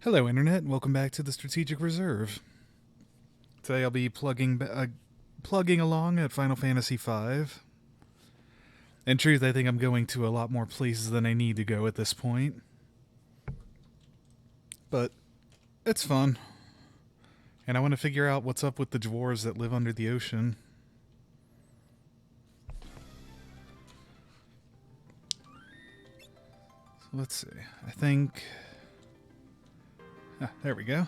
Hello, Internet, and welcome back to the Strategic Reserve. Today I'll be plugging along at Final Fantasy V. In truth, I think I'm going to a lot more places than I need to go at this point. But it's fun. And I want to figure out what's up with the dwarves that live under the ocean. So let's see. I think... there we go.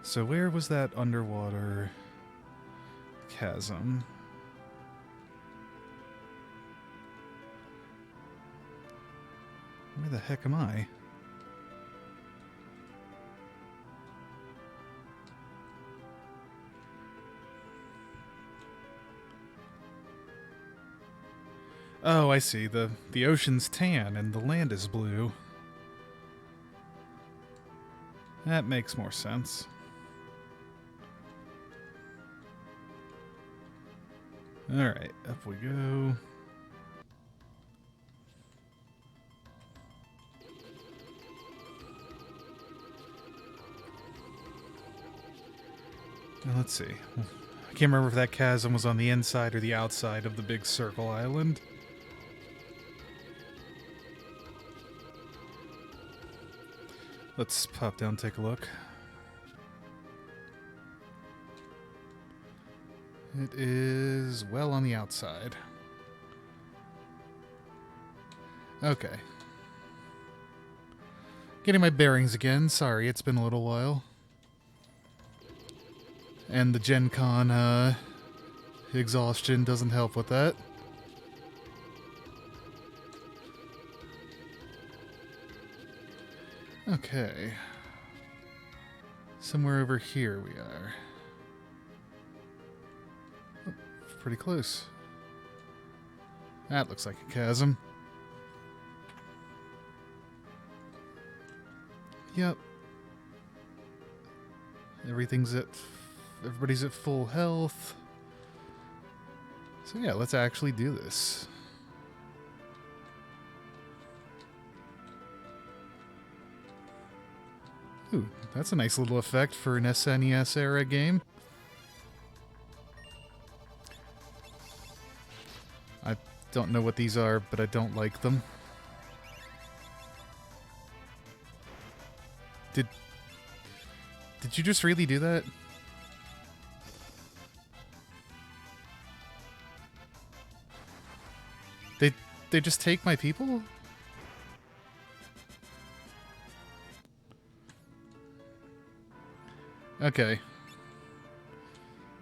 So where was that underwater chasm? Where the heck am I? Oh, I see. The ocean's tan and the land is blue. That makes more sense. Alright, up we go. Now, let's see. I can't remember if that chasm was on the inside or the outside of the big circle island. Let's pop down and take a look. It is well on the outside. Okay. Getting my bearings again. Sorry, it's been a little while. And the Gen Con exhaustion doesn't help with that. Okay. Somewhere over here we are. Oh, pretty close. That looks like a chasm. Yep. Everybody's at full health. So yeah, let's actually do this. Ooh, that's a nice little effect for an SNES era game. I don't know what these are, but I don't like them. Did you just really do that? They just take my people? Okay.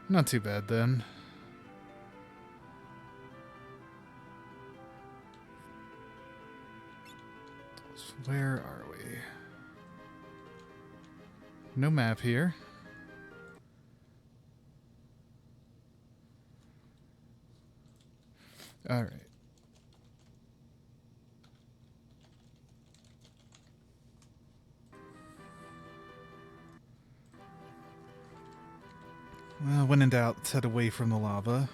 Not too bad then. So where are we? No map here. Alright. Well, when in doubt, let's head away from the lava.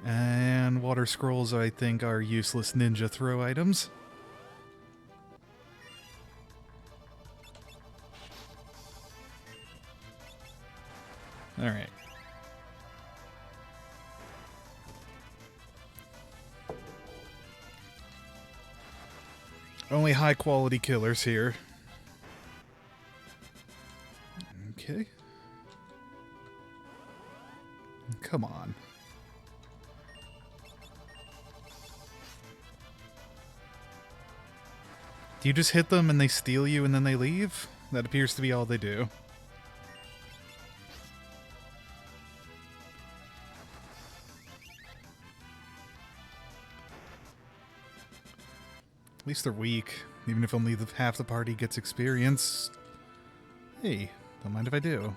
And water scrolls, I think, are useless ninja throw items. Alright. Only high-quality killers here. Okay. Come on. Do you just hit them and they steal you and then they leave? That appears to be all they do. At least they're weak, even if only half the party gets experience. Hey, don't mind if I do.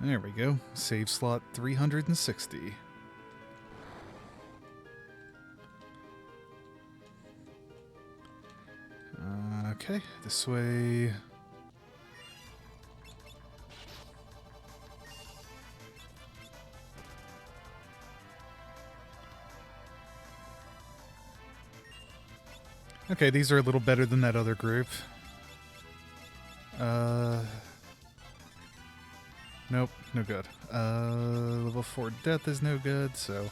There we go. Save slot 360. Okay, this way. Okay, these are a little better than that other group. Nope, no good. Level 4 death is no good, so...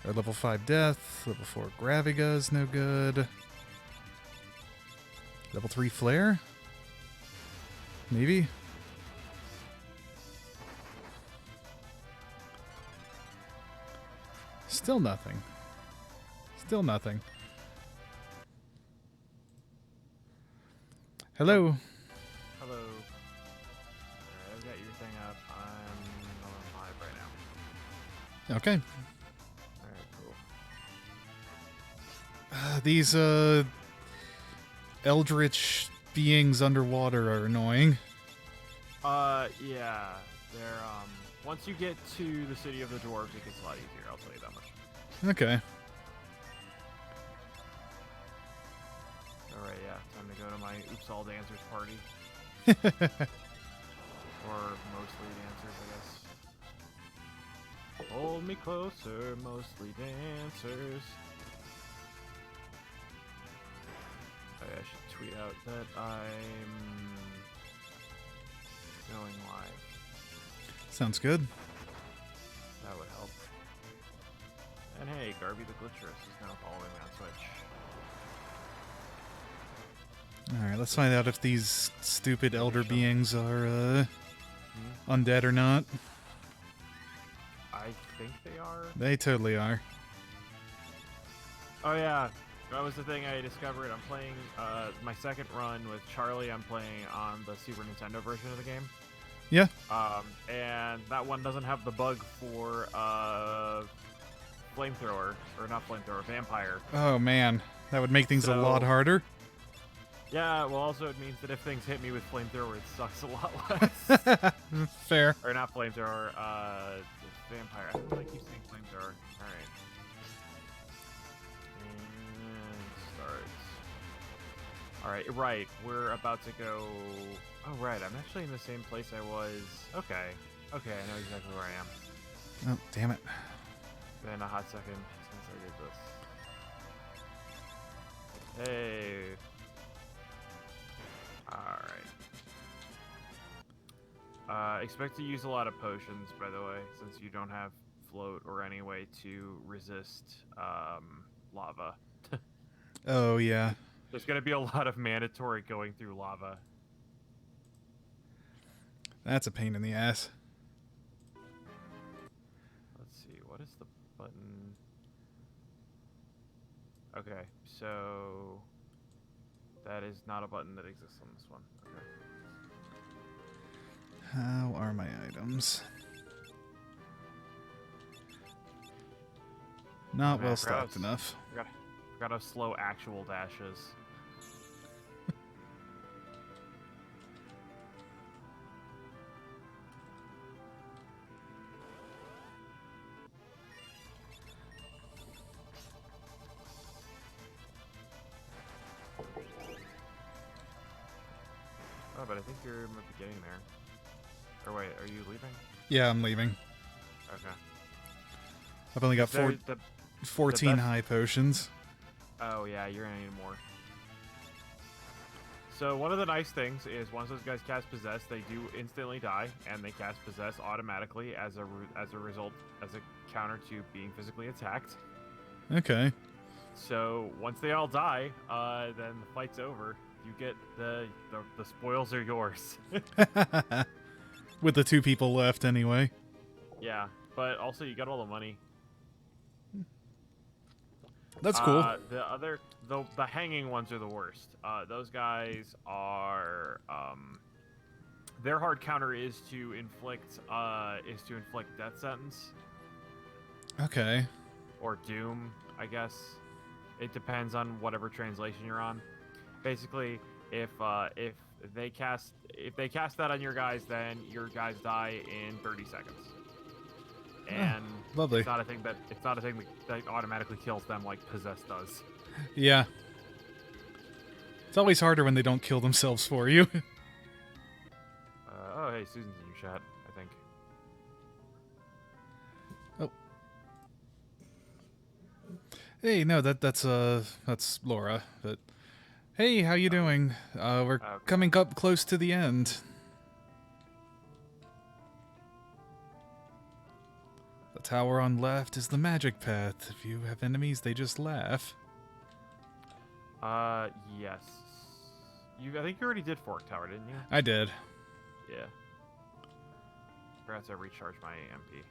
Or level 5 death, level 4 Graviga is no good. Level 3 flare? Maybe? Still nothing. Still nothing. Hello. Hello. Alright, I've got your thing up. I'm on live right now. Okay. Alright, cool. These, eldritch beings underwater are annoying. Yeah. They're, once you get to the city of the dwarves, it gets a lot easier, I'll tell you that much. Okay. Alright, yeah. Time to go to my Oops All Dancers party. Or mostly dancers, I guess. Hold me closer, mostly dancers. I should tweet out that I'm going live. Sounds good. That would help. And hey, Garby the Glitcherous is now following me on Twitch. Alright, let's find out if these stupid elder beings are, undead or not. I think they are. They totally are. Oh yeah, that was the thing I discovered. I'm playing my second run with Charlie. I'm playing on the Super Nintendo version of the game. Yeah. And that one doesn't have the bug for flamethrower, or not flamethrower, vampire. Oh man, that would make things a lot harder. Yeah, well also it means that if things hit me with flamethrower, it sucks a lot less. Fair. Or not flamethrower, vampire. I don't know why I keep saying flamethrower. Alright. And starts. Alright, right. We're about to go... Oh, right. I'm actually in the same place I was... Okay. Okay, I know exactly where I am. Oh, damn it. Been a hot second since I did this. Hey. Alright. Expect to use a lot of potions, by the way, since you don't have float or any way to resist lava. Oh, yeah. There's going to be a lot of mandatory going through lava. That's a pain in the ass. Let's see, what is the button? Okay, so that is not a button that exists on this one. Okay. How are my items? Not Man, well stocked enough. Forgot how slow actual dash is. Oh, but I think you're might be getting there. Or wait, are you leaving? Yeah, I'm leaving. Okay. I've only got 14 best... high potions. Oh yeah, you're gonna need more. So one of the nice things is once those guys cast Possess, they do instantly die, and they cast Possess automatically as a result, as a counter to being physically attacked. Okay. So once they all die, then the fight's over. You get the spoils are yours. With the 2 people left, anyway. Yeah, but also you got all the money. That's cool. The hanging ones are the worst. Those guys are their hard counter is to inflict death sentence. Okay. Or doom, I guess. It depends on whatever translation you're on. Basically, if they cast that on your guys, then your guys die in 30 seconds. And lovely. It's not a thing that automatically kills them like Possess does. Yeah. It's always harder when they don't kill themselves for you. Oh, hey, Susan's in your chat, I think. Oh. Hey, no, that's Laura. But hey, how you doing? We're Okay. coming up close to the end. The tower on left is the magic path. If you have enemies, they just laugh. Yes. I think you already did Fork Tower, didn't you? I did. Yeah. Forgot to recharge my MP.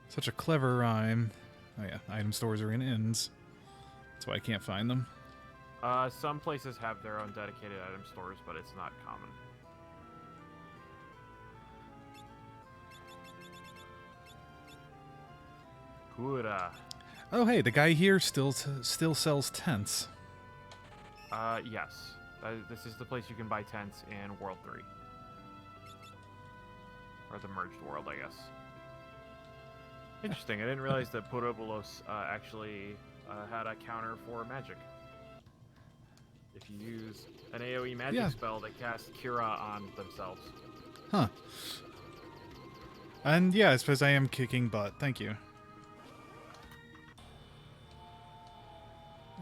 Such a clever rhyme. Oh yeah, item stores are in inns. That's why I can't find them. Some places have their own dedicated item stores, but it's not common. Kura. Oh hey, the guy here still sells tents. Yes. This is the place you can buy tents in World 3. Or the merged world, I guess. Interesting. I didn't realize that Porobolos actually had a counter for magic. If you use an AoE magic spell, they cast Cura on themselves. Huh. And yeah, I suppose I am kicking butt. Thank you.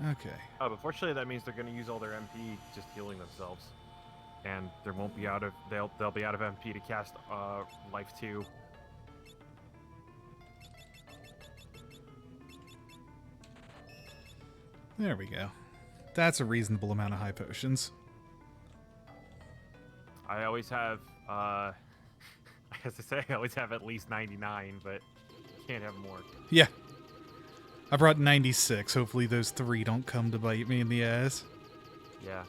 Okay. Oh, but fortunately that means they're going to use all their MP just healing themselves. And there won't be out of they'll be out of MP to cast Life 2. There we go. That's a reasonable amount of high potions. I always have I have to say I always have at least 99, but can't have more. Yeah. I brought 96. Hopefully those 3 don't come to bite me in the ass. Yeah.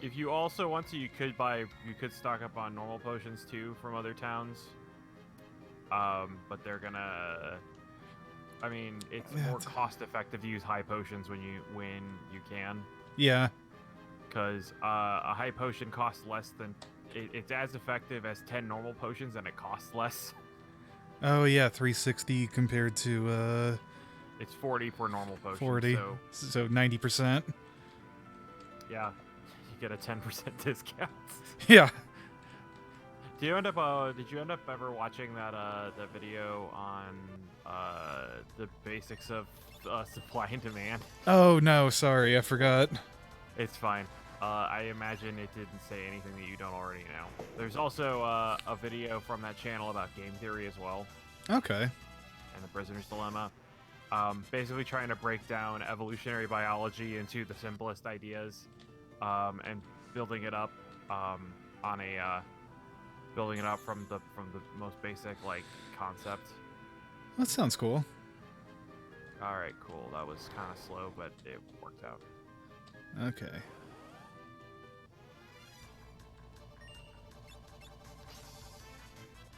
If you also want to, you could stock up on normal potions too from other towns. But they're gonna. I mean, it's more cost effective to use high potions when you can. Yeah. Because a high potion costs less than. It's as effective as 10 normal potions, and it costs less. Oh yeah, 360 compared to It's 40 for normal potions. 40. So 90%. Yeah, you get a 10% discount. Yeah. Did you end up ever watching that video on the basics of supply and demand? Oh no, sorry, I forgot. It's fine. I imagine it didn't say anything that you don't already know. There's also a video from that channel about game theory as well. Okay. And the prisoner's dilemma. Basically trying to break down evolutionary biology into the simplest ideas, and building it up from the most basic concept. That sounds cool. All right, cool. That was kind of slow, but it worked out. Okay.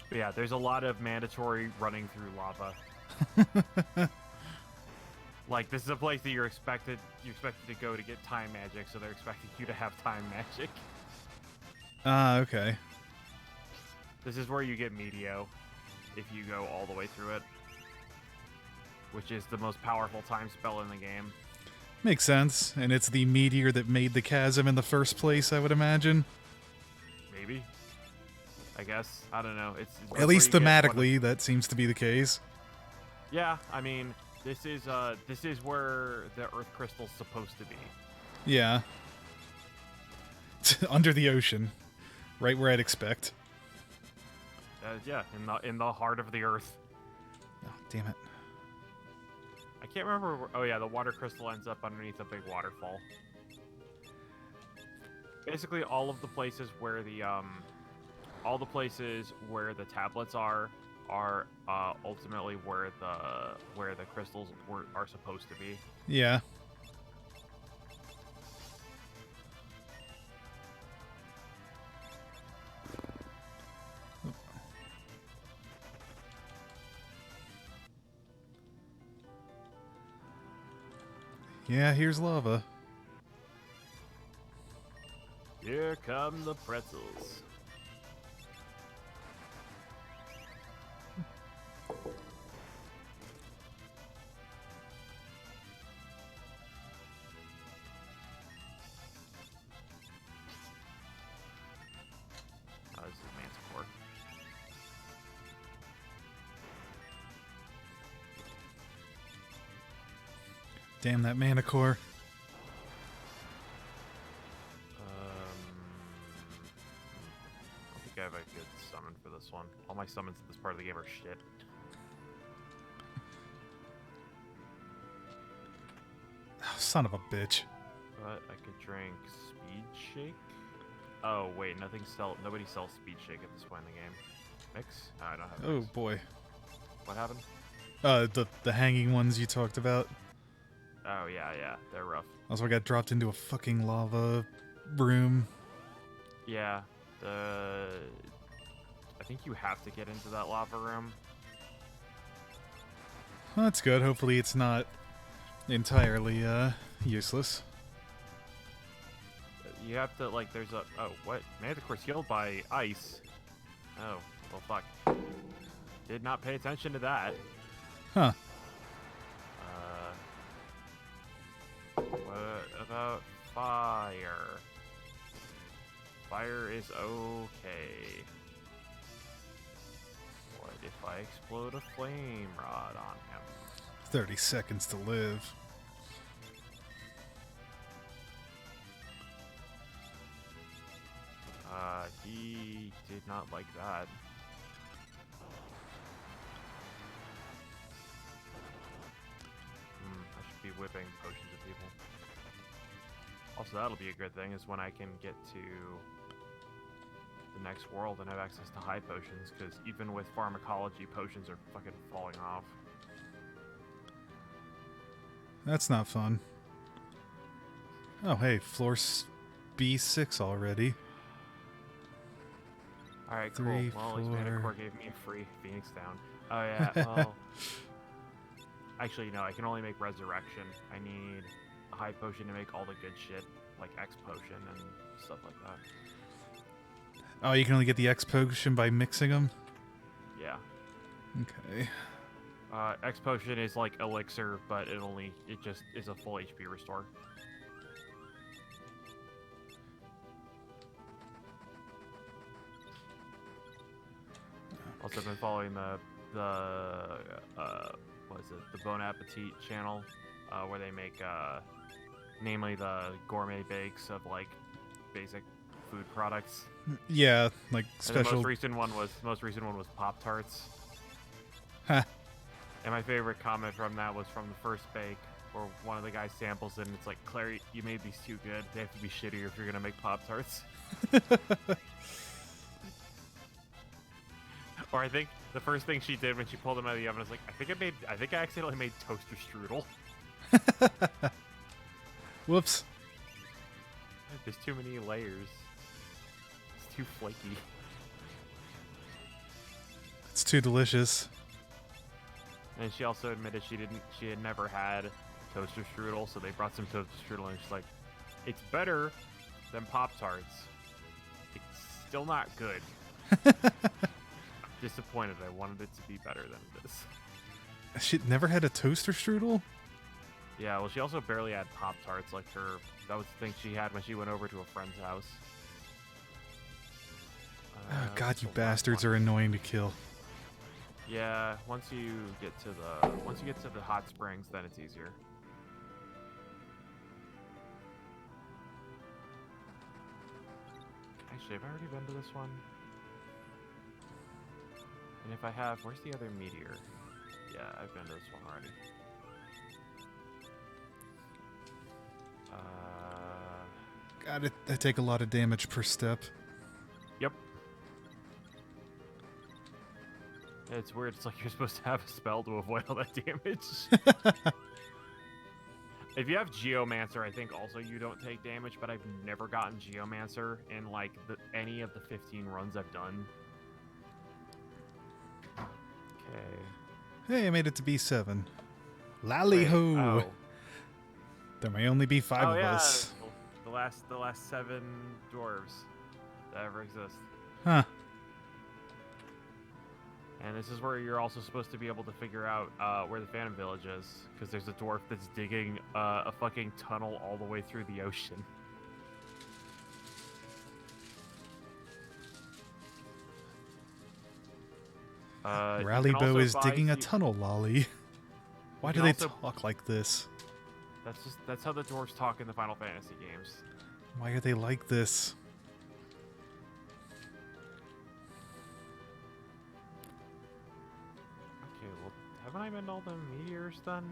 But yeah, there's a lot of mandatory running through lava. Like, this is a place that you're expected to go to get time magic, so they're expecting you to have time magic. Okay. This is where you get Meteo, if you go all the way through it, which is the most powerful time spell in the game. Makes sense, and it's the meteor that made the chasm in the first place, I would imagine. Maybe. I guess. I don't know. It's at least thematically, that seems to be the case. Yeah, I mean, this is where the Earth crystal's supposed to be. Yeah. Under the ocean, right where I'd expect. Yeah, in the heart of the Earth. Oh, damn it. I can't remember. Oh yeah, the water crystal ends up underneath a big waterfall. Basically, all the places where the tablets are ultimately where the crystals are supposed to be. Yeah. Yeah, here's lava. Here come the pretzels. Damn that mana core. I don't think I have a good summon for this one. All my summons at this part of the game are shit. Oh, son of a bitch. But I could drink Speed Shake. Oh wait, nobody sells Speed Shake at this point in the game. Mix? No, I don't have Oh mix. boy. What happened? The hanging ones you talked about. Oh yeah, they're rough. Also, I got dropped into a fucking lava room. Yeah, I think you have to get into that lava room. Well, that's good. Hopefully it's not entirely useless. You have to, like, there's a... Oh, what? Manticore's healed by ice. Oh, well, fuck. Did not pay attention to that. Huh. What about fire? Fire is okay. What if I explode a flame rod on him? 30 seconds to live. He did not like that. I should be whipping potions at people. Also, that'll be a good thing, is when I can get to the next world and have access to high potions, because even with pharmacology, potions are fucking falling off. That's not fun. Oh, hey, floor B6 already. Alright, cool. 3, Well, at least 4. Manticore gave me a free Phoenix down. Oh, yeah, well... Actually, no, I can only make Resurrection. I need a high potion to make all the good shit, like X potion and stuff like that. Oh, you can only get the X potion by mixing them? Yeah. Okay. X potion is like elixir, but it just is a full HP restore. Also been following the what is it? The Bon Appetit channel, where they make namely the gourmet bakes of like basic food products. Yeah, like And special. the most recent one was Pop Tarts. Ha. And my favorite comment from that was from the first bake, where one of the guys samples it and it's like, Clary, you made these too good. They have to be shittier if you're gonna make Pop Tarts. Or I think the first thing she did when she pulled them out of the oven was like, I think I accidentally made toaster strudel. Whoops. There's too many layers. It's too flaky. It's too delicious. And she also admitted she had never had toaster strudel, so they brought some toaster strudel and she's like, it's better than Pop-Tarts. It's still not good. Disappointed. I wanted it to be better than it is. She never had a toaster strudel? Yeah, well, she also barely had Pop-Tarts. Like that was the thing she had when she went over to a friend's house. Oh, God, you bastards are annoying to kill. Yeah, once you get to the hot springs, then it's easier. Actually, have I already been to this one? And if I have, where's the other meteor? Yeah, I've been to this one already. God, I take a lot of damage per step. Yep. It's weird. It's like you're supposed to have a spell to avoid all that damage. If you have Geomancer, I think also you don't take damage, but I've never gotten Geomancer in like any of the 15 runs I've done. Okay. Hey, I made it to B7. Lally-ho! Oh. There may only be 5 of us. The last 7 dwarves that ever exist. Huh. And this is where you're also supposed to be able to figure out where the Phantom Village is, because there's a dwarf that's digging a fucking tunnel all the way through the ocean. Rallybo is digging a tunnel, Lolly. Why do they talk like this? That's how the dwarves talk in the Final Fantasy games. Why are they like this? Okay, well, haven't I been all the meteors then?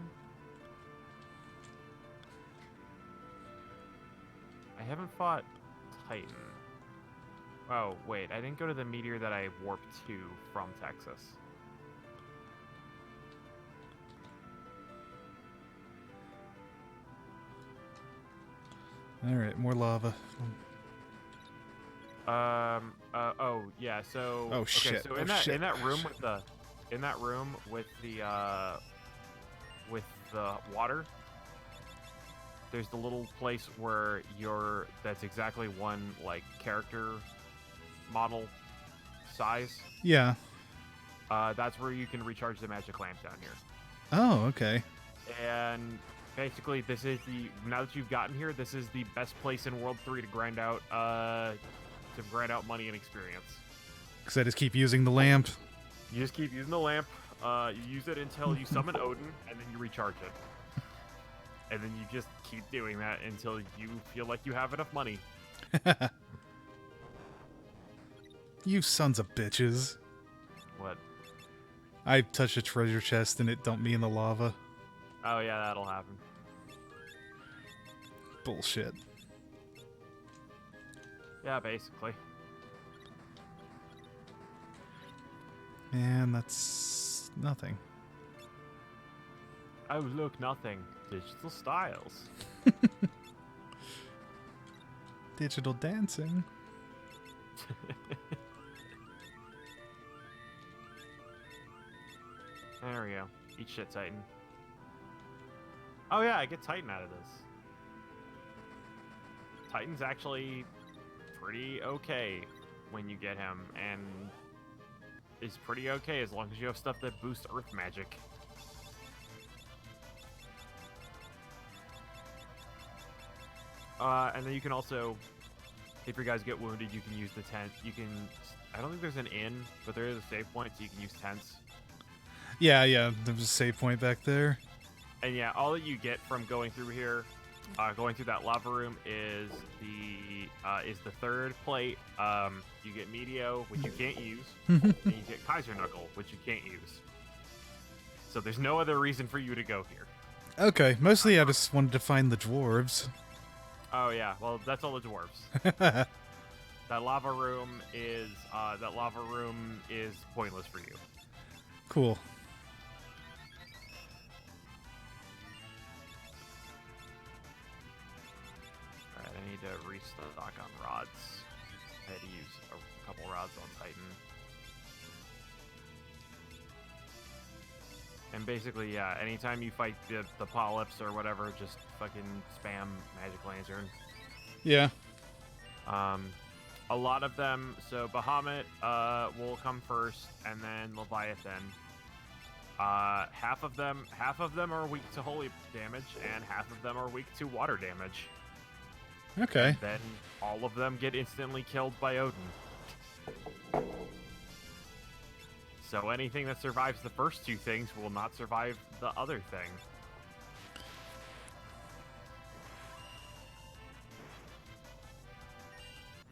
I haven't fought Titan. Oh, wait, I didn't go to the meteor that I warped to from Texas. Alright, more lava. Oh, yeah, so... Oh, okay, shit. so Oh, in that, shit. in that Oh, room shit. with the... In that room with the water, there's the little place where that's exactly one, like, character model size. Yeah. That's where you can recharge the magic lamp down here. Oh, okay. And basically, now that you've gotten here, this is the best place in World 3 to grind out money and experience. Because I just keep using the lamp. You just keep using the lamp. You use it until you summon Odin, and then you recharge it. And then you just keep doing that until you feel like you have enough money. You sons of bitches. What? I touched a treasure chest and it dumped me in the lava. Oh yeah, that'll happen. Bullshit. Yeah, basically. And that's nothing. Oh look, nothing. Digital styles. Digital dancing. There we go. Eat shit, Titan. Oh yeah, I get Titan out of this. Titan's actually pretty okay when you get him, and is pretty okay as long as you have stuff that boosts Earth magic. And then you can also, if your guys get wounded, you can use the tent. I don't think there's an inn, but there is a save point, so you can use tents. Yeah, there was a save point back there. And yeah, all that you get from going through here, going through that lava room, is the third plate. You get Meteo, which you can't use, and you get Kaiser Knuckle, which you can't use. So there's no other reason for you to go here. Okay, mostly I just wanted to find the dwarves. Oh yeah, well that's all the dwarves. That lava room is pointless for you. Cool. Alright, I need to restock on rods. I had to use a couple rods on Titan. And basically, yeah, anytime you fight the polyps or whatever, just fucking spam Magic Lantern. Yeah. A lot of them, so Bahamut will come first, and then Leviathan. Half of them are weak to holy damage, and half of them are weak to water damage. Okay. And then all of them get instantly killed by Odin. So anything that survives the first two things will not survive the other thing.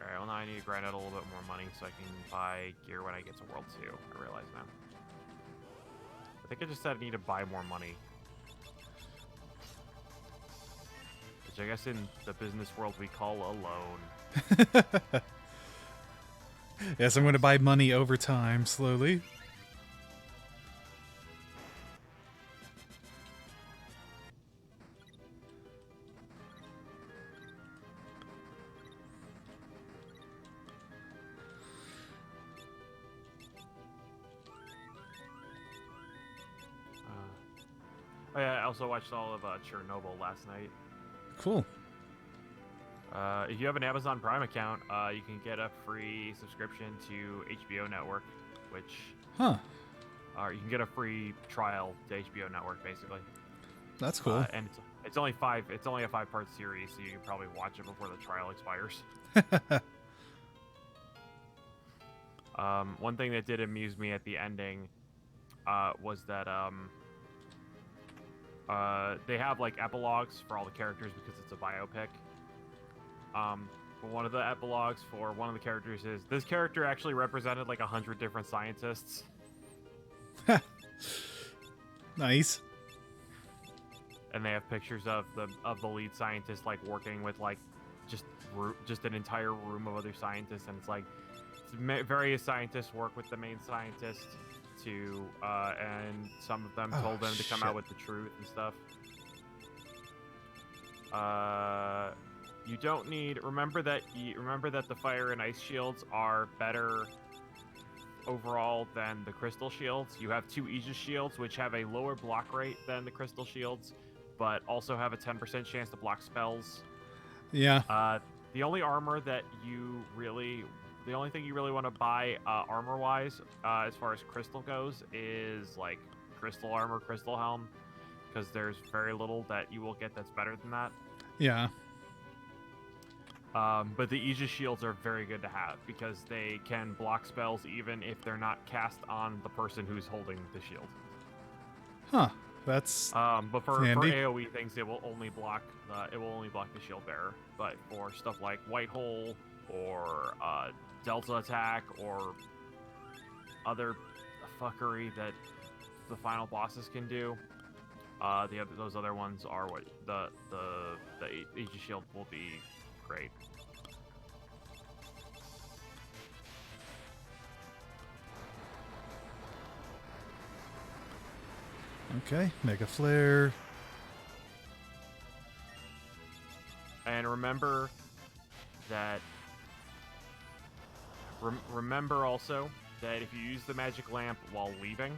Alright, well now I need to grind out a little bit more money so I can buy gear when I get to World 2. I realize now. I think I just said I need to buy more money. Which I guess in the business world we call a loan. Yes, I'm going to buy money over time, slowly. Oh yeah, I also watched all of Chernobyl last night. Cool. If you have an Amazon Prime account, you can get a free subscription to HBO Network, which... Huh. You can get a free trial to HBO Network, basically. That's cool. And it's only a 5-part series, so you can probably watch it before the trial expires. One thing that did amuse me at the ending was that They have like epilogues for all the characters because it's a biopic. But one of the epilogues for one of the characters is this character actually represented like 100 different scientists. Nice. And they have pictures of the lead scientist like working with like just an entire room of other scientists, and it's like various scientists work with the main scientist to and some of them told them to come out with the truth and stuff. You don't need remember that the fire and ice shields are better overall than the crystal shields. You have 2 Aegis shields which have a lower block rate than the crystal shields, but also have a 10% chance to block spells. Yeah. The only thing you really want to buy armor wise, as far as crystal goes, is like crystal armor, crystal helm, because there's very little that you will get that's better than that. Yeah. But the Aegis shields are very good to have because they can block spells even if they're not cast on the person who's holding the shield. Huh. That's but for handy. AoE things, it will only block the shield bearer. But for stuff like White Hole or Delta attack or other fuckery that the final bosses can do, those other ones are what the Aegis shield will be great. Okay, Mega Flare. And remember that. Remember also that if you use the magic lamp while leaving,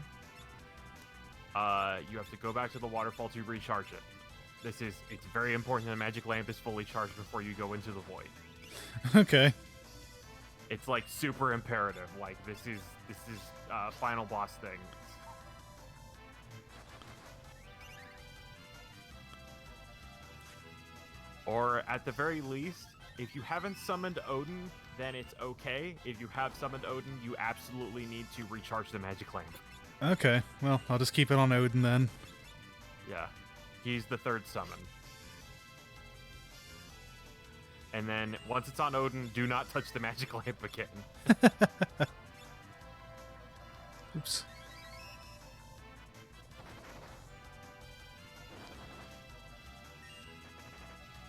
you have to go back to the waterfall to recharge it. It's very important that the magic lamp is fully charged before you go into the void. Okay. It's like super imperative. Like this is final boss thing. Or at the very least, if you haven't summoned Odin, then it's okay. If you have summoned Odin, you absolutely need to recharge the magic lamp. Okay, well, I'll just keep it on Odin then. Yeah, he's the 3rd summon. And then once it's on Odin, do not touch the magic lamp again. Oops.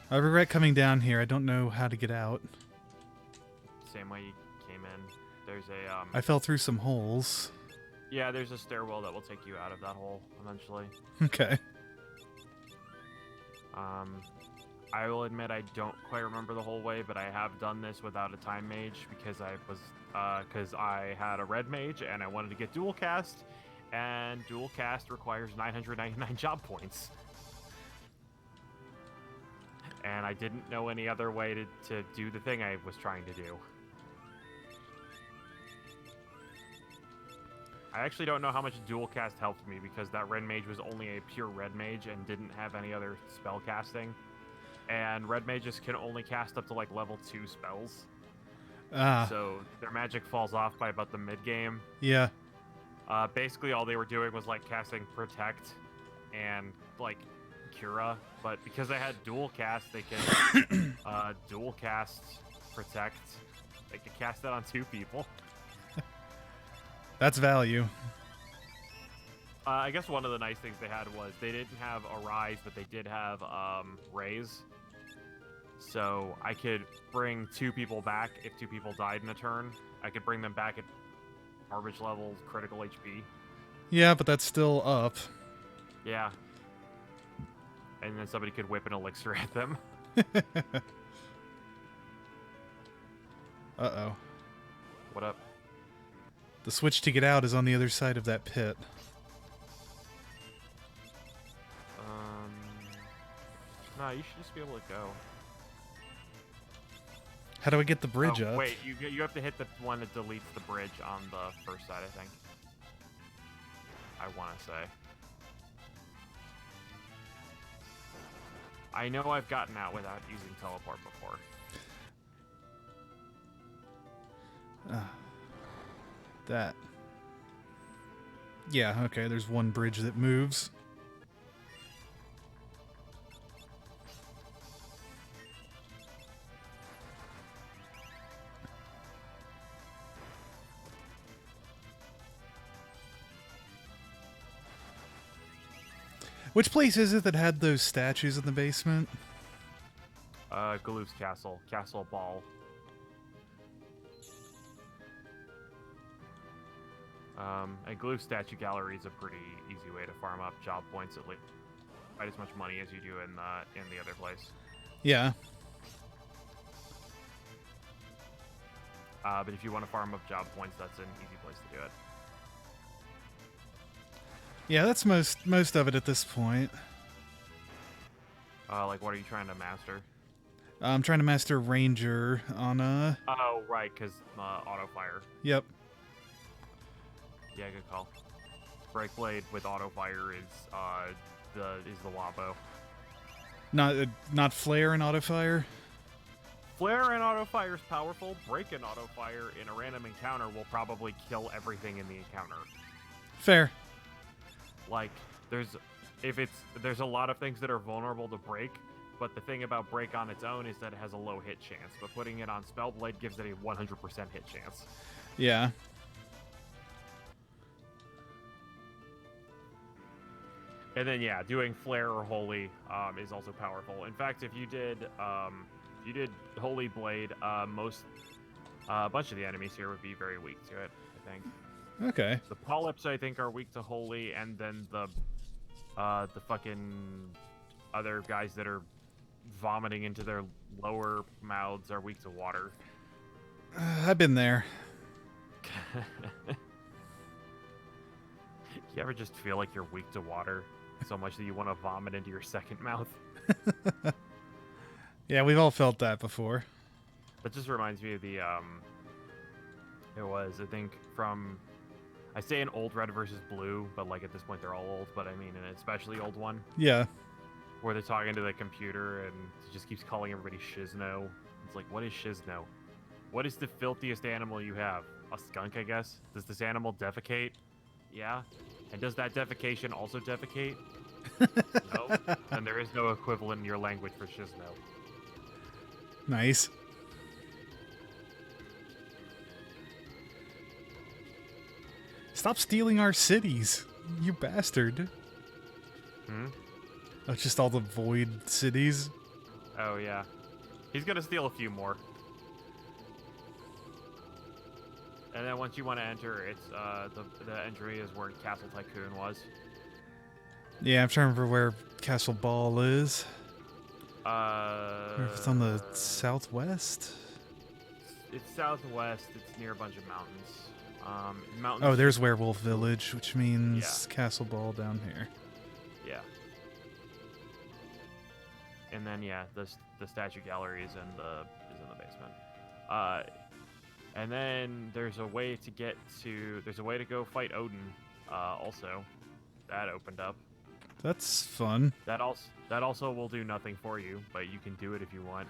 I regret coming down here. I don't know how to get out. Same way you came in. There's a I fell through some holes. Yeah, there's a stairwell that will take you out of that hole eventually. Okay. I will admit I don't quite remember the whole way, but I have done this without a time mage because I had a red mage and I wanted to get dual cast, and dual cast requires 999 job points. And I didn't know any other way to do the thing I was trying to do. I actually don't know how much dual cast helped me because that red mage was only a pure red mage and didn't have any other spell casting. And red mages can only cast up to like level 2 spells. So their magic falls off by about the mid game. Yeah. Basically all they were doing was like casting Protect and like Cura, but because I had dual cast, they can dual cast Protect. They can cast that on 2 people. That's value. I guess one of the nice things they had was they didn't have Arise, but they did have Raise. So I could bring 2 people back if 2 people died in a turn. I could bring them back at garbage level, critical HP. Yeah, but that's still up. Yeah. And then somebody could whip an elixir at them. Uh-oh. What up? The switch to get out is on the other side of that pit. No, you should just be able to go. How do I get the bridge up? Wait, you have to hit the one that deletes the bridge on the first side, I think. I want to say. I know I've gotten out without using teleport before. That. Yeah, okay, there's one bridge that moves. Which place is it that had those statues in the basement? Galoof's Castle. Castle Ball. A Glue Statue Gallery is a pretty easy way to farm up job points at least. Quite as much money as you do in the other place. Yeah. But if you want to farm up job points, that's an easy place to do it. Yeah, that's most of it at this point. Like, what are you trying to master? I'm trying to master Ranger on Oh, right, because auto fire. Yep. Yeah, good call. Break Blade with auto fire is the Wabo. Not Flare and auto fire. Flare and auto fire is powerful. Break and auto fire in a random encounter will probably kill everything in the encounter. Fair. Like, there's a lot of things that are vulnerable to break, but the thing about break on its own is that it has a low hit chance. But putting it on Spellblade gives it a 100% hit chance. Yeah. And then yeah, doing Flare or Holy is also powerful. In fact, if you did Holy Blade, a bunch of the enemies here would be very weak to it, I think. Okay. The Polyps, I think, are weak to Holy, and then the fucking other guys that are vomiting into their lower mouths are weak to water. I've been there. You ever just feel like you're weak to water so much that you want to vomit into your second mouth? Yeah, we've all felt that before. That just reminds me of the it was, I think, from, I say an old Red versus Blue, but like at this point they're all old, but I mean an especially old one. Yeah. Where they're talking to the computer and it just keeps calling everybody Shizno. It's like, what is Shizno? What is the filthiest animal you have? A skunk, I guess? Does this animal defecate? Yeah. And does that defecation also defecate? No. Then there is no equivalent in your language for Shizno. Nice. Stop stealing our cities, you bastard. Hmm? Oh, just all the void cities? Oh, yeah. He's gonna steal a few more. And then once you want to enter, it's the entry is where Castle Tycoon was. Yeah, I'm trying to remember where Castle Ball is. If it's on the southwest? It's southwest. It's near a bunch of mountains. Mountains. Oh, there's Werewolf Village, which means Castle Ball down here. Yeah. And then yeah, the statue gallery is in the basement. And then there's a way to go fight Odin. Also, that opened up. That's fun. That also will do nothing for you, but you can do it if you want.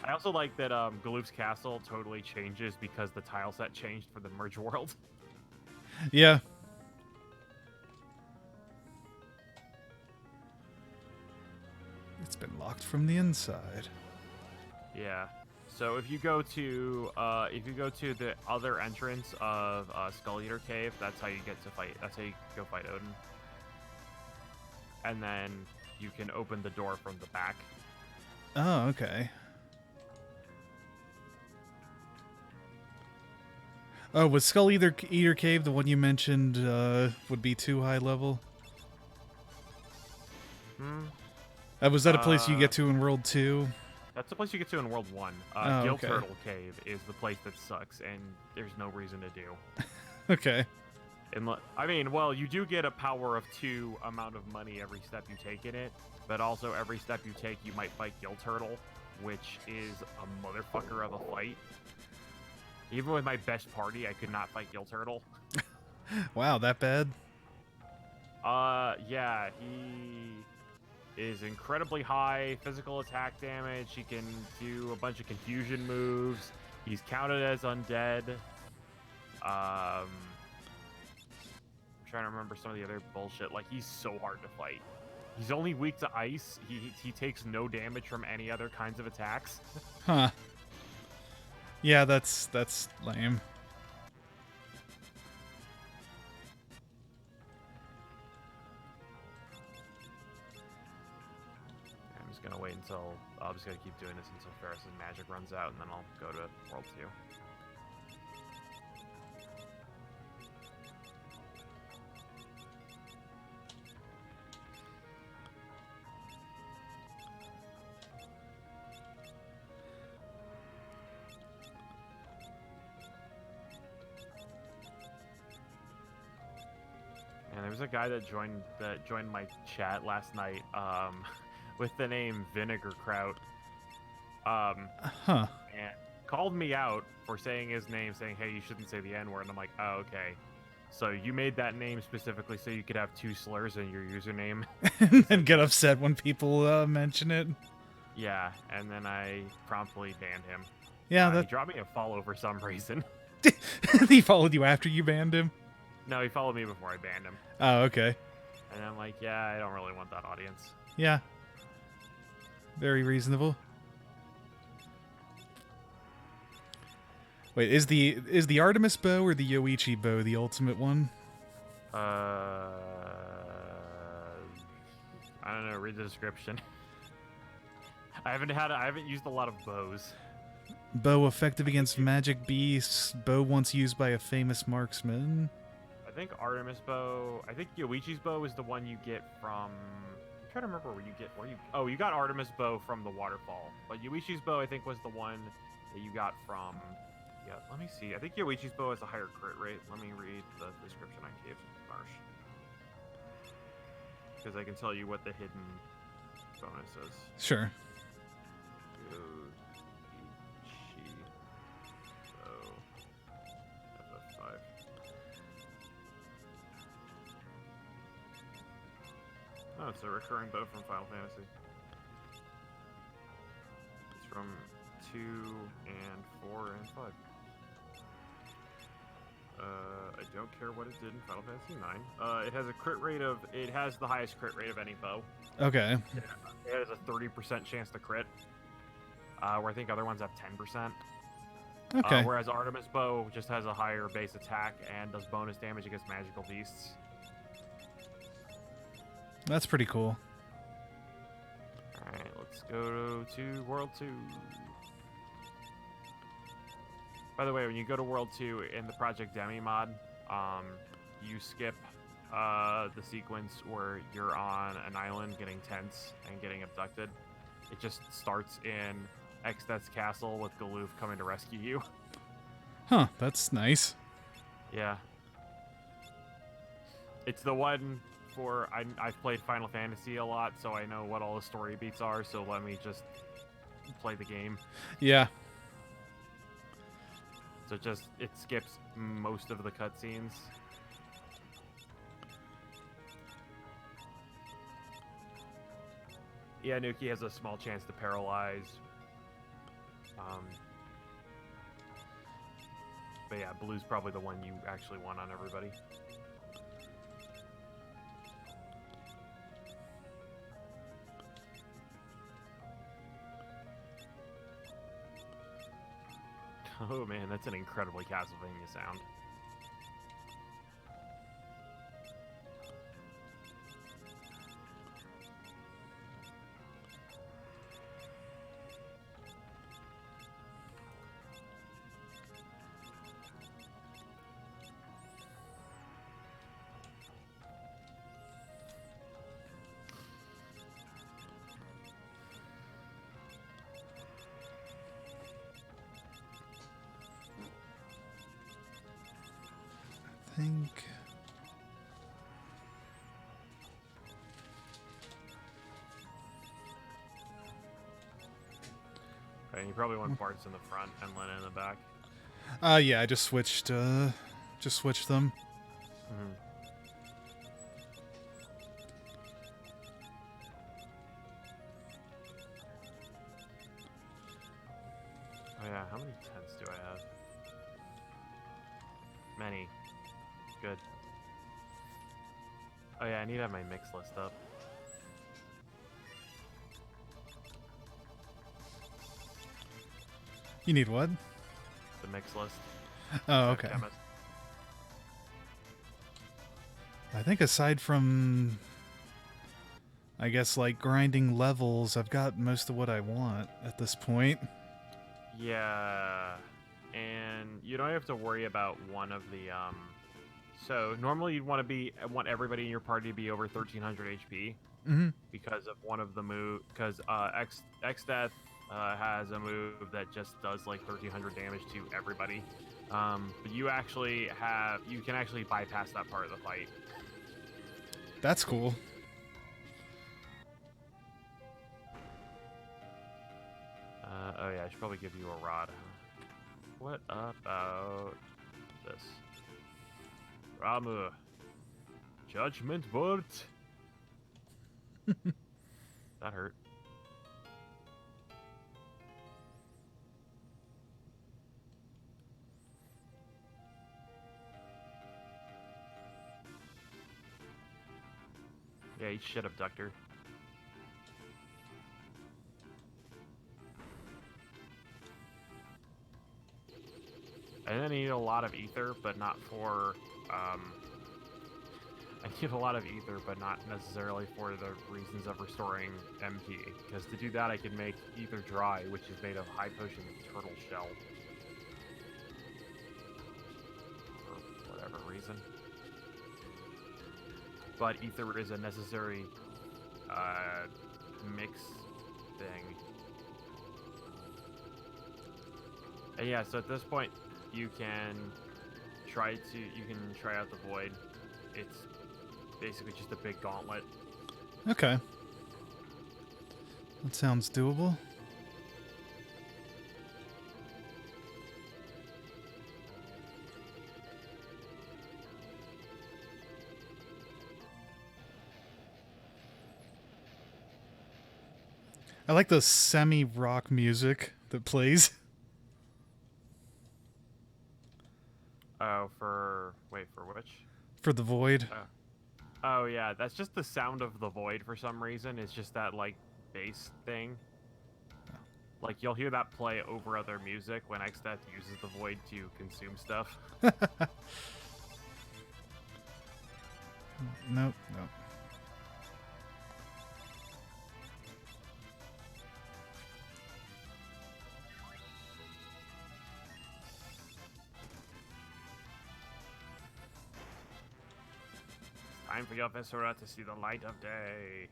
I also like that Galoof's Castle totally changes because the tile set changed for the merge world. Yeah. It's been locked from the inside. Yeah. So if you go to the other entrance of Skull Eater Cave, that's how you get to fight. That's how you go fight Odin. And then you can open the door from the back. Oh, okay. Oh, was Skull Eater Cave the one you mentioned would be too high level? Was that a place you get to in World 2? That's the place you get to in World 1. Gill Turtle Cave is the place that sucks, and there's no reason to do. Okay. I mean, well, you do get a power of 2 amount of money every step you take in it, but also every step you take, you might fight Gill Turtle, which is a motherfucker of a fight. Even with my best party, I could not fight Gill Turtle. Wow, that bad? Yeah, he is incredibly high physical attack damage. He can do a bunch of confusion moves. He's counted as undead. I'm trying to remember some of the other bullshit. Like, he's so hard to fight. He's only weak to ice. He takes no damage from any other kinds of attacks. Huh. Yeah, that's lame. just gonna wait until I'm just gonna keep doing this until Ferris's magic runs out, and then I'll go to World 2. And there was a guy that joined my chat last night, with the name Vinegar Kraut, Huh. and called me out for saying his name, saying, "Hey, you shouldn't say the N-word." And I'm like, "Oh, okay. So you made that name specifically so you could have 2 slurs in your username?" And get upset when people mention it. Yeah, and then I promptly banned him. Yeah, He that dropped me a follow for some reason. he followed you after you banned him. No, he followed me before I banned him. Oh, okay. And I'm like, yeah, I don't really want that audience. Yeah. Very reasonable. Wait, is the Artemis bow or the Yoichi bow the ultimate one? I don't know. Read the description. I haven't used a lot of bows. Bow effective against magic beasts. Bow once used by a famous marksman. I think Artemis bow. I think Yoichi's bow is the one you get from. I'm trying to remember where you. Oh, you got Artemis bow from the waterfall, but Yoichi's bow I think was the one that you got from. Yeah, let me see. I think Yoichi's bow has a higher crit rate. Let me read the description I gave Marsh, because I can tell you what the hidden bonus is. Sure. Yoichi bow FF5. Oh, it's a recurring bow from Final Fantasy. It's from 2 and 4 and 5. I don't care what it did in Final Fantasy 9. It has a crit rate of. It has the highest crit rate of any bow. Okay. It has a 30% chance to crit, where I think other ones have 10%. Okay. Whereas Artemis bow just has a higher base attack and does bonus damage against magical beasts. That's pretty cool. Alright, let's go to World 2. By the way, when you go to World 2 in the Project Demi mod, you skip the sequence where you're on an island getting tense and getting abducted. It just starts in Extet's castle with Galoof coming to rescue you. Huh, that's nice. Yeah. It's the one for... I've played Final Fantasy a lot, so I know what all the story beats are, so let me just play the game. Yeah. So it skips most of the cutscenes. Yeah, Nuki has a small chance to paralyze. But yeah, Blue's probably the one you actually want on everybody. Oh man, that's an incredibly Castlevania sound. Think. Okay, you probably want parts in the front and Lena in the back. Yeah, I just switched them. Mm-hmm. Oh yeah, how many tents do I have? Many. Good. Oh yeah, I need to have my mix list up. You need what? The mix list. Oh, okay. Chemist. I think aside from I guess like grinding levels, I've got most of what I want at this point. Yeah, and you don't have to worry about one of the So normally you'd want everybody in your party to be over 1300 HP Mm-hmm. because of one of the move. Because X Death has a move that just does like 1300 damage to everybody. But you can actually bypass that part of the fight. That's cool. Oh yeah, I should probably give you a rod. What about this? Ramu. Judgment Word. That hurt. Yeah, eat shit, abductor. And then I need a lot of ether, but not for, I need a lot of ether, but not necessarily for the reasons of restoring MP. Because to do that, I can make ether dry, which is made of high potion turtle shell. For whatever reason. But ether is a necessary, mix thing. And yeah, so at this point, you can try out the void. It's basically just a big gauntlet. Okay. That sounds doable. I like the semi-rock music that plays. Oh, for which? For the void. Oh yeah, that's just the sound of the void for some reason. It's just that like bass thing. Like you'll hear that play over other music when Xdeath uses the void to consume stuff. Nope. Time for your viscera to see the light of day.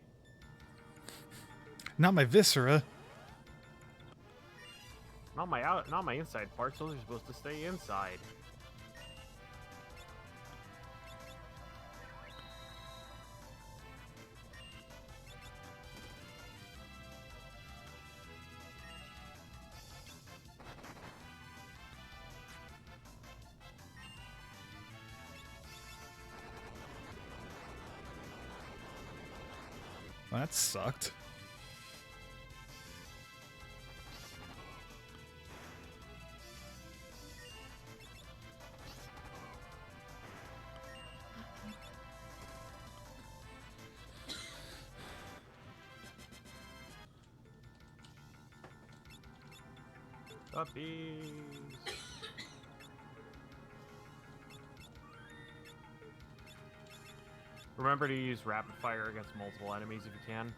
Not my viscera. Not my inside parts. Those are supposed to stay inside. Well, that sucked. Puppies. Remember to use rapid fire against multiple enemies if you can.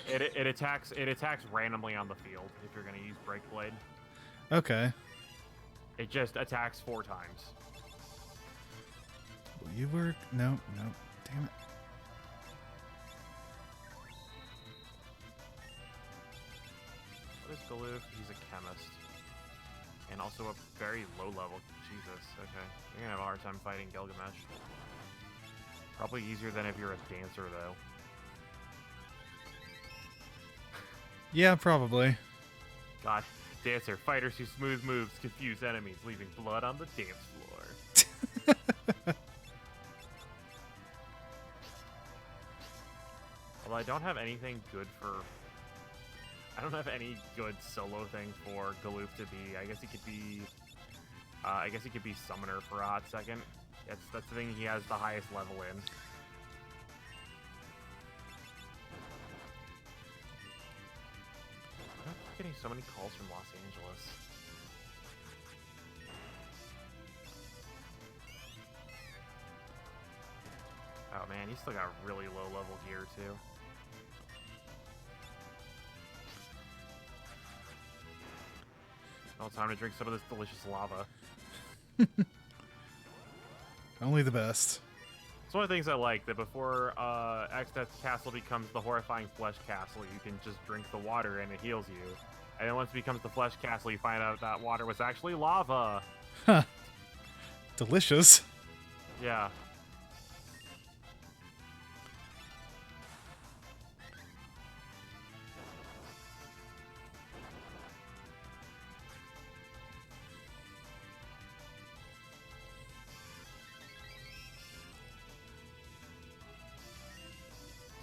It attacks randomly on the field if you're gonna use Break Blade. Okay. It just attacks 4 times. Will you work? No. Damn it. What is Galoof? He's a chemist. And also a very low level. Jesus, okay. You're gonna have a hard time fighting Gilgamesh. Probably easier than if you're a dancer, though. Yeah, probably. God, dancer, fighters whose smooth moves confuse enemies, leaving blood on the dance floor. Although I don't have anything good for... I don't have any good solo thing for Galoof to be. I guess he could be... I guess he could be Summoner for a hot second. That's the thing he has the highest level in. I'm getting so many calls from Los Angeles. Oh man, man, he's still got really low level gear too. Well, time to drink some of this delicious lava. Only the best. It's one of the things I like, that before Exdeath's castle becomes the horrifying flesh castle, you can just drink the water and it heals you. And then once it becomes the flesh castle, you find out that water was actually lava. Huh. Delicious. Yeah.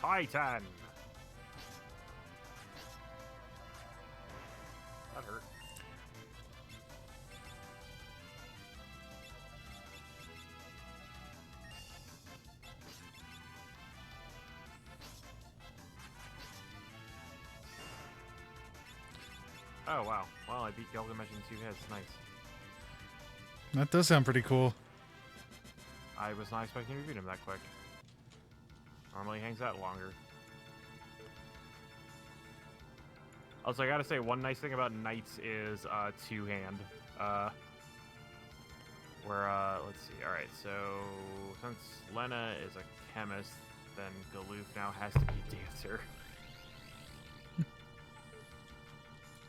Titan. That hurt. Oh wow. Well, I beat Gilgamesh in 2 hits. Nice. That does sound pretty cool. I was not expecting to beat him that quick. Normally hangs out longer. Also, I gotta say, one nice thing about Knights is two-hand. Let's see. Alright, so since Lena is a chemist, then Galoof now has to be a dancer.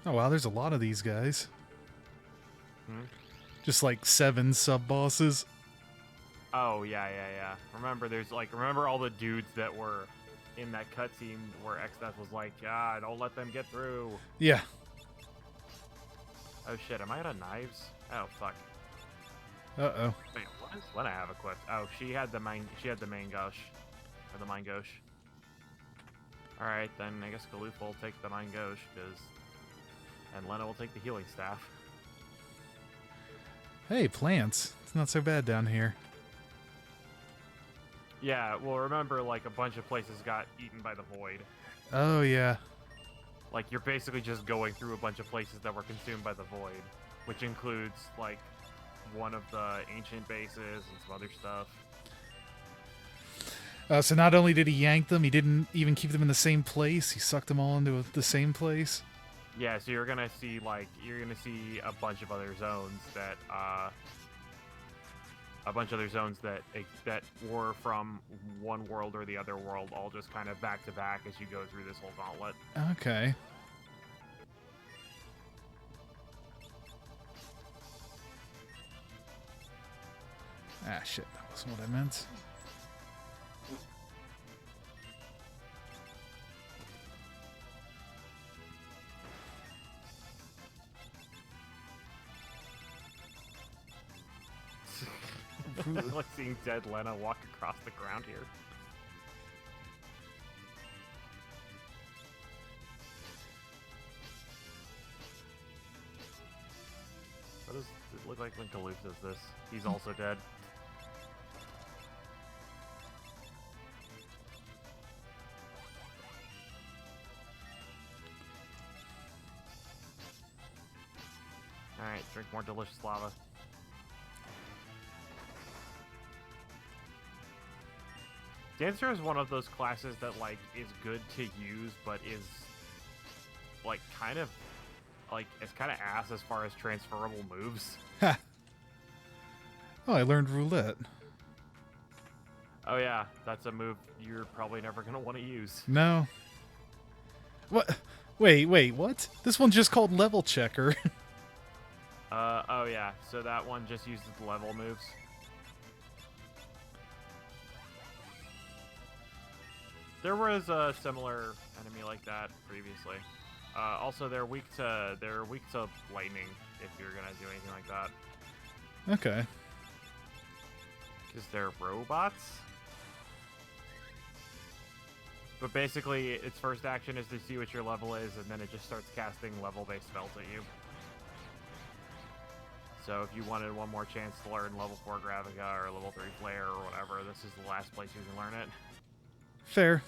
Oh wow, there's a lot of these guys. Hmm? Just like 7 sub-bosses. Oh, yeah. Remember all the dudes that were in that cutscene where Exdeath was like, don't let them get through. Yeah. Oh shit, am I out of knives? Oh fuck. Uh-oh. Wait, what does Lena have equipped? Oh, she had the main gush. Or the mine gauche. Alright, then I guess Galoof will take the mine gauche, and Lena will take the healing staff. Hey, plants. It's not so bad down here. Yeah, well remember, like, a bunch of places got eaten by the void. Oh, yeah. Like, you're basically just going through a bunch of places that were consumed by the void, which includes, like, one of the ancient bases and some other stuff. So not only did he yank them, he didn't even keep them in the same place. He sucked them all into the same place. Yeah, so you're gonna see a bunch of other zones that that were from one world or the other world, all just kind of back to back as you go through this whole gauntlet. Okay. Ah, shit. That wasn't what I meant. Like seeing dead Lena walk across the ground here. What does it look like when Galoof does this? He's also dead. Alright, drink more delicious lava. Dancer is one of those classes that, like, is good to use, but is, like, kind of ass as far as transferable moves. Ha! Oh, I learned roulette. Oh yeah, that's a move you're probably never going to want to use. No. What? Wait, what? This one's just called level checker. Oh yeah, so that one just uses the level moves. There was a similar enemy like that previously. Also, they're weak to lightning if you're gonna do anything like that. Okay. Because they're robots. But basically, its first action is to see what your level is, and then it just starts casting level-based spells at you. So if you wanted one more chance to learn level 4 Graviga or level 3 Flare or whatever, this is the last place you can learn it. Fair.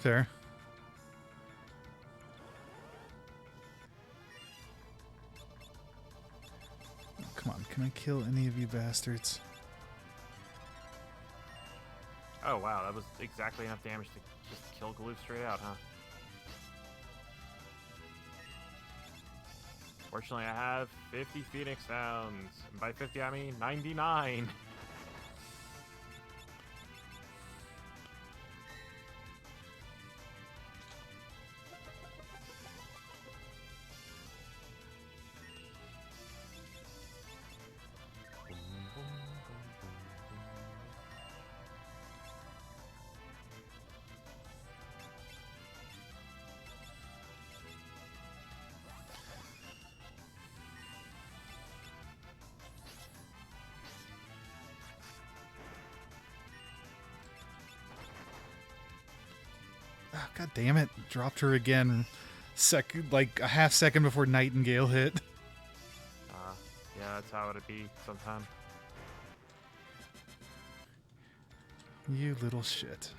Oh, come on, can I kill any of you bastards? Oh wow, that was exactly enough damage to just kill Galoof straight out, huh? Fortunately, I have 50 Phoenix Downs. And by 50, I mean 99. Oh, God damn it. Dropped her again. Like a half second before Nightingale hit. Yeah, that's how it'd be sometime. You little shit.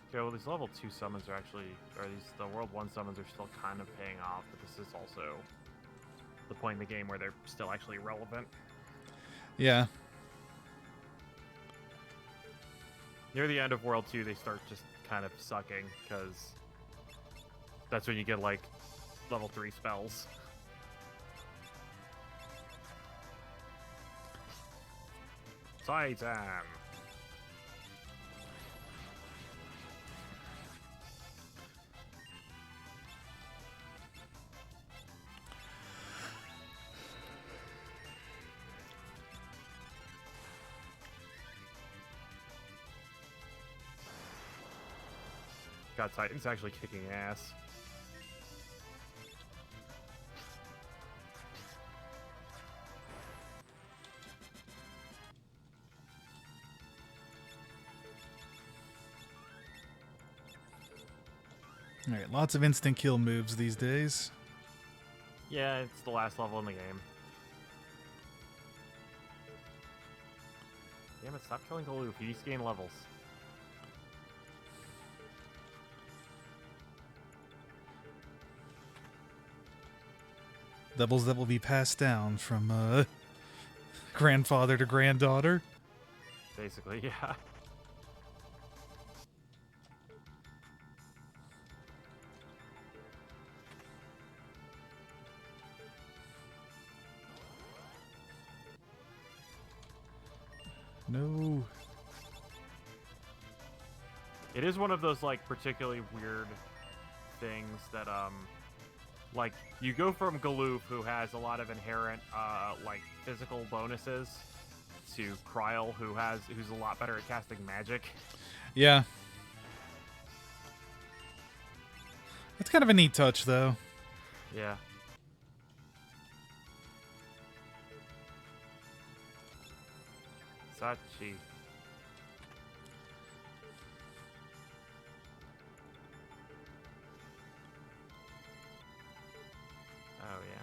Okay, well, these level 2 summons are actually, the World 1 summons are still kind of paying off, but this is also the point in the game where they're still actually relevant. Yeah. Near the end of World 2, they start just kind of sucking, because that's when you get, like, level 3 spells. Titan! God, Titan's actually kicking ass. Alright, lots of instant kill moves these days. Yeah, it's the last level in the game. Damn it, stop killing Galoof. He needs to gain levels. Levels that will be passed down from grandfather to granddaughter. Basically, yeah. No. It is one of those, like, particularly weird things that, like, you go from Galoof, who has a lot of inherent, like, physical bonuses, to Kryl, who's a lot better at casting magic. Yeah. That's kind of a neat touch, though. Yeah. Sachi. Oh, yeah.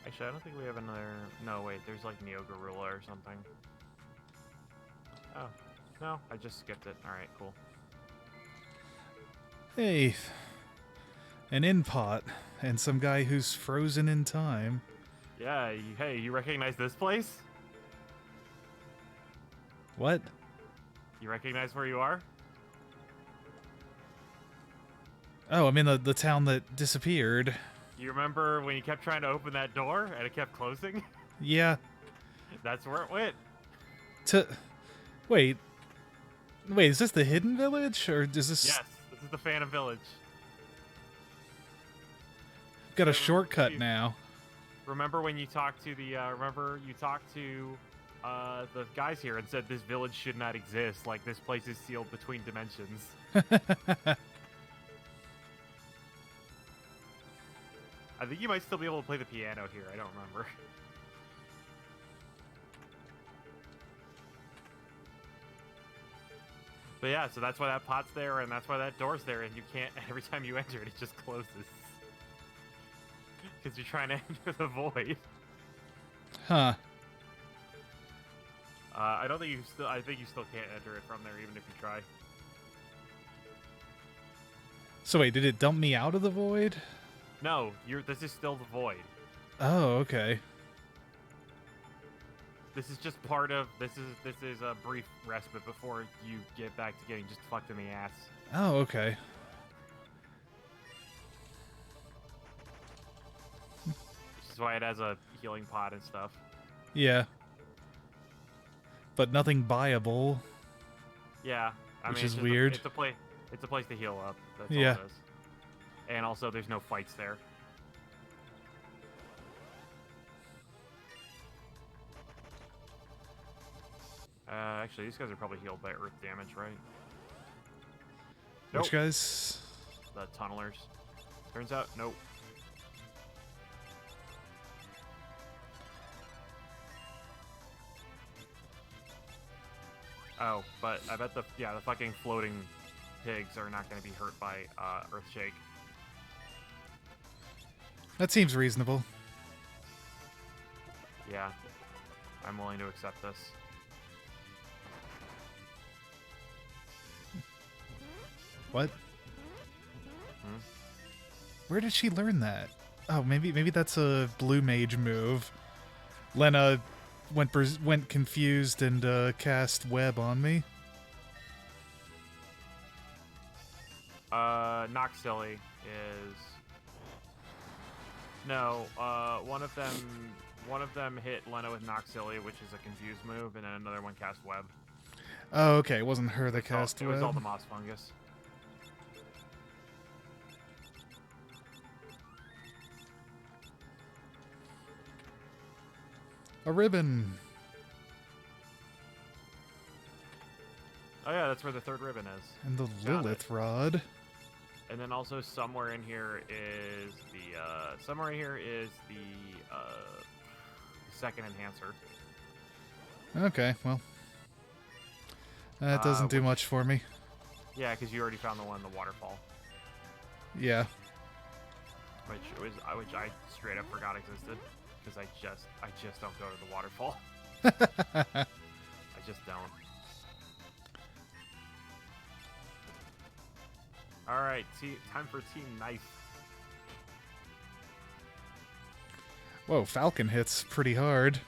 Actually, I don't think we have another... No, wait, there's like Neo Gorilla or something. Oh. No, I just skipped it. Alright, cool. Hey. An in pot. And some guy who's frozen in time. Yeah, hey, you recognize this place? What? You recognize where you are? Oh, I'm in the town that disappeared. You remember when you kept trying to open that door and it kept closing? Yeah. That's where it went. Wait. Wait, is this the hidden village? Or is this... Yes, this is the Phantom Village. Got a shortcut now. Remember when you talked to the, the guys here and said this village should not exist, like this place is sealed between dimensions. I think you might still be able to play the piano here, I don't remember. But yeah, so that's why that pot's there, and that's why that door's there, and you can't, every time you enter it, it just closes. Because you're trying to enter the void. Huh. I don't think you still, I think you still can't enter it from there, even if you try. So wait, did it dump me out of the void? No, this is still the void. Oh, okay. This is just part of this is a brief respite before you get back to getting just fucked in the ass. Oh, okay. Which is why it has a healing pod and stuff. Yeah. But nothing buyable. Yeah, Which mean, is it's weird. It's a place to heal up. That's Yeah. all it is. And also, there's no fights there. Actually, these guys are probably healed by earth damage, right? Which guys? The tunnelers. Turns out, nope. Oh, but I bet the fucking floating pigs are not going to be hurt by Earthshake. That seems reasonable. Yeah, I'm willing to accept this. What? Hmm? Where did she learn that? Oh, maybe that's a blue mage move. Lena went confused and cast web on me. Noxilly is no. One of them hit Lena with Noxilly, which is a confused move, and then another one cast web. Oh, okay. It wasn't her that cast web. It was all the moss fungus. A ribbon. Oh yeah, that's where the third ribbon is. And the Lilith rod. And then also somewhere in here is the second enhancer. Okay, well, that doesn't do much for me. Yeah, because you already found the one in the waterfall. Yeah. Which I straight up forgot existed because I just don't go to the waterfall. I just don't. All right, time for Team Knife. Whoa, Falcon hits pretty hard.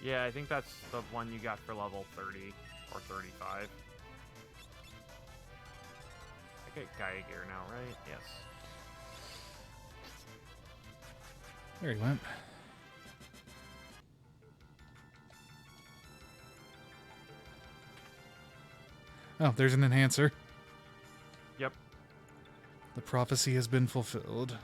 Yeah, I think that's the one you got for level 30 or 35. I get Gaia gear now, right? Yes. There he went. Oh, there's an enhancer. Yep. The prophecy has been fulfilled.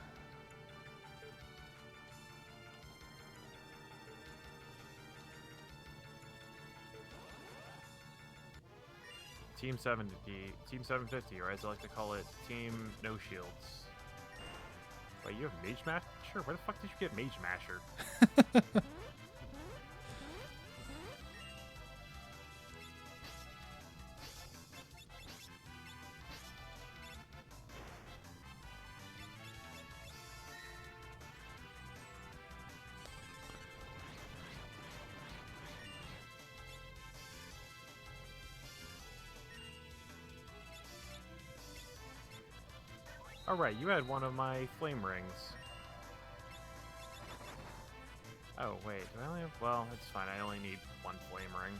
Team 750, or as I like to call it, Team No Shields. Wait, you have Mage Masher? Where the fuck did you get Mage Masher? Alright, you had one of my flame rings. Oh, wait, do I only have... Well, it's fine, I only need one flame ring.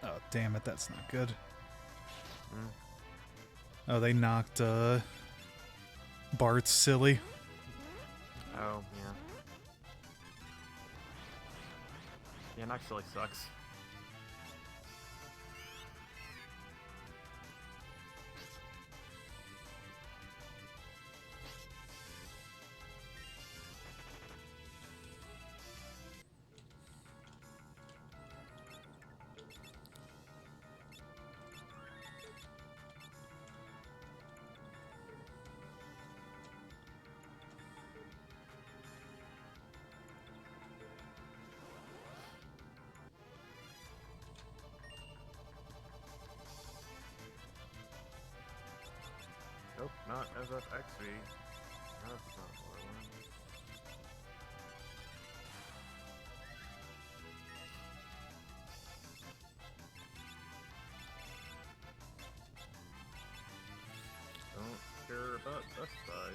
Oh, damn it, that's not good. Mm. Oh, they knocked, Bart's silly. Oh, yeah. Yeah, Noxilly sucks. Nope, not FFXV. That's not what I wanted. Don't care about Best Buy.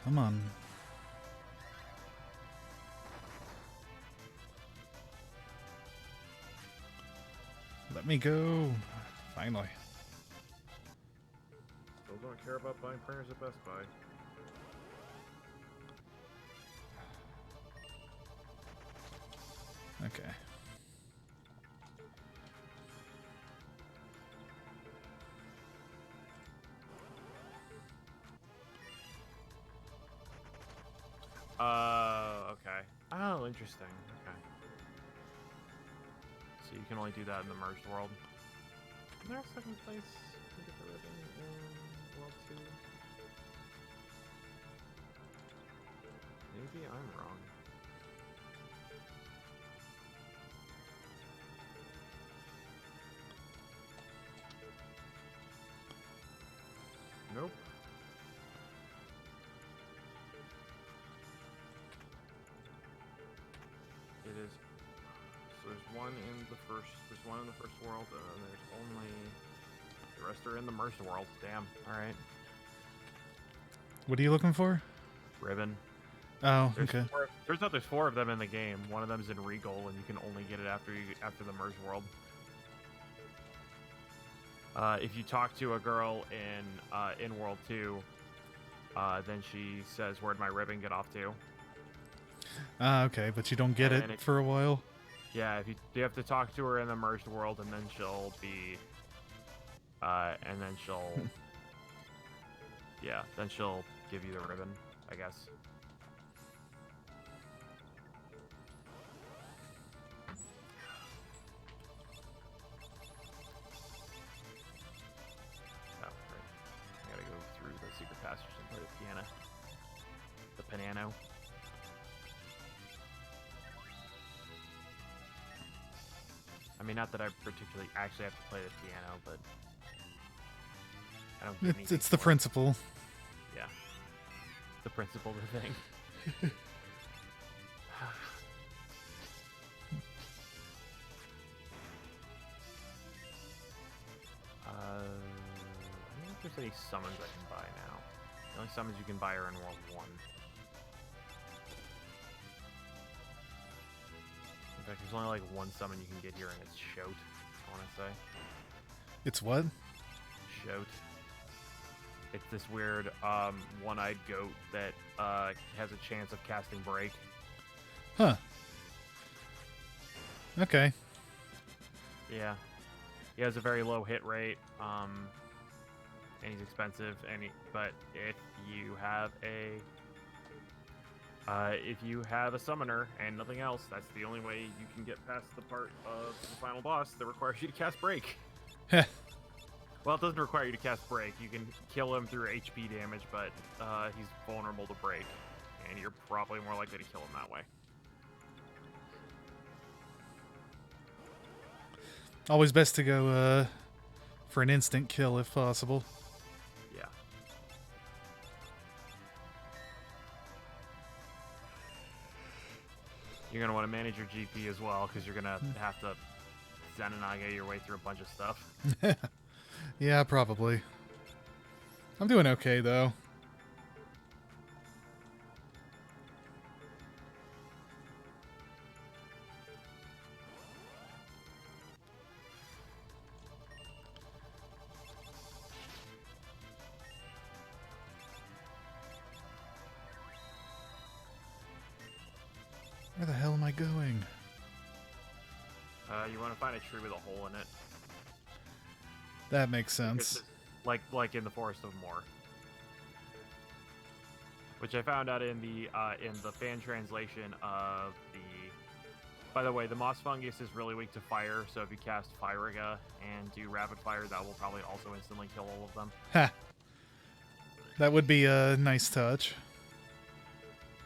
Come on. Let me go. Finally. Still don't care about buying printers at Best Buy. Okay. Okay. Oh, interesting. Okay. So you can only do that in the merged world. Is there a second place to get the ribbon in World 2? Maybe I'm wrong. Nope. It is. So there's one in the first. There's one in the first world, and there's only. The rest are in the merged world. Damn. All right. What are you looking for? Ribbon. Oh, There's okay. turns out there's 4 of them in the game. One of them's in Regal, and you can only get it after the merged world. If you talk to a girl in World 2, then she says, "Where'd my ribbon get off to?" Okay, but you don't get And it for a while? Yeah, if you have to talk to her in the merged world, and then she'll be, and then she'll, yeah, then she'll give you the ribbon, I guess. Oh, right. I gotta go through the secret passage and play the piano. The piano. I mean, not that I particularly actually have to play the piano, but I don't get anything It's the for it. principle. Yeah. The principle of the thing. I don't know if there's any summons I can buy now. The only summons you can buy are in World 1. In fact, there's only like one summon you can get here, and it's Shout, I want to say. It's what? Shout. It's this weird one-eyed goat that has a chance of casting Break. Huh. Okay. Yeah. He has a very low hit rate, and he's expensive. But if you have a summoner and nothing else, that's the only way you can get past the part of the final boss that requires you to cast Break. Heh. Well, it doesn't require you to cast Break. You can kill him through HP damage, but he's vulnerable to Break, and you're probably more likely to kill him that way. Always best to go for an instant kill if possible. Yeah. You're going to want to manage your GP as well, because you're going to have to Zenanaga your way through a bunch of stuff. Yeah, probably. I'm doing okay, though. Where the hell am I going? You want to find a tree with a hole in it. That makes sense. Like in the Forest of Moor, which I found out in the fan translation of the. By the way, the moss fungus is really weak to fire, so if you cast Firiga and do rapid fire, that will probably also instantly kill all of them. Ha! That would be a nice touch.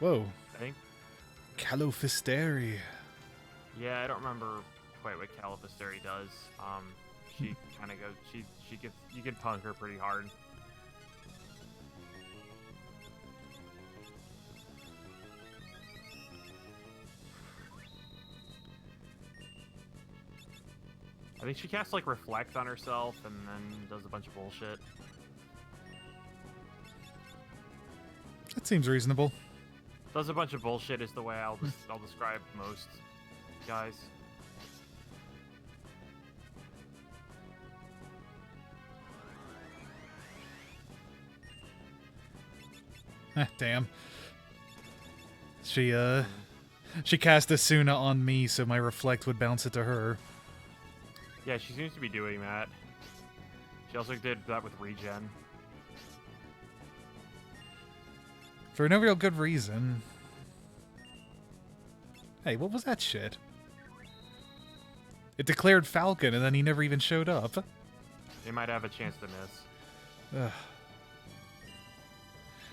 Whoa. I think. Calofisteri. Yeah, I don't remember quite what Calipisteri does. She kind of goes. She gets. You can punk her pretty hard. I think she casts like Reflect on herself and then does a bunch of bullshit. That seems reasonable. Does a bunch of bullshit is the way I'll describe most guys. Damn. She cast Asuna on me, so my Reflect would bounce it to her. Yeah, she seems to be doing that. She also did that with Regen. For no real good reason. Hey, what was that shit? It declared Falcon, and then he never even showed up. They might have a chance to miss. Ugh.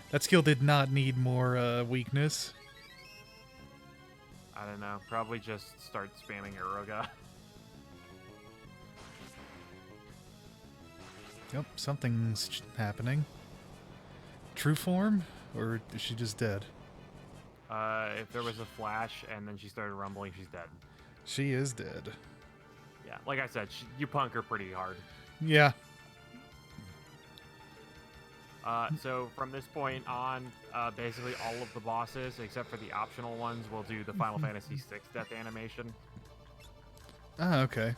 That skill did not need more weakness. I don't know. Probably just start spamming Uruga. Yep, something's happening. True form? Or is she just dead? If there was a flash and then she started rumbling, she's dead. She is dead. Yeah, like I said, you punk her pretty hard. Yeah. So from this point on, basically all of the bosses, except for the optional ones, will do the Final Fantasy VI death animation. Ah, okay.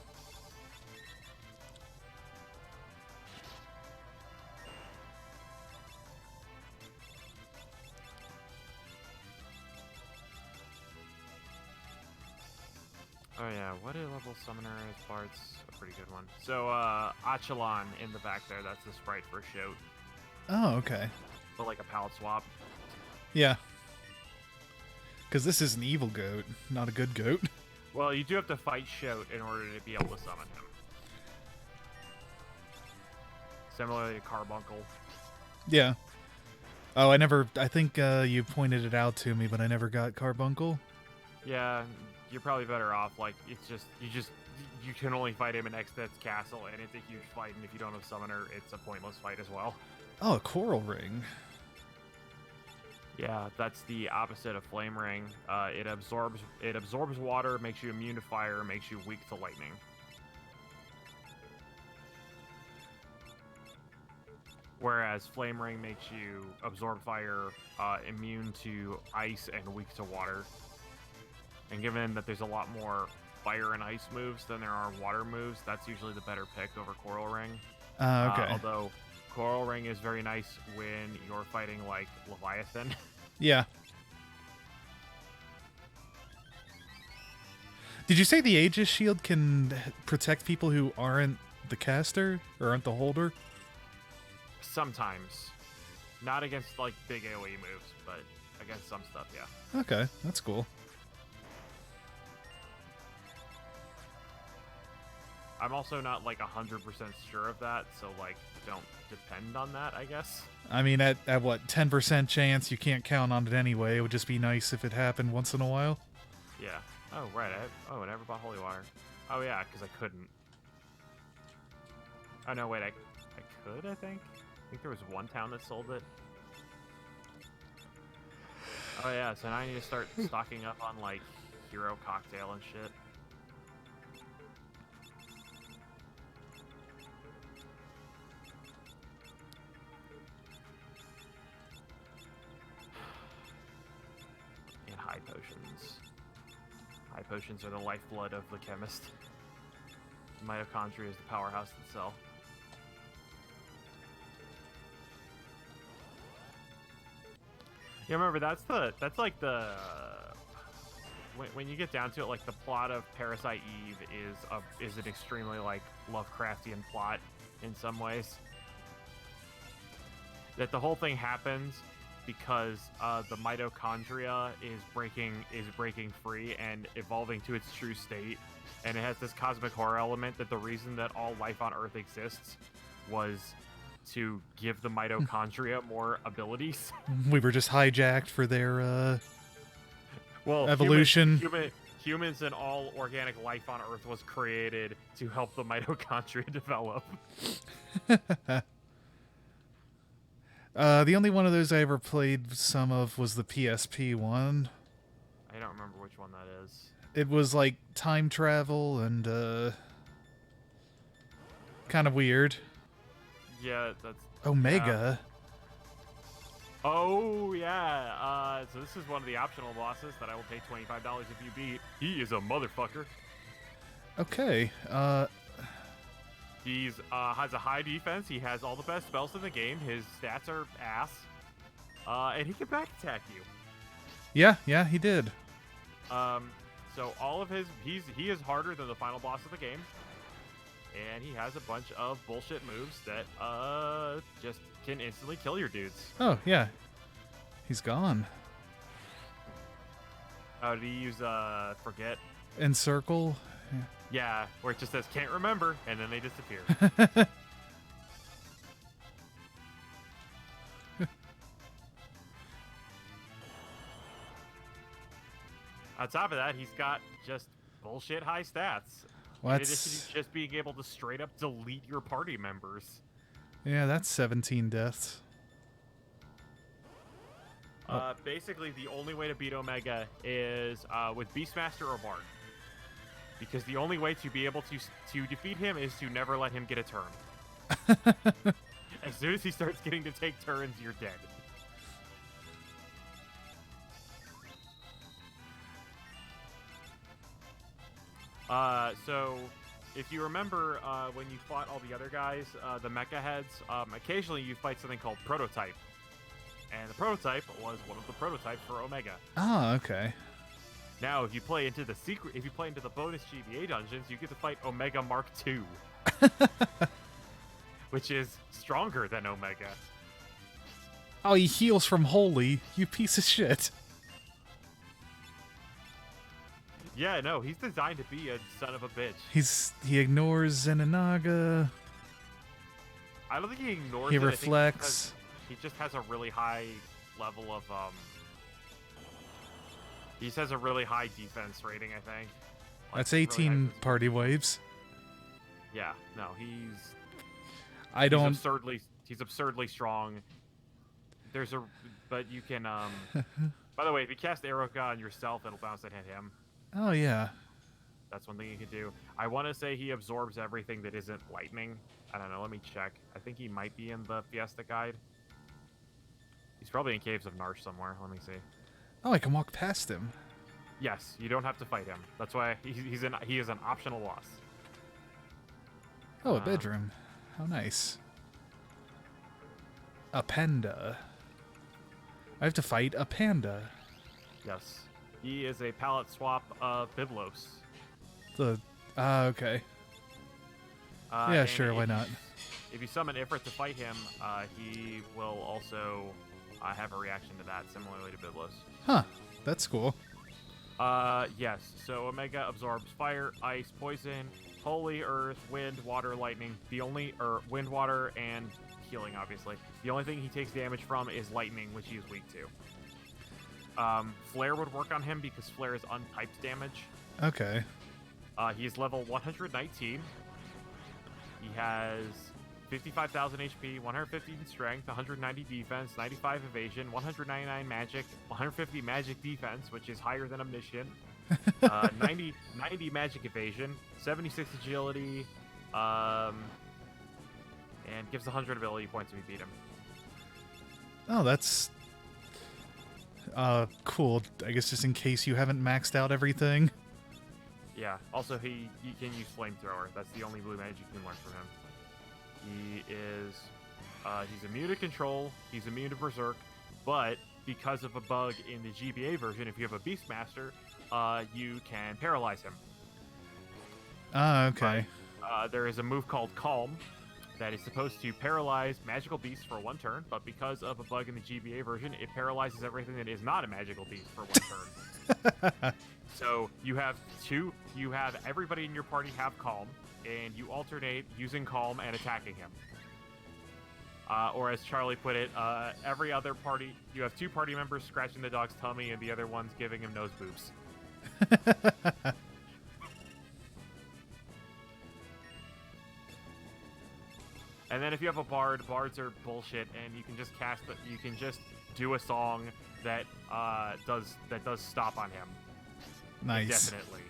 Oh yeah, what a level summoner is Bart's a pretty good one. So Achelon in the back there, that's the sprite for Shout. Oh, okay. But like a palette swap. Yeah. Because this is an evil goat, not a good goat. Well, you do have to fight Shout in order to be able to summon him. Similarly to Carbuncle. Yeah. Oh, I think you pointed it out to me, but I never got Carbuncle. Yeah, you're probably better off. Like, it's just, you can only fight him in Exted's castle, and it's a huge fight, and if you don't have Summoner, it's a pointless fight as well. Oh, a Coral Ring. Yeah, that's the opposite of Flame Ring. It absorbs water, makes you immune to fire, makes you weak to lightning. Whereas Flame Ring makes you absorb fire, immune to ice, and weak to water. And given that there's a lot more fire and ice moves than there are water moves, that's usually the better pick over Coral Ring. Okay. Although Coral Ring is very nice when you're fighting like Leviathan. Yeah. Did you say the Aegis Shield can protect people who aren't the caster or aren't the holder? Sometimes. Not against like big AoE moves, but against some stuff, yeah. Okay, that's cool. I'm also not like 100% sure of that, so like don't depend on that, I guess. I mean, at what, 10% chance, you can't count on it anyway. It would just be nice if it happened once in a while. Yeah. Oh, right. I never bought Holy Water. Oh, yeah, because I couldn't. Oh, no, wait, I could, I think? I think there was one town that sold it. Oh, yeah, so now I need to start stocking up on, like, Hero Cocktail and shit. And high potions. High potions are the lifeblood of the chemist. Mitochondria is the powerhouse itself. Yeah, remember that's like the when you get down to it, like the plot of Parasite Eve is an extremely like Lovecraftian plot in some ways. That the whole thing happens because the mitochondria is breaking free and evolving to its true state, and it has this cosmic horror element that the reason that all life on Earth exists was to give the mitochondria more abilities. We were just hijacked for their Well, evolution. Humans and all organic life on Earth was created to help the mitochondria develop. The only one of those I ever played some of was the PSP one. I don't remember which one that is. It was like time travel and kind of weird. Yeah, that's Omega. Yeah. Oh yeah. So this is one of the optional bosses that I will pay $25 if you beat. He is a motherfucker. Okay. He's has a high defense. He has all the best spells in the game. His stats are ass. And he can back attack you. Yeah, he did. So all of his he is harder than the final boss of the game. And he has a bunch of bullshit moves that just can instantly kill your dudes. Oh, yeah. He's gone. Did he use forget? Encircle. Yeah, where it just says can't remember and then they disappear. On top of that, he's got just bullshit high stats. Well, in addition to just being able to straight up delete your party members. Yeah, that's 17 deaths. Basically, the only way to beat Omega is with Beastmaster or Bard. Because the only way to be able to defeat him is to never let him get a turn. As soon as he starts getting to take turns, you're dead. So, if you remember when you fought all the other guys, the mecha heads, occasionally you fight something called Prototype. And the Prototype was one of the prototypes for Omega. Ah, okay. Now, if you play into the bonus GBA dungeons, you get to fight Omega Mark II. Which is stronger than Omega. Oh, he heals from Holy, you piece of shit. Yeah, no, he's designed to be a son of a bitch. He ignores Zenanaga. I don't think he ignores He it. reflects. He just has a really high level of he just has a really high defense rating, I think. Like, That's 18 really party waves. Yeah, no, he's absurdly strong. But you can by the way, if you cast Aeroka on yourself, it'll bounce and hit him. Oh, yeah. That's one thing you can do. I want to say he absorbs everything that isn't lightning. I don't know, let me check. I think he might be in the Fiesta guide. He's probably in Caves of Narsh somewhere. Let me see. Oh, I can walk past him. Yes, you don't have to fight him. That's why he is an optional boss. Oh, a bedroom. How nice. A panda. I have to fight a panda. Yes. He is a palette swap of Biblos. Okay. Yeah, sure, why not? If you summon Ifrit to fight him, he will also have a reaction to that, similarly to Biblos. Huh. That's cool. Yes. So Omega absorbs fire, ice, poison, holy, earth, wind, water, lightning. Wind, water, and healing, obviously. The only thing he takes damage from is lightning, which he is weak to. Flare would work on him because Flare is unpiped damage. Okay. He is level 119. He has 55,000 HP, 150 strength, 190 defense, 95 evasion, 199 magic, 150 magic defense, which is higher than Omniscient, 90 magic evasion, 76 agility, and gives 100 ability points if you beat him. Oh, that's cool. I guess just in case you haven't maxed out everything. Yeah. Also, he can use Flamethrower. That's the only blue magic you can learn from him. He's immune to control. He's immune to berserk, but because of a bug in the GBA version, if you have a Beastmaster, you can paralyze him. Ah, okay. There is a move called Calm that is supposed to paralyze magical beasts for one turn, but because of a bug in the GBA version, it paralyzes everything that is not a magical beast for one turn. So you have everybody in your party have Calm, and you alternate using Calm and attacking him. Or as Charlie put it, every other party, you have 2 party members scratching the dog's tummy and the other one's giving him nose boobs. And then if you have a bard, bards are bullshit, and you can just you can just do a song that does stop on him. Nice. Definitely.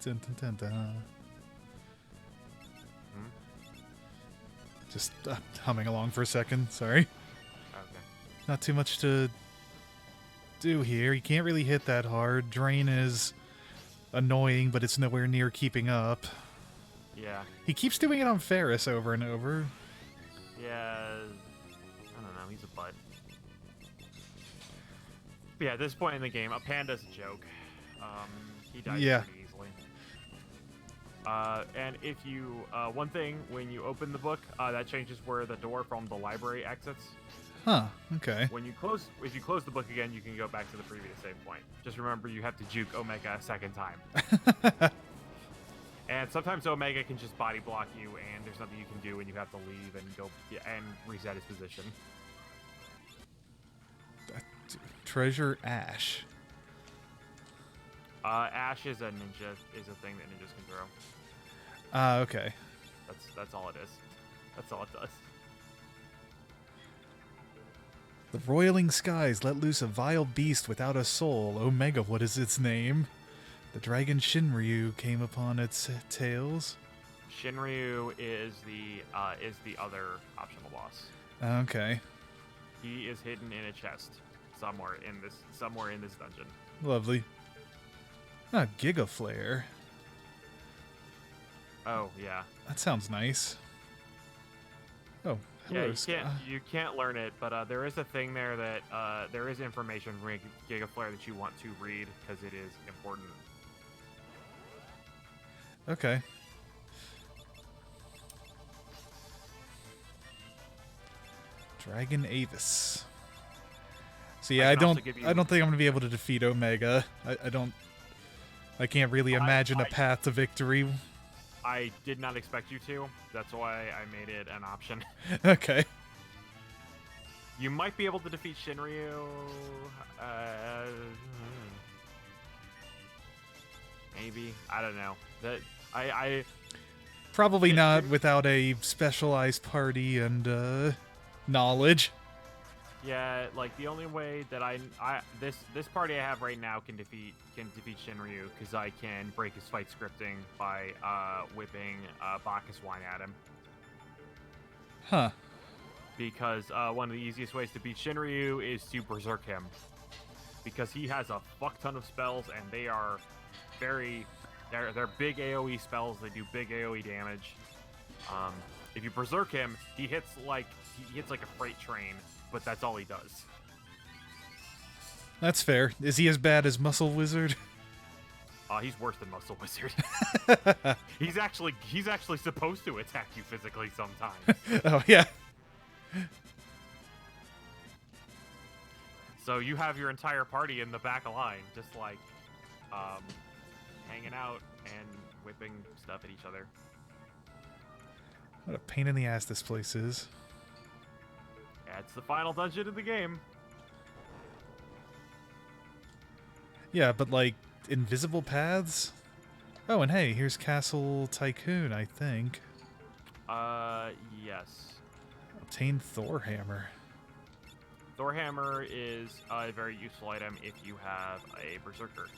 Dun, dun, dun, dun. Just humming along for a second. Sorry. Okay. Not too much to do here. You can't really hit that hard. Drain is annoying, but it's nowhere near keeping up. Yeah. He keeps doing it on Ferris over and over. Yeah. I don't know. He's a butt. But yeah, at this point in the game, a panda's a joke. He dies Yeah. pretty easily. And if you, one thing, when you open the book, that changes where the door from the library exits. Huh, okay. If you close the book again, you can go back to the previous save point. Just remember, you have to juke Omega a second time. And sometimes Omega can just body block you, and there's nothing you can do, and you have to leave and go and reset his position. Treasure Ash. Ash is a ninja, is a thing that ninjas can throw. Okay. That's all it is. That's all it does. The roiling skies let loose a vile beast without a soul. Omega, what is its name? The dragon Shinryu came upon its tails. Shinryu is the other optional boss. Okay. He is hidden in a chest somewhere in this dungeon. Lovely. Ah, Giga Flare. Oh yeah. That sounds nice. Oh, hello. Yeah, you can't learn it, but there is a thing there that there is information from Giga Flare that you want to read because it is important. Okay. Dragon Avis. So yeah, I don't think I'm gonna be able to defeat Omega. I can't really imagine a path to victory. I did not expect you to. That's why I made it an option. Okay. You might be able to defeat Shinryu. Maybe. I don't know. I probably not without a specialized party and knowledge. Yeah, like the only way that this party I have right now can defeat Shinryu because I can break his fight scripting by whipping Bacchus wine at him. Huh. Because one of the easiest ways to beat Shinryu is to berserk him. Because he has a fuck ton of spells and they are they're big AoE spells. They do big AoE damage. If you berserk him, he hits like a freight train, but that's all he does. That's fair. Is he as bad as Muscle Wizard? He's worse than Muscle Wizard. He's actually supposed to attack you physically sometimes. Oh yeah. So you have your entire party in the back of line, just like hanging out and whipping stuff at each other. What a pain in the ass this place is. Yeah, it's the final dungeon of the game. Yeah, but like invisible paths? Oh, and hey, here's Castle Tycoon, I think. Yes. Obtain Thor Hammer. Thor Hammer is a very useful item if you have a Berserker.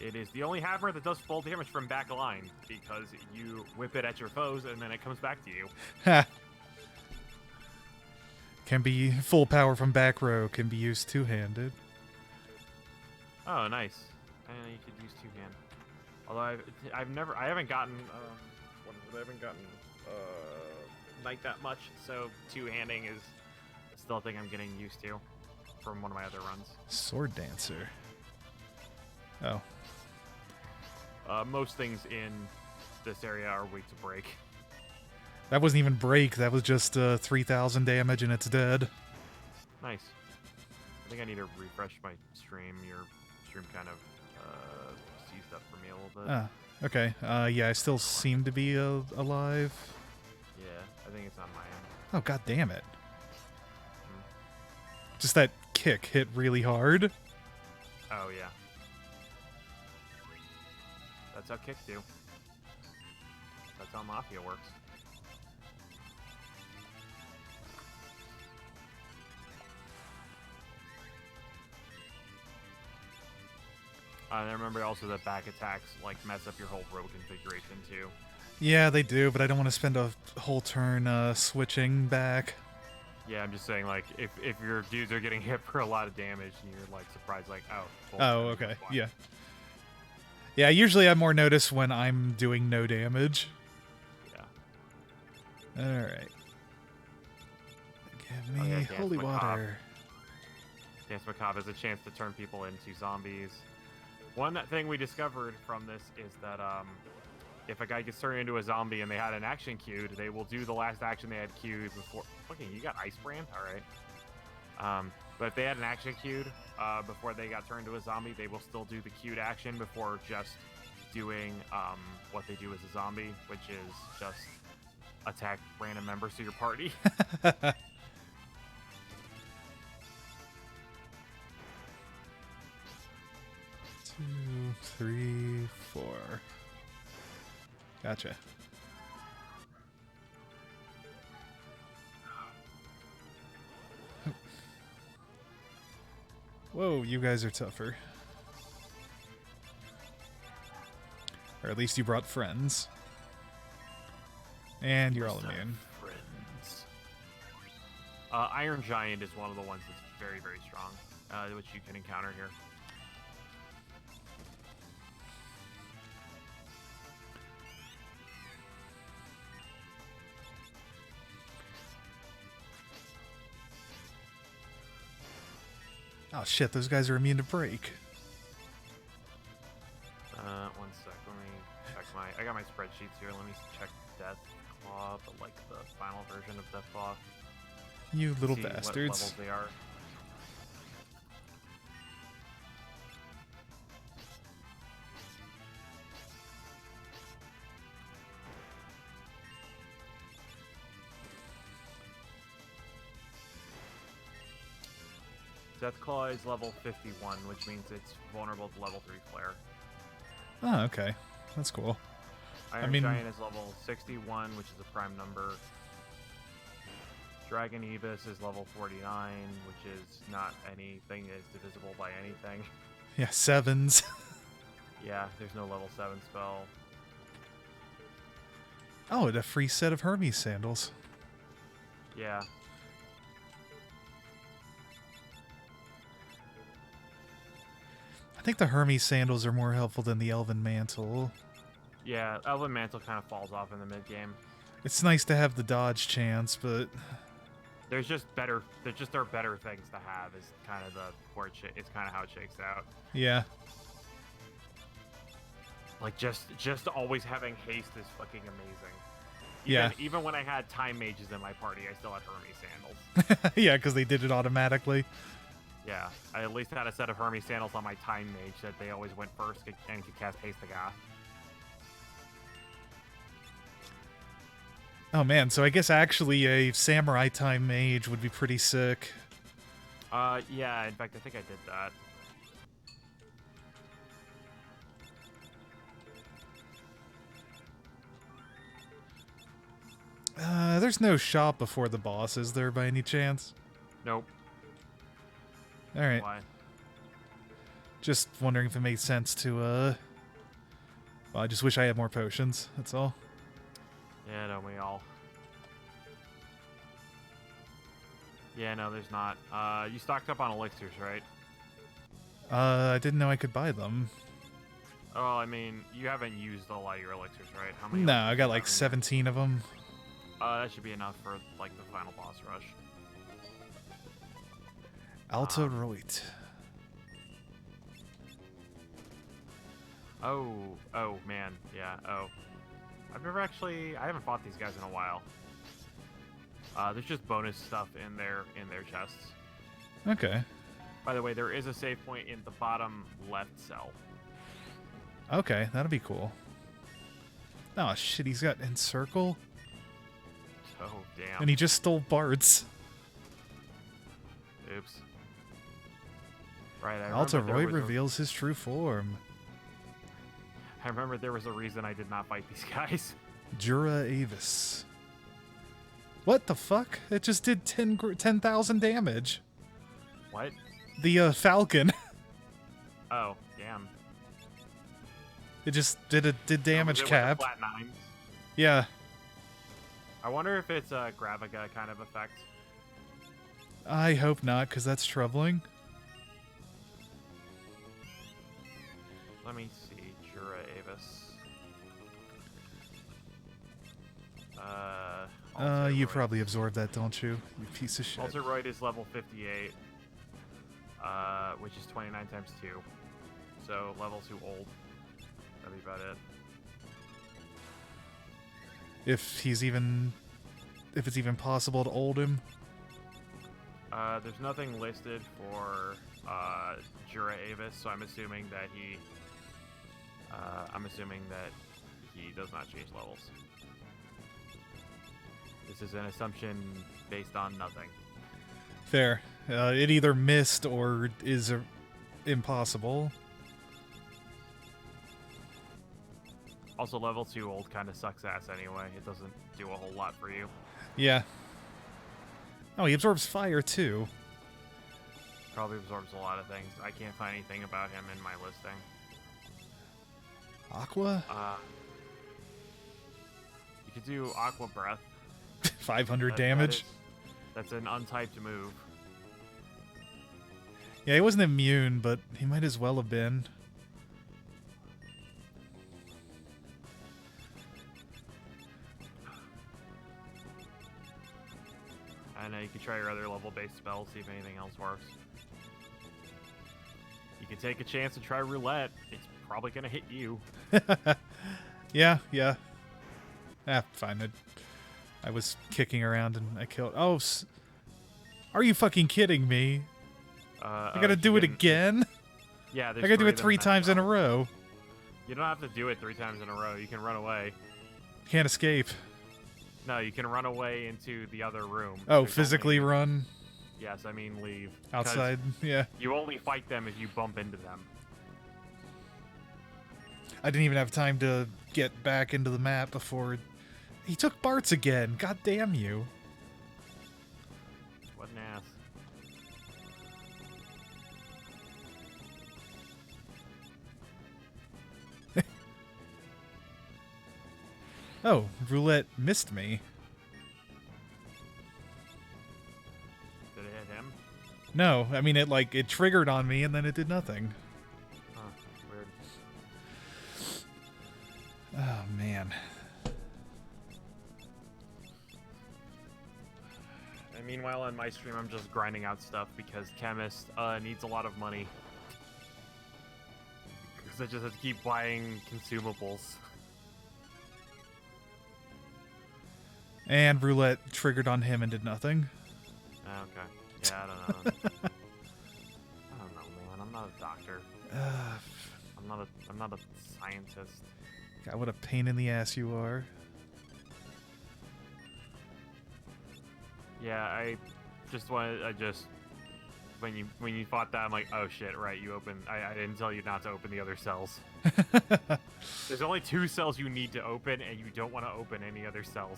It is the only hammer that does full damage from back line because you whip it at your foes and then it comes back to you. Ha! Can be full power from back row, can be used two-handed. Oh, nice. I know you could use two-hand. Although I haven't gotten Knight that much, so two-handing is still a thing I'm getting used to from one of my other runs. Sword Dancer. Oh. Most things in this area are weak to break. That wasn't even break, that was just 3,000 damage and it's dead. Nice. I think I need to refresh my stream. Your stream kind of sees fucked up for me a little bit. Ah, okay. Yeah, I still seem to be alive. Yeah, I think it's on my end. Oh, god damn it. Hmm. Just that kick hit really hard. Oh, yeah. That's how kicks do. That's how Mafia works. And I remember also that back attacks like mess up your whole row configuration too. Yeah, they do, but I don't want to spend a whole turn switching back. Yeah, I'm just saying, like, if your dudes are getting hit for a lot of damage, and you're like surprised, like, oh. Oh, okay, yeah. Yeah, usually I more notice when I'm doing no damage. Yeah. Alright. Give me holy water. Dance Macabre is a chance to turn people into zombies. One thing we discovered from this is that if a guy gets turned into a zombie and they had an action queued, they will do the last action they had queued before. Fucking, you got Ice Brand? Alright. But if they had an action queued before they got turned into a zombie, they will still do the queued action before just doing what they do as a zombie, which is just attack random members of your party. 2, 3, 4. Gotcha. Whoa, you guys are tougher. Or at least you brought friends. And you're all immune. Friends. Iron Giant is one of the ones that's very, very strong, which you can encounter here. Oh shit, those guys are immune to break. One sec, let me check I got my spreadsheets here, let me check Death Claw, but like the final version of Death Claw. You little See bastards. what levels they are. Deathclaw is level 51, which means it's vulnerable to level 3 flare. Oh, okay. That's cool. Iron Giant is level 61, which is a prime number. Dragon Ibis is level 49, which is not anything that is divisible by anything. Yeah, 7s. Yeah, there's no level 7 spell. Oh, and a free set of Hermes sandals. Yeah. I think the Hermes sandals are more helpful than the Elven Mantle. Yeah, Elven Mantle kind of falls off in the mid-game. It's nice to have the dodge chance, but There just are better things to have. Is kind of it's kind of how it shakes out. yeah. Like just always having haste is fucking amazing. Even when I had time mages in my party, I still had Hermes sandals. Yeah, because they did it automatically. Yeah, I at least had a set of Hermes sandals on my time mage that they always went first and could cast haste the guy. Oh man, so I guess actually a samurai time mage would be pretty sick. Yeah, in fact I think I did that. There's no shop before the boss, is there, by any chance? Nope. Alright. Why? Just wondering if it made sense to, well, I just wish I had more potions, that's all. Yeah, don't we all? Yeah, no, there's not. You stocked up on elixirs, right? I didn't know I could buy them. Oh, I mean, you haven't used a lot of your elixirs, right? How many? No, elixirs I do got you like have in 17 of them. there? That should be enough for, like, the final boss rush. Alta Reut. Oh, man, yeah, I haven't fought these guys in a while. There's just bonus stuff in their chests. Okay. By the way, there is a save point in the bottom left cell. Okay, that'll be cool. Oh shit, he's got Encircle? Oh, damn. And he just stole Bart's. Oops. Right, I Alta remember Roy there was reveals his true form. I remember there was a reason I did not fight these guys. Jura Avis. What the fuck? It just did 10,000 damage. What? The Falcon. Oh, damn. It just did damage Was it with the cap. flat nines? Yeah. I wonder if it's a Graviga kind of effect. I hope not, because that's troubling. Let me see. Jura Avis. You Alteroid. probably absorbed that, don't you? You piece of shit. Alteroid is level 58, which is 29 times 2. So level 2 old. That'd be about it. If it's even possible to hold him. There's nothing listed for Jura Avis, so I'm assuming that he does not change levels. This is an assumption based on nothing. Fair. It either missed or is impossible. Also, level 2 old kind of sucks ass anyway. It doesn't do a whole lot for you. Yeah. Oh, he absorbs fire too. Probably absorbs a lot of things. I can't find anything about him in my listing. Aqua? You could do Aqua Breath. 500 damage. That's an untyped move. Yeah, he wasn't immune, but he might as well have been. I know you could try your other level-based spells, see if anything else works. You could take a chance and try roulette. It's probably gonna hit you. Yeah. Fine. I was kicking around and I killed... Oh, are you fucking kidding me? I gotta do it again? Yeah, I gotta do it 3 times in a row. You don't have to do it 3 times in a row. You can run away. Can't escape. No, you can run away into the other room. Oh, There's physically only... run? Yes, I mean leave. Outside, yeah. You only fight them if you bump into them. I didn't even have time to get back into the map before... He took Bart's again. God damn you. What an ass. Oh, roulette missed me. Did it hit him? No, I mean, it triggered on me and then it did nothing. Huh, weird. Oh, man. And meanwhile, on my stream, I'm just grinding out stuff because Chemist needs a lot of money. Because I just have to keep buying consumables. And roulette triggered on him and did nothing. Okay. Yeah, I don't know. I don't know, man. I'm not a doctor. I'm not a scientist. God, what a pain in the ass you are. Yeah, I when you fought that, I'm like, oh shit, right, you open. I didn't tell you not to open the other cells. There's only 2 cells you need to open, and you don't want to open any other cells.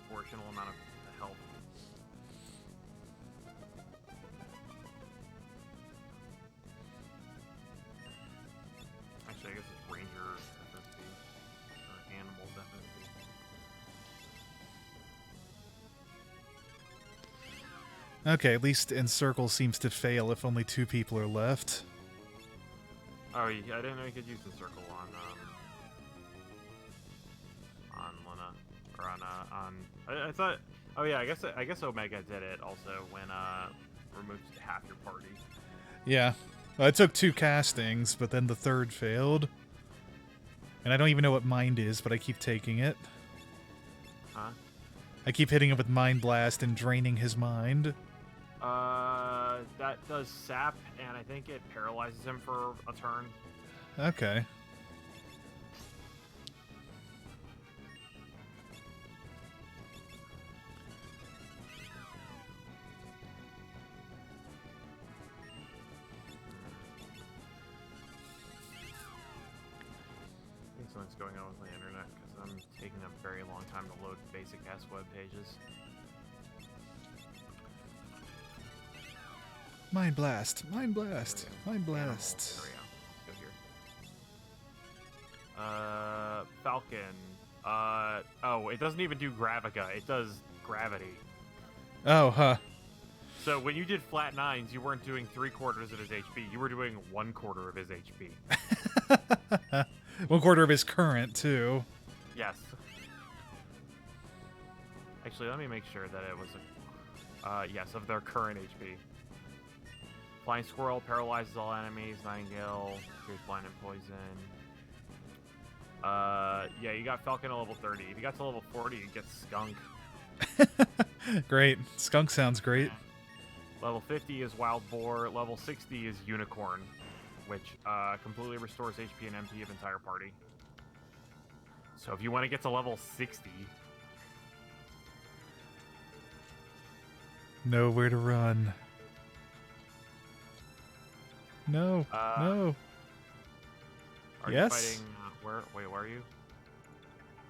Proportional amount of health. Actually, I guess it's Ranger FFP or Animals FFP. Okay, at least Encircle seems to fail if only 2 people are left. Oh, I didn't know you could use the circle on Luna or on. I thought. Oh yeah, I guess Omega did it also when removes half your party. Yeah. Well, I took 2 castings, but then the third failed. And I don't even know what Mind is, but I keep taking it. Huh? I keep hitting him with Mind Blast and draining his mind. That does sap, and I think it paralyzes him for a turn. Okay. I think something's going on with my internet because I'm taking a very long time to load basic ass web pages. Mind Blast. Mind Blast. Mind Blast. There we go. Let's go here. Falcon. Oh, it doesn't even do Gravica. It does Gravity. Oh, huh. So when you did flat 9s, you weren't doing 3/4 of his HP. You were doing 1/4 of his HP. 1/4 of his current, too. Yes. Actually, let me make sure that it was yes, of their current HP. Flying Squirrel paralyzes all enemies. Nightingale cures blind and poison. Yeah, you got Falcon at level 30. If you got to level 40, you get Skunk. Great. Skunk sounds great. Level 50 is Wild Boar. Level 60 is Unicorn, which completely restores HP and MP of entire party. So if you want to get to level 60... Nowhere to run. No. No. Are Yes? you fighting... wait, where are you?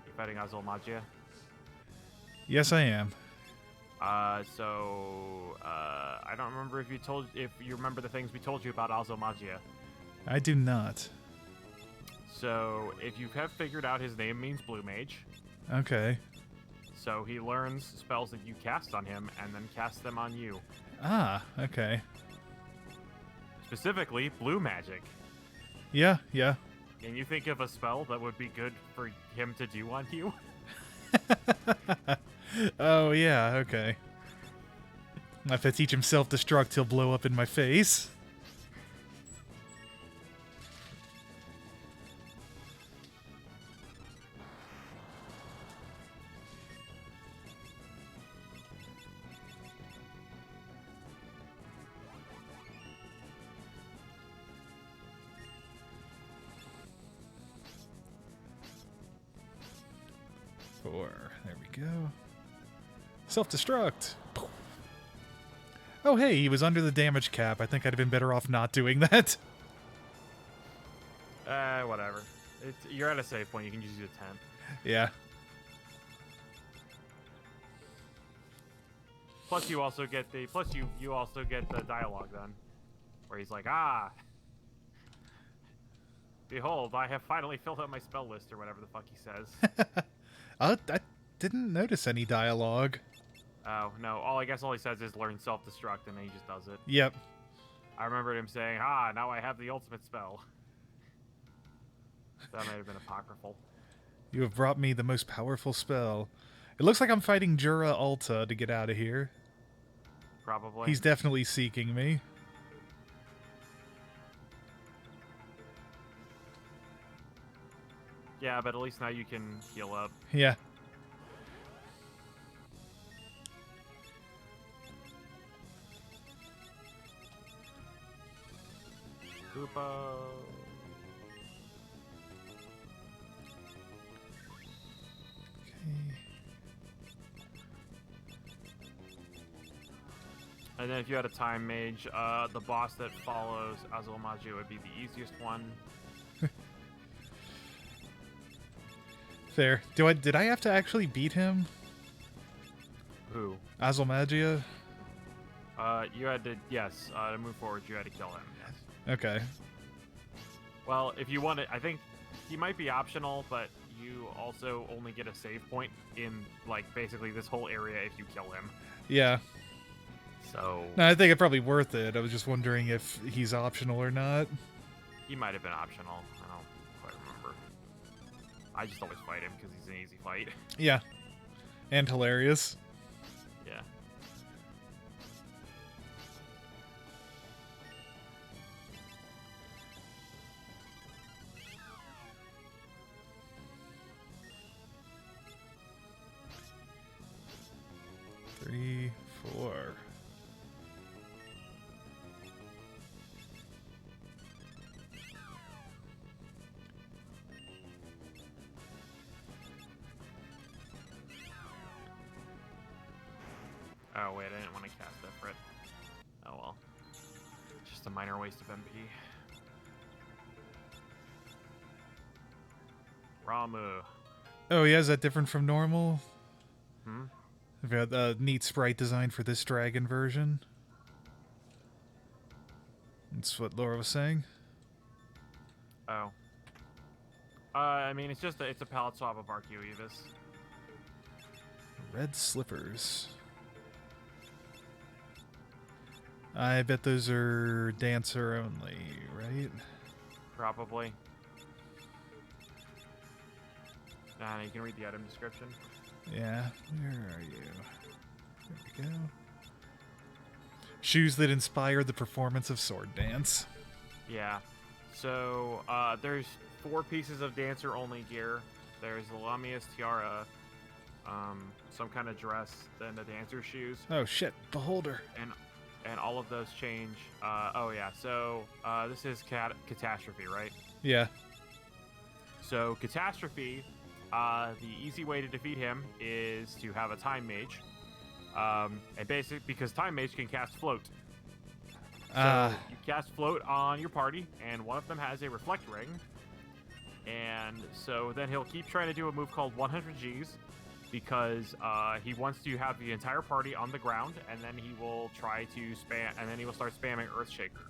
You're fighting Azul Magia? Yes, I am. I don't remember if you remember the things we told you about Azul Magia. I do not. So, if you have figured out his name means Blue Mage, Okay. so he learns spells that you cast on him and then casts them on you. Ah, okay. Specifically, Blue Magic. Yeah, yeah. Can you think of a spell that would be good for him to do on you? Oh, yeah, okay. If I teach him self-destruct, he'll blow up in my face. There we go. Self-destruct. Oh, hey, he was under the damage cap. I think I'd have been better off not doing that. Whatever. You're at a save point. You can just use a 10. Yeah. Plus, you also get the you also get the dialogue then, where he's like, "Ah, behold, I have finally filled out my spell list," or whatever the fuck he says. I didn't notice any dialogue. Oh no! All he says is learn self-destruct, and then he just does it. Yep. I remembered him saying, "Ah, now I have the ultimate spell." That may have been apocryphal. You have brought me the most powerful spell. It looks like I'm fighting Jura Alta to get out of here. Probably. He's definitely seeking me. Yeah, but at least now you can heal up. Yeah. Koopa. And then if you had a time mage, the boss that follows Azul Magia would be the easiest one. Fair. Did I have to actually beat him? Who? Azul Magia? You had to, yes, to move forward, you had to kill him, yes. Okay. Well, if you want it, I think he might be optional, but you also only get a save point in, like, basically this whole area if you kill him. Yeah. So... No, I think it's probably worth it. I was just wondering if he's optional or not. He might have been optional. I don't quite remember. I just always fight him because he's an easy fight. Yeah. And hilarious. Yeah. Oh wait, I didn't want to cast Ifrit. Oh well. Just a minor waste of MP. Ramu. Oh yeah, is that different from normal? Hmm? I've got a neat sprite design for this dragon version. That's what Laura was saying. Oh. I mean, it's just it's a palette swap of Arcuevis. Red slippers. I bet those are dancer only, right? Probably. And you can read the item description. Yeah. Where are you? There we go. Shoes that inspired the performance of sword dance. Yeah. So there's 4 pieces of dancer only gear. There's the Lamia's tiara, some kind of dress, then the dancer shoes. Oh shit, beholder. And all of those change. Oh yeah. So this is Catastrophe, right? Yeah. So Catastrophe, the easy way to defeat him is to have a Time Mage. And basically, because Time Mage can cast Float. So you cast Float on your party, and one of them has a Reflect Ring. And so then he'll keep trying to do a move called 100 Gs, because he wants to have the entire party on the ground, and then he will try to spam, and then he will start spamming Earthshaker.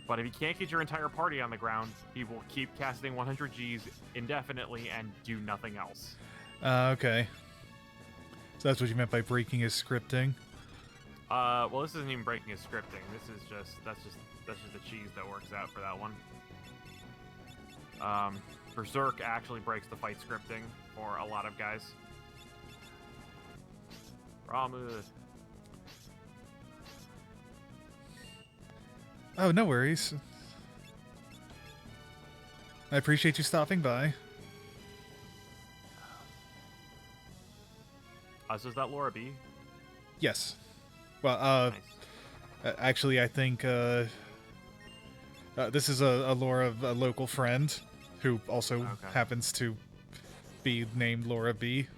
But if he can't get your entire party on the ground, he will keep casting 100 Gs indefinitely and do nothing else. Okay. So that's what you meant by breaking his scripting? Well, this isn't even breaking his scripting. This is that's just the cheese that works out for that one. Berserk actually breaks the fight scripting for a lot of guys. Ramu. Oh, no worries. I appreciate you stopping by. So is that Laura B? Yes. Well, Nice. actually, I think this is a Laura, a local friend, who also happens to be named Laura B.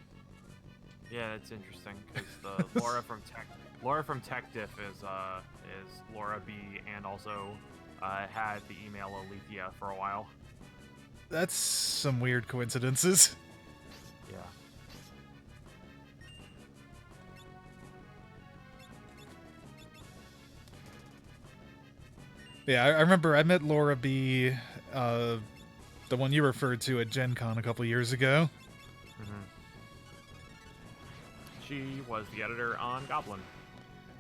Yeah, that's interesting because the Laura from Tech Diff is Laura B, and also had the email Alethea for a while. That's some weird coincidences. Yeah. Yeah, I remember I met Laura B, the one you referred to at Gen Con a couple years ago. Mm-hmm. She was the editor on Goblin.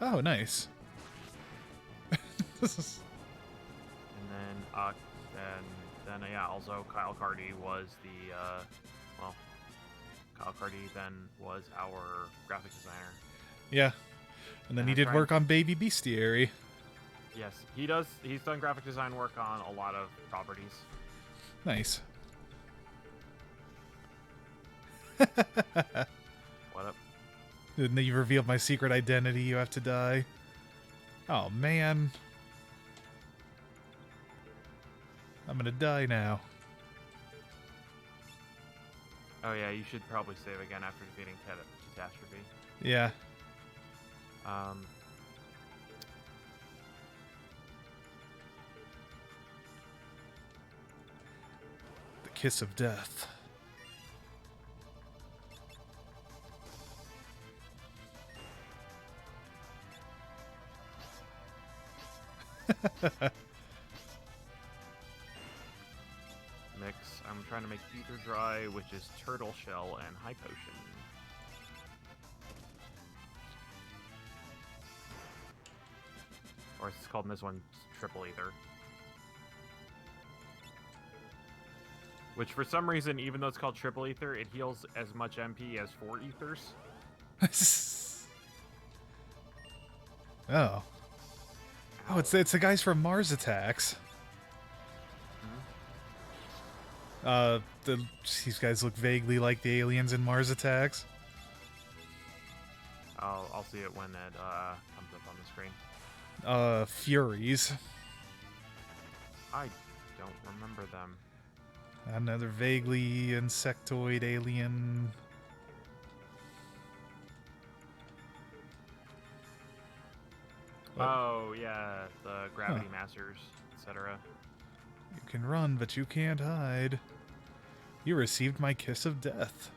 Oh, nice. And then yeah, also Kyle Cardy was the Kyle Cardy then was our graphic designer. Yeah, and then he did work on Baby Bestiary. Yes, he does. He's done graphic design work on a lot of properties. Nice. What up? Didn't you revealed my secret identity? You have to die. Oh man, I'm gonna die now. Oh yeah, you should probably save again after defeating Catastrophe. Yeah. The kiss of death. Mix. I'm trying to make Ether Dry, which is Turtle Shell and High Potion. Or it's called in this one Triple Ether. Which for some reason, even though it's called Triple Ether, it heals as much MP as 4 Ethers. Oh. Oh, it's the guys from Mars Attacks. These guys look vaguely like the aliens in Mars Attacks. I'll see it when it comes up on the screen. Furies. I don't remember them. Another vaguely insectoid alien. Oh, yeah, the Gravity Masters, etc. You can run, but you can't hide. You received my kiss of death.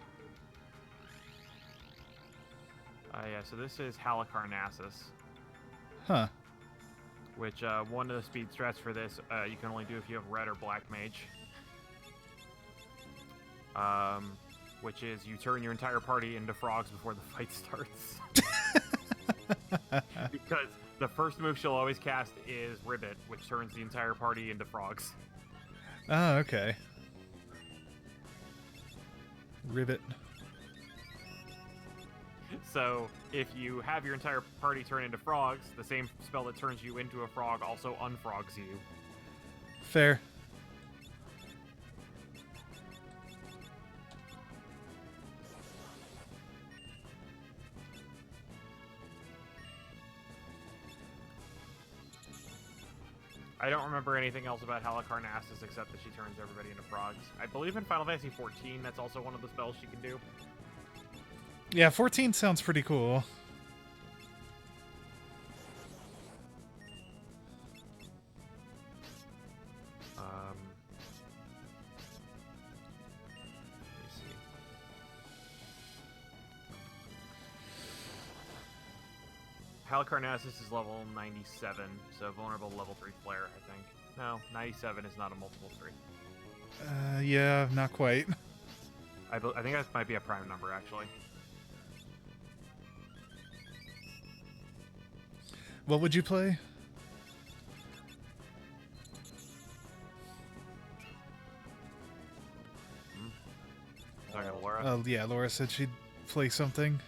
Yeah, so this is Halicarnassus, Huh. which one of the speed strats for this you can only do if you have red or black mage. Which is you turn your entire party into frogs before the fight starts. Because the first move she'll always cast is Ribbit, which turns the entire party into frogs. Oh, okay. Ribbit. So if you have your entire party turn into frogs, the same spell that turns you into a frog also unfrogs you. Fair. I don't remember anything else about Halicarnassus except that she turns everybody into frogs. I believe in Final Fantasy XIV, that's also one of the spells she can do. Yeah, 14 sounds pretty cool. Let me see. Halicarnassus is level 97, so vulnerable to level 3 flare, I think. No, 97 is not a multiple 3. Yeah, not quite. I think that might be a prime number, actually. What would you play? Talking to Laura. Yeah, Laura said she'd play something.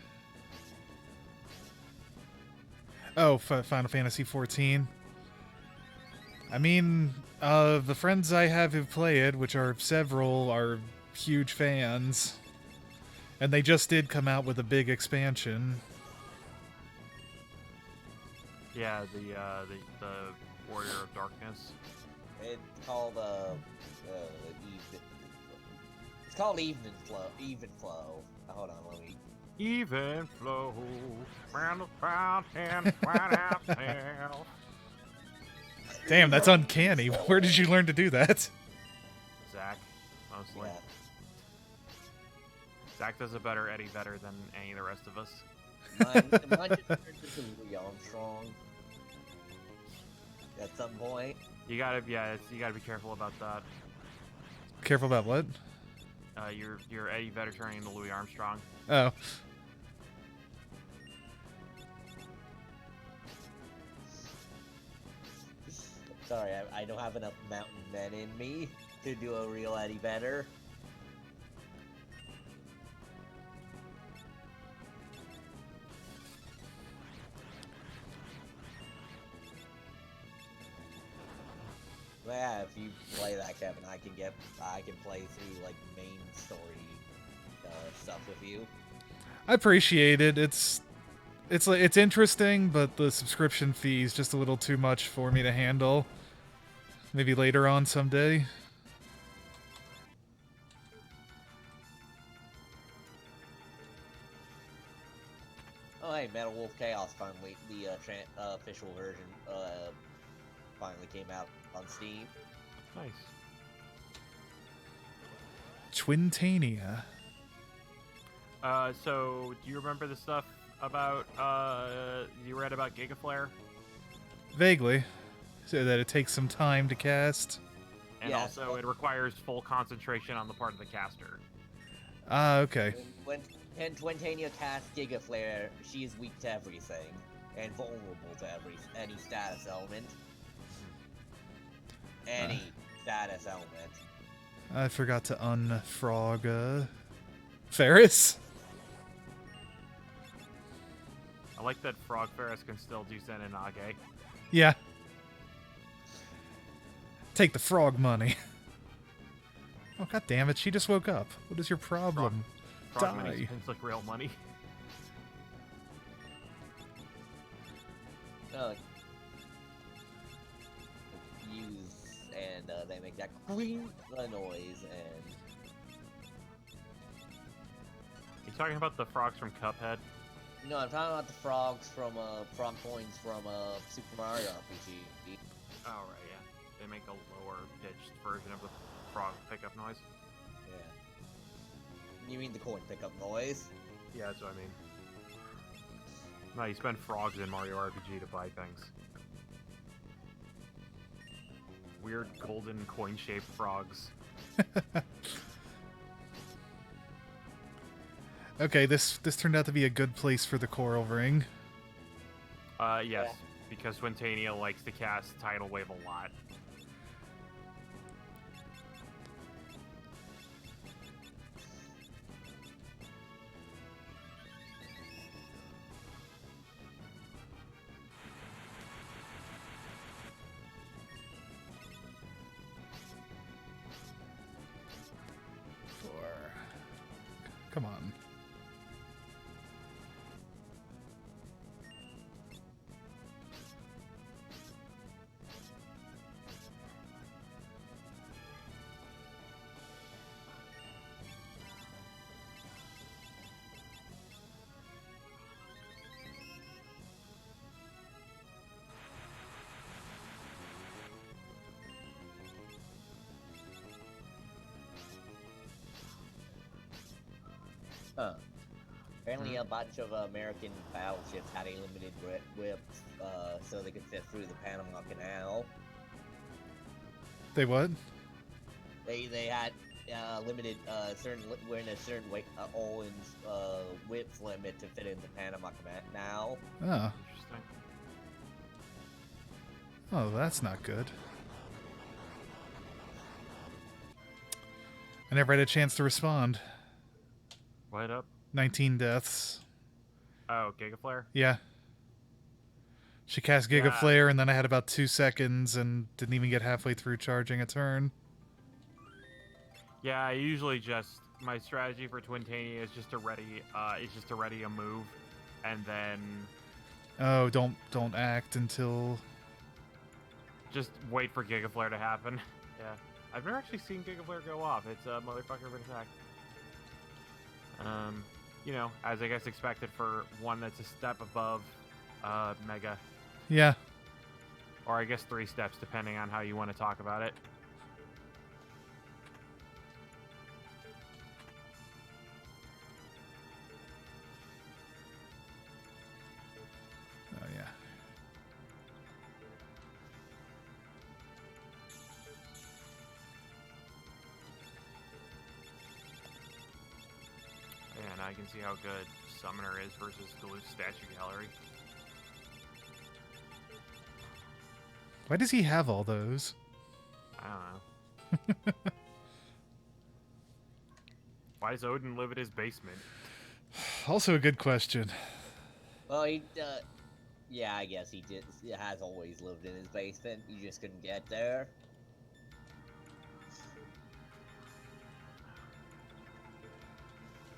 Oh, Final Fantasy 14. I mean, the friends I have who play it, which are several, are huge fans. And they just did come out with a big expansion. Yeah, the Warrior of Darkness. It's called it's called Even Flow. Even Flow. Hold on, let me. Even flow round the fountain right ourselves. Damn, that's uncanny. Where did you learn to do that? Zach, mostly. Yeah. Zach does a better Eddie Vedder than any of the rest of us. Mine just turned into Louis Armstrong at some point. You gotta be careful about that. Careful about what? Your Eddie Vedder turning into Louis Armstrong. Oh. Sorry, I don't have enough mountain men in me to do a real Eddie Vedder. But yeah, if you play that, Kevin, I can play through like main story stuff with you. I appreciate it. It's interesting, but the subscription fee is just a little too much for me to handle. Maybe later on someday. Oh hey, Metal Wolf Chaos finally, the official version finally came out on Steam. Nice. Twintania. So do you remember the stuff about you read about Gigaflare? Vaguely. So that it takes some time to cast. And Yes. also it requires full concentration on the part of the caster. Ah, okay. When Twintania casts Gigaflare, she is weak to everything and vulnerable to any status element. Any status element. I forgot to unfrog, Ferris? I like that Frog Ferris can still do Zenonage. Yeah. Take the frog money. Oh, god damn it, she just woke up. What is your problem? Frog money Die. spins like real money. Use and they make that green noise and You talking about the frogs from Cuphead? No, I'm talking about the frogs from frog coins from Super Mario RPG. Oh right, yeah. They make a lower pitched version of the frog pickup noise. Yeah. You mean the coin pickup noise? Yeah, that's what I mean. No, you spend frogs in Mario RPG to buy things. Weird golden coin-shaped frogs. Okay, this turned out to be a good place for the coral ring. Yes, Yeah. because Swintania likes to cast Tidal Wave a lot. Come on. Huh. Apparently, a bunch of American battleships had a limited whip, so they could fit through the Panama Canal. They what? They had limited we're in a certain weight Owen's width limit to fit in the Panama Canal. Oh. Interesting. Oh, that's not good. I never had a chance to respond. What up? 19 deaths. Oh, Gigaflare? Yeah. She cast Giga Yeah. Flare, and then I had about 2 seconds and didn't even get halfway through charging a turn. Yeah, I usually just my strategy for Twintania is just to ready a move, and then Oh, don't act until... just wait for Gigaflare to happen. Yeah, I've never actually seen Gigaflare go off. It's a motherfucker of an attack. You know, as I guess expected for one that's a step above Mega, Yeah. or I guess 3 steps depending on how you want to talk about it. Oh, yeah. And I can see how good Summoner is versus Duluth Statue Gallery. Why does he have all those? I don't know. Why does Odin live in his basement? Also a good question. Well, yeah, I guess he has always lived in his basement. You just couldn't get there.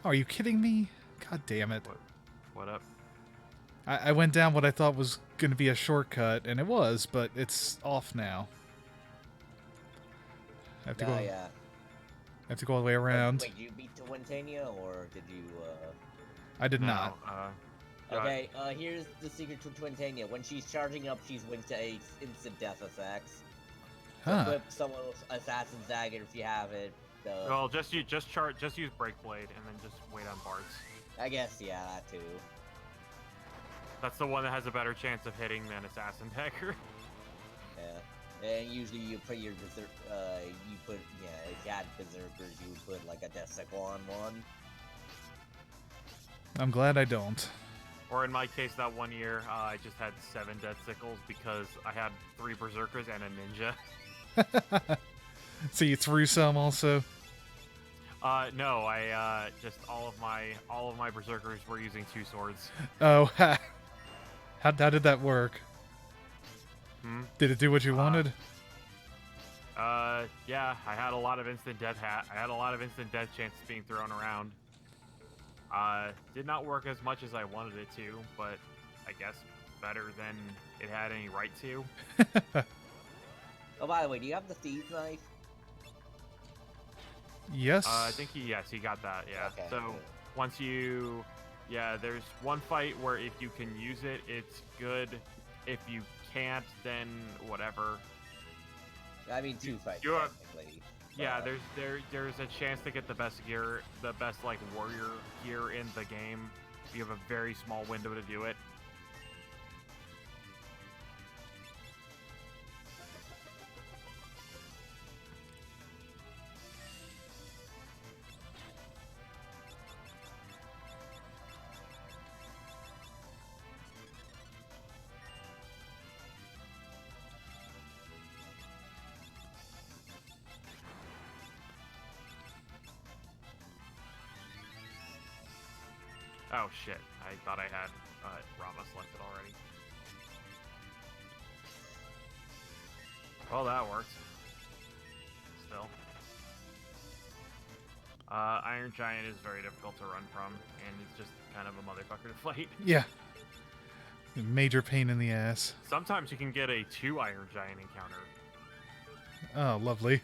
Oh, are you kidding me? God damn it. What up? I went down what I thought was going to be a shortcut, and it was, but it's off now. I have to go. Yeah. I have to go all the way around. Wait, did you beat Twintania, or did you, I did No, not. Okay, here's the secret to Twintania. When she's charging up, she's weak to instant death effects. So Huh. equip someone's Assassin's Dagger if you have it. Well, just use Break Blade and then just wait on Bards. I guess, yeah, that too. That's the one that has a better chance of hitting than Assassin Dagger. Yeah. And usually you put your if you had Berserkers, you would put like a Death Sickle on one. I'm glad I don't. Or in my case, that one year, I just had 7 Death Sickles because I had 3 Berserkers and a Ninja. So you threw some also? No, I just all of my Berserkers were using 2 swords. Oh, how did that work? Did it do what you wanted? Yeah, I had a lot of instant death chances being thrown around. Did not work as much as I wanted it to, but I guess better than it had any right to. Oh, by the way, do you have the Thieves Knife? Yes. I think he got that, yeah. Okay, So good. once you Yeah, there's one fight where if you can use it, it's good. If you can't, then whatever. I mean, two fights you have- technically. Yeah, but- there's a chance to get the best gear, the best like warrior gear in the game. You have a very small window to do it. Oh shit! I thought I had Rama selected already. Well, that worked. Still. Iron Giant is very difficult to run from, and it's just kind of a motherfucker to fight. Yeah. Major pain in the ass. Sometimes you can get a 2 Iron Giant encounter. Oh, lovely.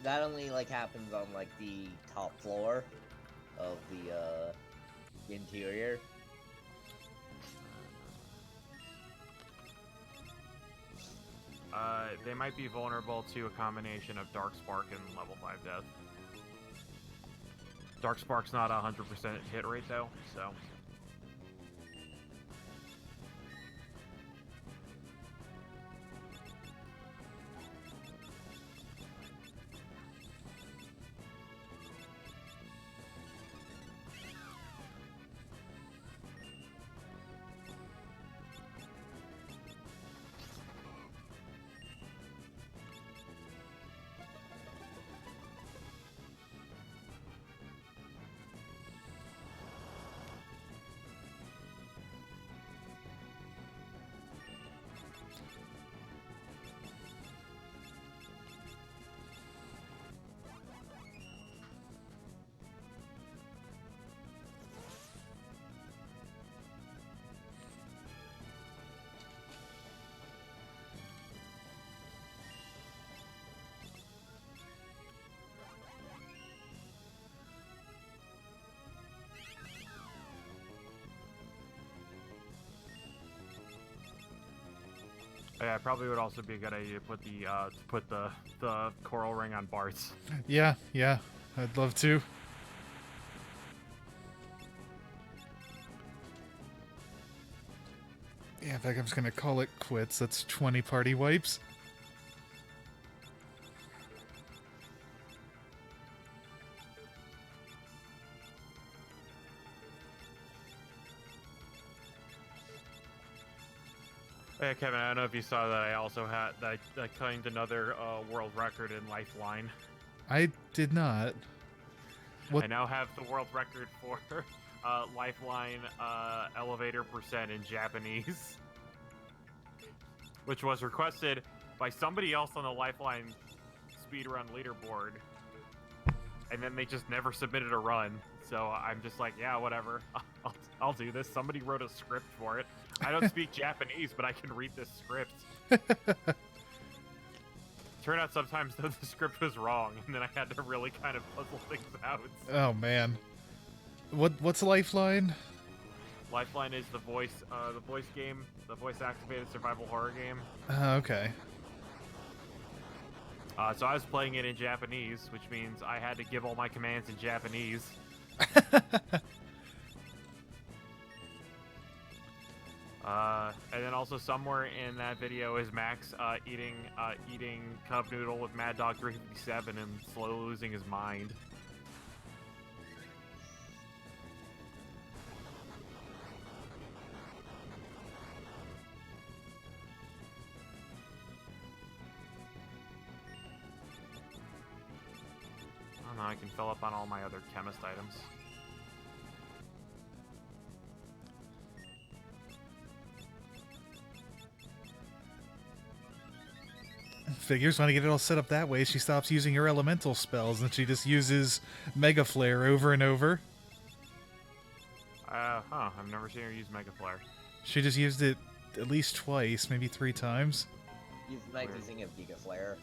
That only like happens on like the top floor of the interior. They might be vulnerable to a combination of Dark Spark and level 5 death. Dark Spark's not a 100% hit rate though, so. Yeah, probably would also be a good idea to put the coral ring on Bart's. Yeah, I'd love to. Yeah, in fact, I'm just gonna call it quits. That's 20 party wipes. Hey Kevin, I don't know if you saw that I also had that I claimed another world record in Lifeline. I did not. What? I now have the world record for Lifeline elevator percent in Japanese, which was requested by somebody else on the Lifeline speedrun leaderboard, and then they just never submitted a run. So I'm just like, yeah, whatever. I'll do this. Somebody wrote a script for it. I don't speak Japanese, but I can read this script. Turned out sometimes though the script was wrong, and then I had to really kind of puzzle things out. Oh man. What's Lifeline? Lifeline is the voice game, the voice activated survival horror game. Okay. So I was playing it in Japanese, which means I had to give all my commands in Japanese. And then also somewhere in that video is Max eating cup noodle with Mad Dog 357 and slowly losing his mind. I don't know, I can fill up on all my other chemist items. Figures want to get it all set up that way. She stops using her elemental spells and she just uses Mega Flare over and over. I've never seen her use Mega Flare. She just used it at least twice, maybe 3 times. You might be thinking of Giga Flare.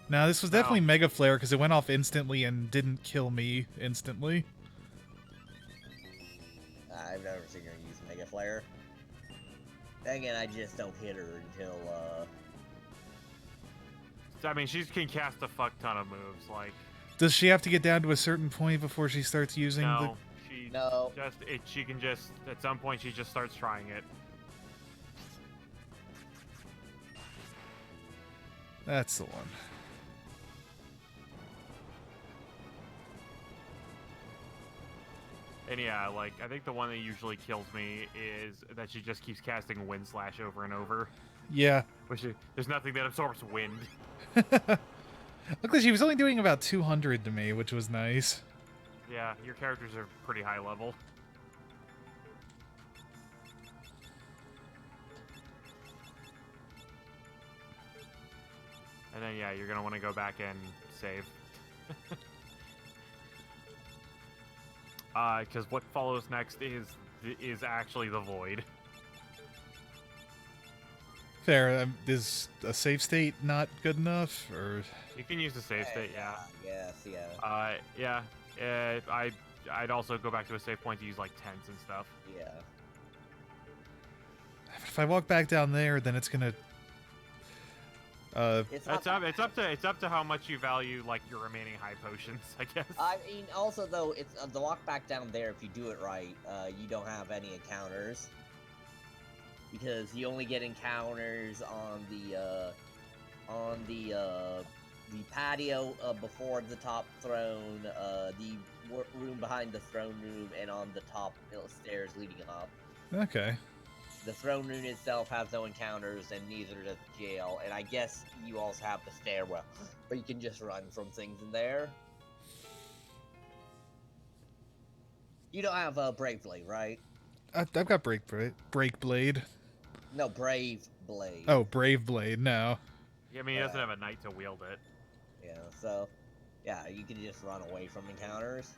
Now this was No. definitely Mega Flare because it went off instantly and didn't kill me instantly. I've never seen her use Mega Flare. Then again, I just don't hit her until, I mean, she can cast a fuck ton of moves. Like, Does she have to get down to a certain point before she starts using no, she No. she can just at some point she just starts trying it. That's the one. And yeah, like, I think the one that usually kills me is that she just keeps casting Wind Slash over and over. Yeah. There's nothing that absorbs wind. Look, like she was only doing about 200 to me, which was nice. Yeah, your characters are pretty high level. And then, yeah, you're going to want to go back and save. Because what follows next is actually the Void. Fair. Is a save state not good enough, or? You can use the save state, yeah. Yes, yeah. Yeah. I'd also go back to a save point to use like tents and stuff. Yeah. If I walk back down there, then it's gonna. It's not It's up to how much you value like your remaining high potions, I guess. I mean, also though, it's the walk back down there. If you do it right, you don't have any encounters because you only get encounters on the patio before the top throne, the room behind the throne room, and on the top stairs leading up. Okay. The throne room itself has no encounters, and neither does the jail. And I guess you also have the stairwell, but you can just run from things in there. You don't have a Brave Blade, right? I've got Break Blade. No, Brave Blade. Oh, Brave Blade. No. Yeah, I mean, he doesn't have a knight to wield it. Yeah, so, yeah, you can just run away from encounters.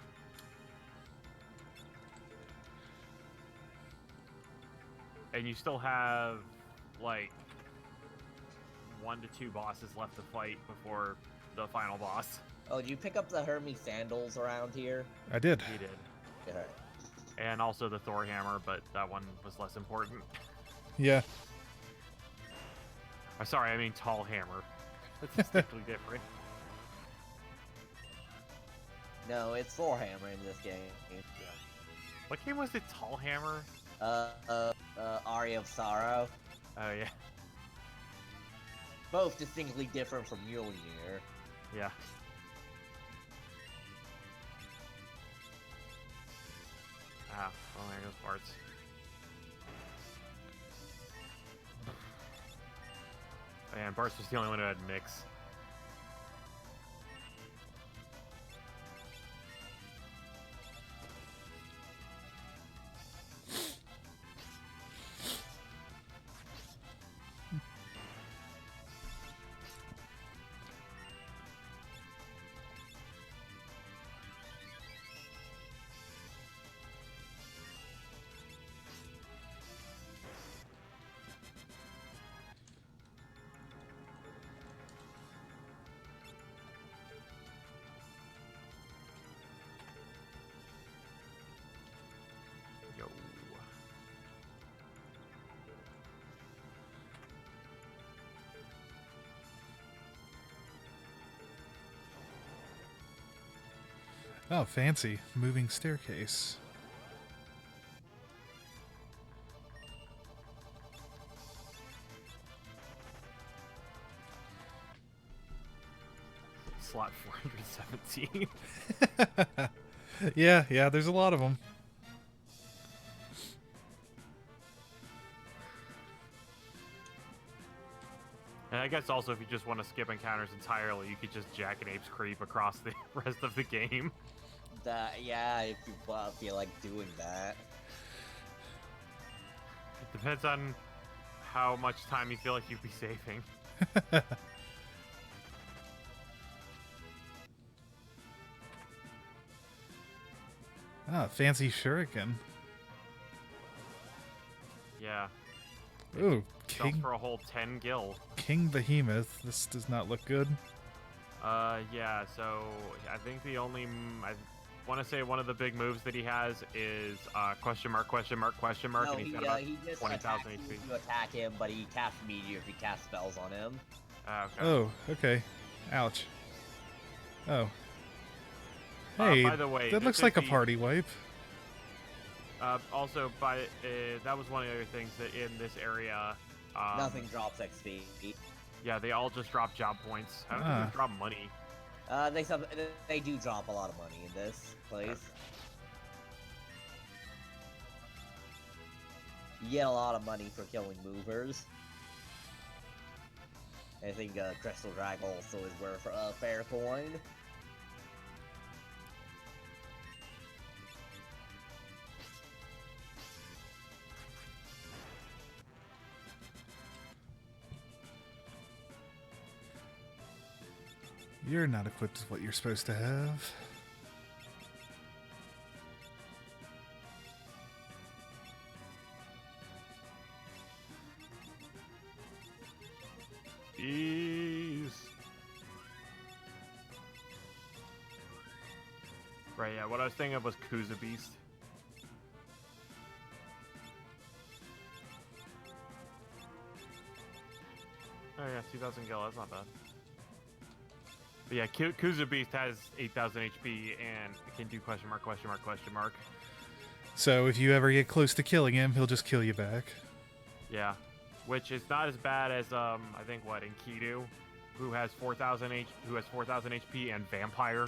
And you still have, like, 1 to 2 bosses left to fight before the final boss. Oh, did you pick up the Hermes sandals around here? I did. He did. Yeah. And also the Thor hammer, but that one was less important. Yeah. Sorry, I mean tall hammer. That's distinctly different. No, it's Thor hammer in this game. What game was it? Tall hammer? Aria of Sorrow. Oh yeah, Both distinctly different from Mjolnir. yeah. Ah, well there goes parts. And Bart's was the only one who had mix. Yo. Oh, fancy. Moving staircase. Slot 417. Yeah, there's a lot of them. And I guess also if you just want to skip encounters entirely, you could just Jack and Apes creep across the rest of the game. Yeah, if you feel like doing that. Depends on how much time you feel like you'd be saving. Ah, fancy shuriken. Yeah. Ooh, Sells King for a whole 10 gil. Behemoth. This does not look good. Yeah. So I think the only I want to say one of the big moves that he has is question mark, question mark, question mark, No, and he's got about he just 20,000 attacks HP. you to attack him, but he casts meteor if he casts spells on him. Okay. Oh, okay. Ouch. Oh. Hey, by the way, that this looks is like a the- party wipe. Also, that was one of the other things that in this area. Nothing drops XP. Yeah, they all just drop job points. I don't Ah. think they drop money. They do drop a lot of money in this place. You get a lot of money for killing movers. I think Crystal Drag also is worth a fair coin. You're not equipped with what you're supposed to have. Jeez. Right, yeah, what I was thinking of was Kuza Beast. Oh yeah, 2,000 gil, that's not bad. But yeah, Kuza Beast has 8,000 HP and can do question mark, question mark, question mark. So if you ever get close to killing him, he'll just kill you back. Yeah, which is not as bad as I think what Enkidu, who has 4,000 HP and Vampire.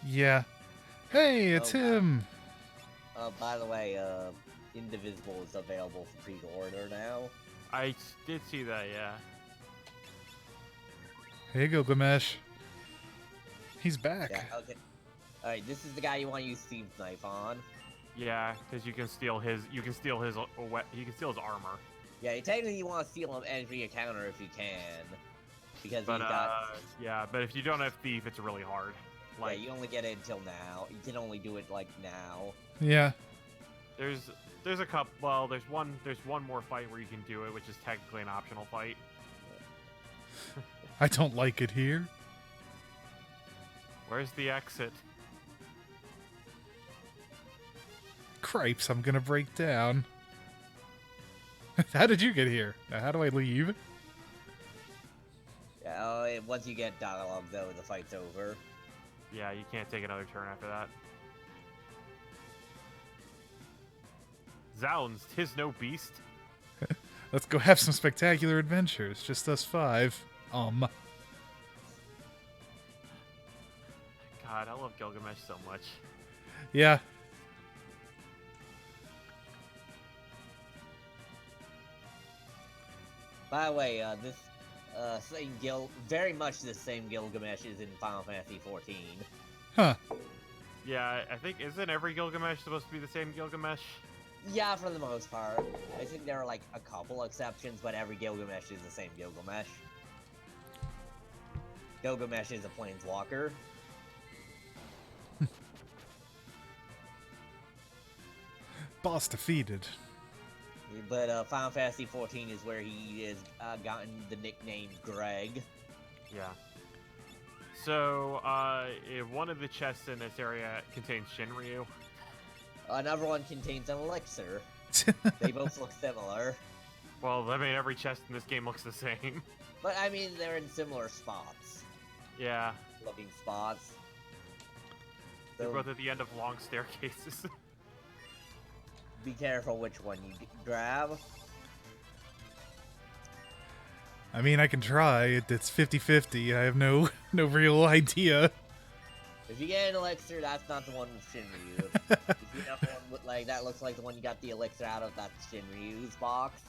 Yeah. Hey, it's Oh, wow. him. By the way, Indivisible is available for pre-order now. I did see that, yeah. Hey, Gilgamesh. He's back. Yeah, okay. Alright, this is the guy you want to use Thieves Knife on. Yeah, because you can steal his armor. Yeah, technically you want to steal him every encounter if you can. Because But he's got... yeah, but if you don't have thief, it's really hard. Like yeah, you only get it until now. You can only do it, like, now. Yeah. there's a couple. Well, there's one more fight where you can do it, which is technically an optional fight. I don't like it here. Where's the exit? Cripes, I'm gonna break down. How did you get here? Now, how do I leave? Yeah, once you get dialogue, though, the fight's over. Yeah, you can't take another turn after that. Zounds, 'tis no beast. Let's go have some spectacular adventures. Just us five. God, I love Gilgamesh so much. Yeah. By the way, this very much the same Gilgamesh is in Final Fantasy XIV. Huh. Yeah, I think isn't every Gilgamesh supposed to be the same Gilgamesh? Yeah, for the most part. I think there are like a couple exceptions, but every Gilgamesh is the same Gilgamesh. Gilgamesh is a planeswalker. Boss defeated. But Final Fantasy XIV is where he has gotten the nickname Greg. Yeah. So, one of the chests in this area contains Shinryu. Another one contains an elixir. They both look similar. Well, I mean, every chest in this game looks the same. But I mean, they're in similar spots. Yeah. Looking spots. They're So both at the end of long staircases. be careful which one you grab. I mean, I can try. It's 50-50. I have no real idea. If you get an elixir, that's not the one with Shinryu. If you get one with, like, that looks like the one you got the elixir out of, that's Shinryu's box.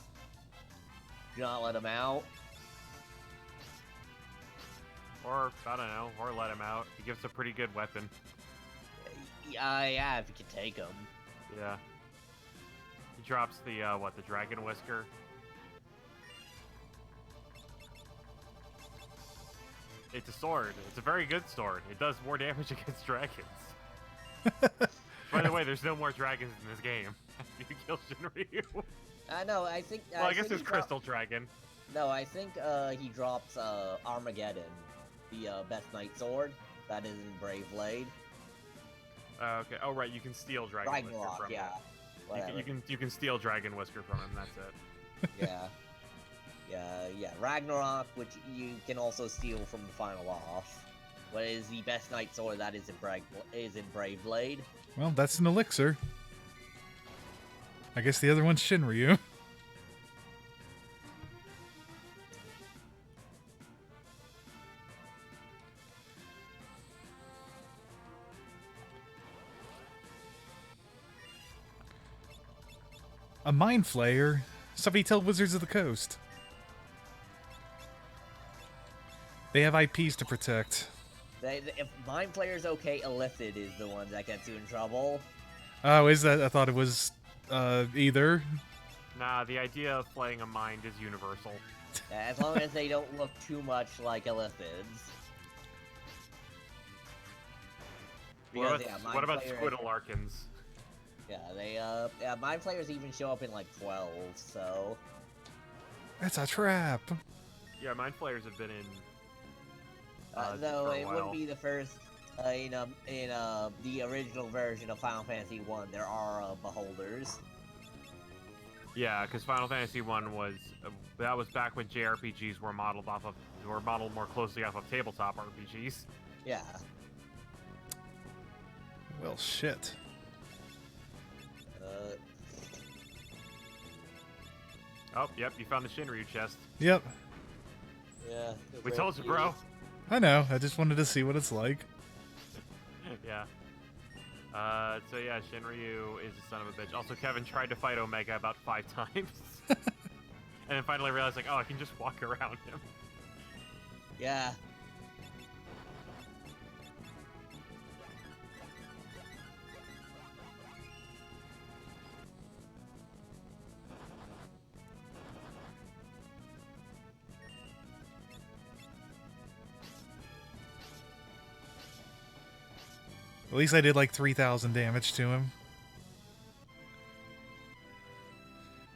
Do not let him out. Or, I don't know, or let him out. He gives a pretty good weapon. Yeah, if you can take him. Yeah. He drops the, the Dragon Whisker. It's a sword. It's a very good sword. It does more damage against dragons. By the way, there's no more dragons in this game. You kill Shinryu. No, I think... Well, I guess think it's he Crystal Dragon. No, I think he drops Armageddon. the best knight sword that is in Brave Blade. Okay. Oh right, you can steal Dragon Whisker Ragnarok, from yeah. him. Whatever. You can steal Dragon Whisker from him. That's it. Yeah. Yeah. Ragnarok, which you can also steal from the final boss. What is the best knight sword that is in Brave Blade? Well, that's an elixir. I guess the other one's Shinryu. A Mind Flayer? Somebody tell Wizards of the Coast. They have IPs to protect. If Mind Flayer's okay, Illithid is the one that gets you in trouble. Oh, is that? I thought it was either. Nah, the idea of playing a mind is universal. As long as they don't look too much like Illithids. Because, What about Flayer- Squidle Larkins? Yeah, Mind Flayers even show up in like 12, so... That's a trap. Yeah, Mind Flayers have been in. Though for a it while. wouldn't be the first in the original version of Final Fantasy 1. There are beholders. Yeah, because Final Fantasy One was that was back when JRPGs were modeled more closely off of tabletop RPGs. Yeah. Well, shit. Oh, yep, you found the Shinryu chest. Yep. Yeah. We told you, bro. I know. I just wanted to see what it's like. Yeah. So yeah, Shinryu is a son of a bitch. Also, Kevin tried to fight Omega about 5 times. And then finally realized, like, oh, I can just walk around him. Yeah. At least I did like 3,000 damage to him.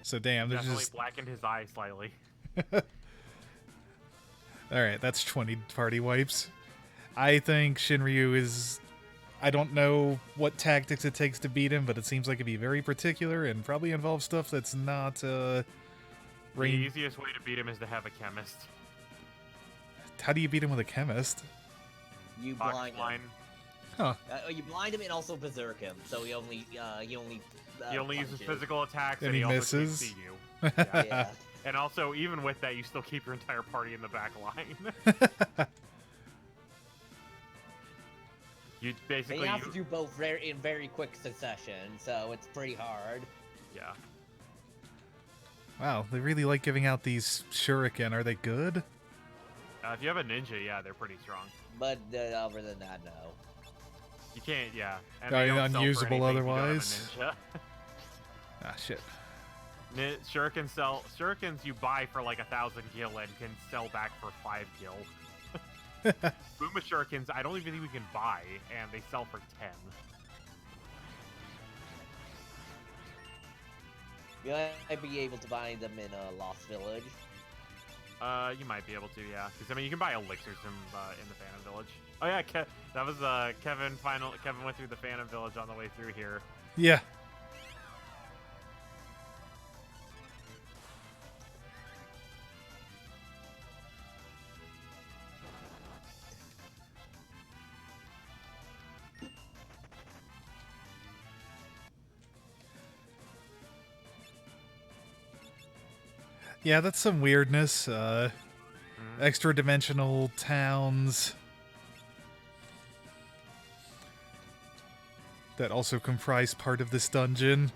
So damn, there's Definitely just... blackened his eye slightly. Alright, that's 20 party wipes. I think Shinryu is... I don't know what tactics it takes to beat him, but it seems like it'd be very particular and probably involves stuff that's not, The easiest way to beat him is to have a chemist. How do you beat him with a chemist? You Box blind him. line. Huh. You blind him and also berserk him, so he only He only uses punches. physical attacks, And and he he also misses. can't see you. Yeah. And also, even with that, you still keep your entire party in the back line. You And basically, you have to do both in very quick succession, so it's pretty hard. yeah. Wow, they really like giving out these shuriken. Are they good? If you have a ninja, yeah, they're pretty strong. But other than that, no. You can't, yeah. And Are they they don't sell for unusable anything if you don't have a otherwise? ninja. Ah, shit. Shurikens you buy for like 1,000 gil and can sell back for 5 gil. Booma Shurikens, I don't even think we can buy, and they sell for 10. You might be able to buy them in Lost Village. You might be able to, yeah. Because I mean, you can buy elixirs in the Phantom Village. Oh yeah, that was Kevin. Kevin went through the Phantom Village on the way through here. Yeah. Yeah, that's some weirdness. Extra dimensional towns that also comprise part of this dungeon,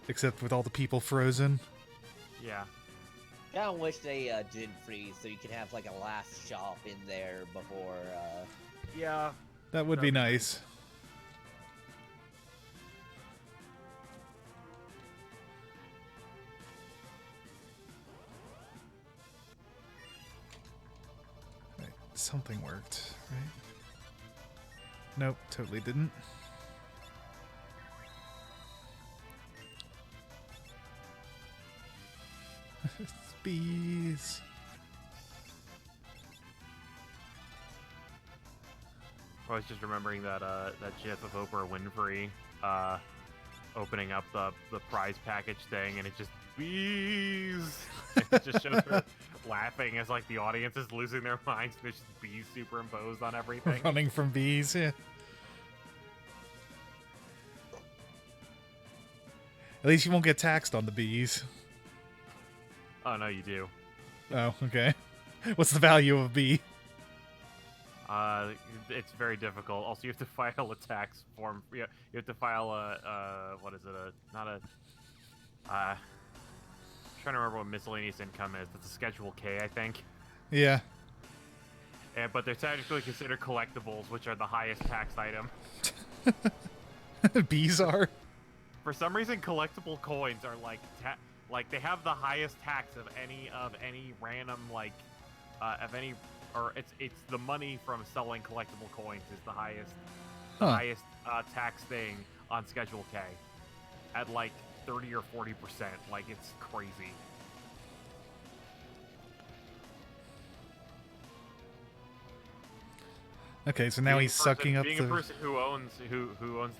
except with all the people frozen. Yeah. I kinda wish they did freeze so you could have like a last shop in there before Yeah. That would be nice. Right, something worked, right? Nope, totally didn't. Bees. I was just remembering that that gif of Oprah Winfrey opening up the prize package thing, and it just bees. It just shows her laughing as like the audience is losing their minds. There's just bees superimposed on everything. Running from bees, yeah. At least you won't get taxed on the bees. Oh no, you do. Oh, okay. What's the value of a bee? It's very difficult. Also, you have to file a tax form. Yeah, you have to file a what is it? Trying to remember what miscellaneous income is. It's a Schedule K, I think. Yeah. But they're technically considered collectibles, which are the highest taxed item. Bees are? For some reason, collectible coins are like they have the highest tax of any random of any, or it's the money from selling collectible coins is the highest tax thing on Schedule K at like 30 or 40%. Like, it's crazy. Okay, so now he's sucking up being the... a person who owns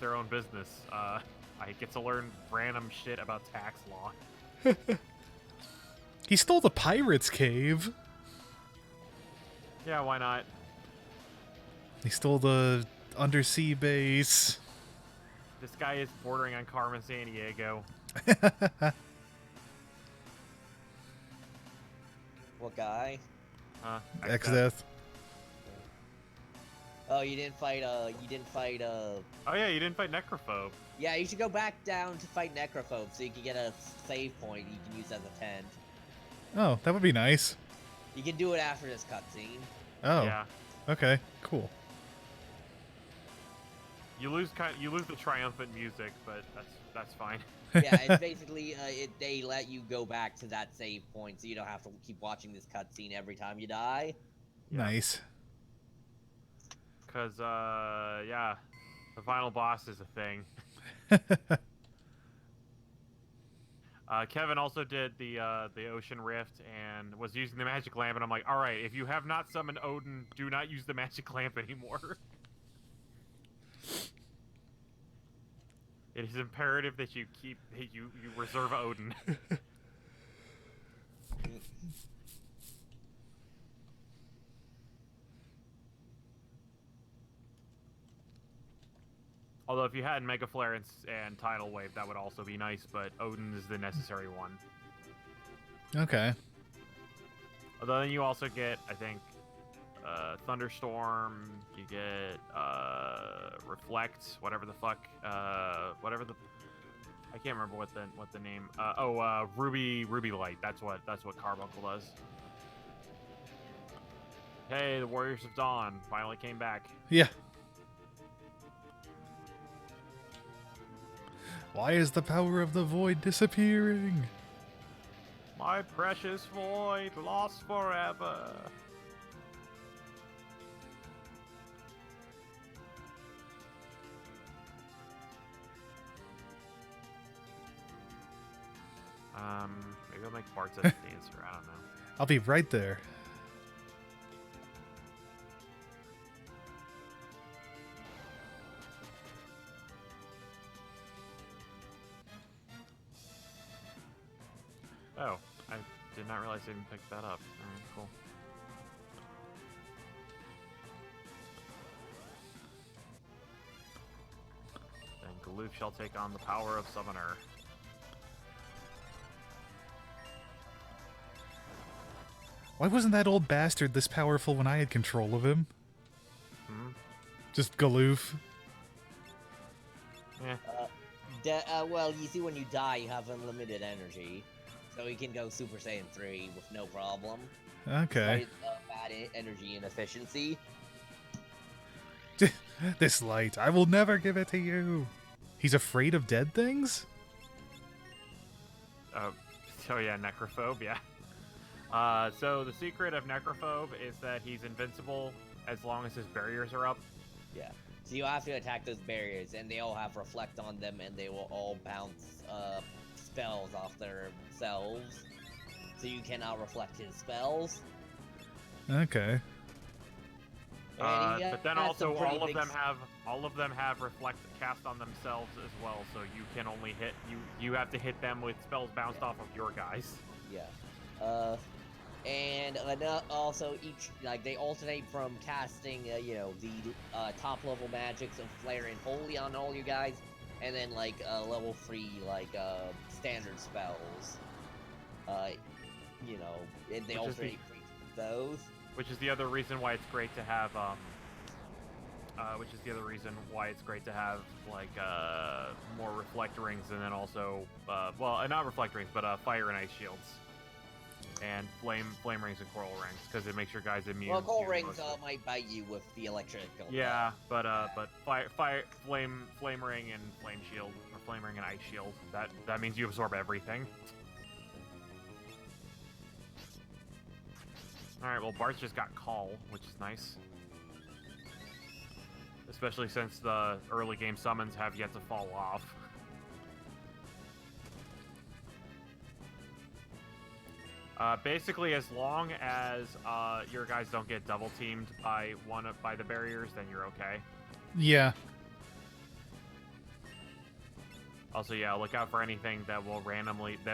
their own business, I get to learn random shit about tax law. He stole the pirate's cave. Yeah, why not? He stole the undersea base. This guy is bordering on Carmen Sandiego. What guy? Exdeath. Oh, you didn't fight. Oh yeah, you didn't fight Necrophobe. Yeah, you should go back down to fight Necrophobe so you can get a save point you can use as a tent. Oh, that would be nice. You can do it after this cutscene. Oh. Yeah. Okay, cool. You lose the triumphant music, but that's fine. Yeah, it's basically they let you go back to that save point, so you don't have to keep watching this cutscene every time you die. Yeah. Nice. Cause yeah, the final boss is a thing. Kevin also did the Ocean Rift and was using the magic lamp, and I'm like, all right, if you have not summoned Odin, do not use the magic lamp anymore. It is imperative that you reserve Odin. Although if you had Mega Flare and Tidal Wave, that would also be nice, but Odin is the necessary one. Okay. Although then you also get, I think, Thunderstorm, you get Reflect, whatever the fuck, I can't remember what the name. Ruby Light. That's what Carbuncle does. Hey, the Warriors of Dawn finally came back. Yeah. Why is the power of the void disappearing? My precious void, lost forever. Maybe I'll make Bart's a dancer. I don't know. I'll be right there. Oh, I did not realize I didn't pick that up. Alright, cool. Then Galoof shall take on the power of Summoner. Why wasn't that old bastard this powerful when I had control of him? Just Galoof. Yeah. Well, you see, when you die, you have unlimited energy, so you can go Super Saiyan 3 with no problem. Okay. Bad energy inefficiency. This light, I will never give it to you. He's afraid of dead things? Oh yeah, Necrophobe, yeah. So the secret of Necrophobe is that he's invincible as long as his barriers are up. Yeah. So you have to attack those barriers, and they all have Reflect on them, and they will all bounce spells off themselves. So you cannot reflect his spells. Okay. And he But then has some also pretty all of big them have reflect cast on themselves as well, so you can only hit you have to hit them with spells bounced off of your guys. Yeah. And also each they alternate from casting the top level magics of Flare and Holy on all you guys, and then level 3 standard spells. And they alternate those. Which is the other reason why it's great to have more reflect rings, and then also not reflect rings, but fire and ice shields. And flame rings and coral rings, because it makes your guys immune. Well, coral rings might bite you with the electrical. Yeah, but fire, flame ring and flame shield, or flame ring and ice shield. That means you absorb everything. All right, well Bart's just got call, which is nice, especially since the early game summons have yet to fall off. Basically, as long as your guys don't get double teamed by the barriers, then you're okay. Yeah. Also, yeah, look out for anything that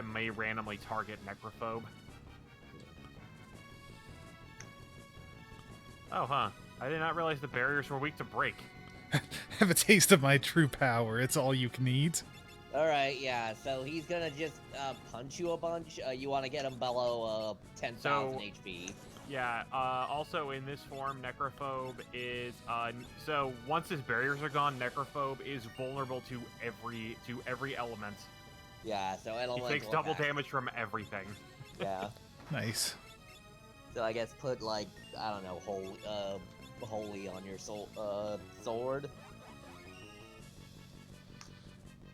may randomly target Necrophobe. Oh, huh. I did not realize the barriers were weak to break. Have a taste of my true power. It's all you can eat. Alright, yeah, so he's gonna just punch you a bunch. You want to get him below 10,000 HP. Yeah, also in this form, Necrophobe is... so once his barriers are gone, Necrophobe is vulnerable to every element. Yeah, so he takes double damage from everything. Yeah. Nice. So I guess put, I don't know, holy on your sword.